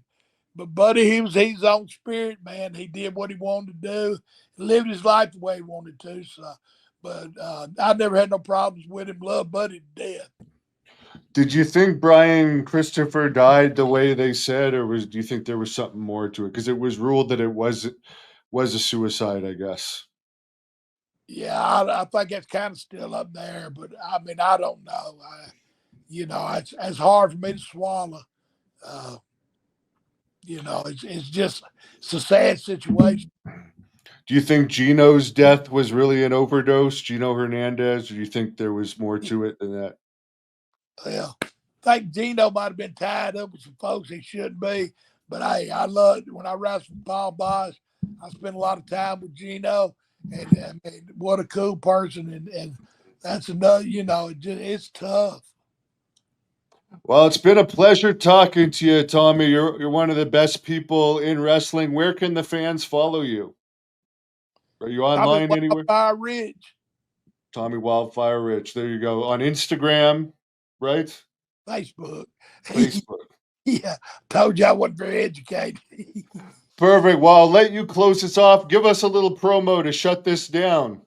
Speaker 2: But Buddy, he was his own spirit, man. He did what he wanted to do, lived his life the way he wanted to. So, but I never had no problems with him. Love Buddy to death.
Speaker 1: Did you think Brian Christopher died the way they said, or do you think there was something more to it? Because it was ruled that it was a suicide, I guess.
Speaker 2: Yeah, I think that's kind of still up there, but I mean, I don't know. It's hard for me to swallow. It's a sad situation.
Speaker 1: Do you think Gino's death was really an overdose, Gino Hernandez, or do you think there was more to it than that?
Speaker 2: Well, I think Gino might have been tied up with some folks he shouldn't be. But hey, I loved when I wrestled with Paul Bosch. I spent a lot of time with Gino, and I mean, what a cool person. And that's another, it's tough.
Speaker 1: Well, it's been a pleasure talking to you, Tommy. You're one of the best people in wrestling. Where can the fans follow you? Are you online anywhere?
Speaker 2: Wildfire Rich.
Speaker 1: Tommy Wildfire Rich. There you go. On Instagram, right?
Speaker 2: Facebook.
Speaker 1: Facebook.
Speaker 2: Yeah. Told you I wasn't very educated.
Speaker 1: Perfect. Well, I'll let you close this off. Give us a little promo to shut this down.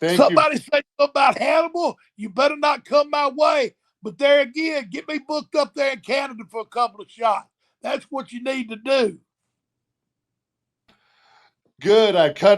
Speaker 1: Thank
Speaker 2: Somebody say something about Hannibal. You better not come my way. But there again, get me booked up there in Canada for a couple of shots. That's what you need to do.
Speaker 1: you. Good. I cut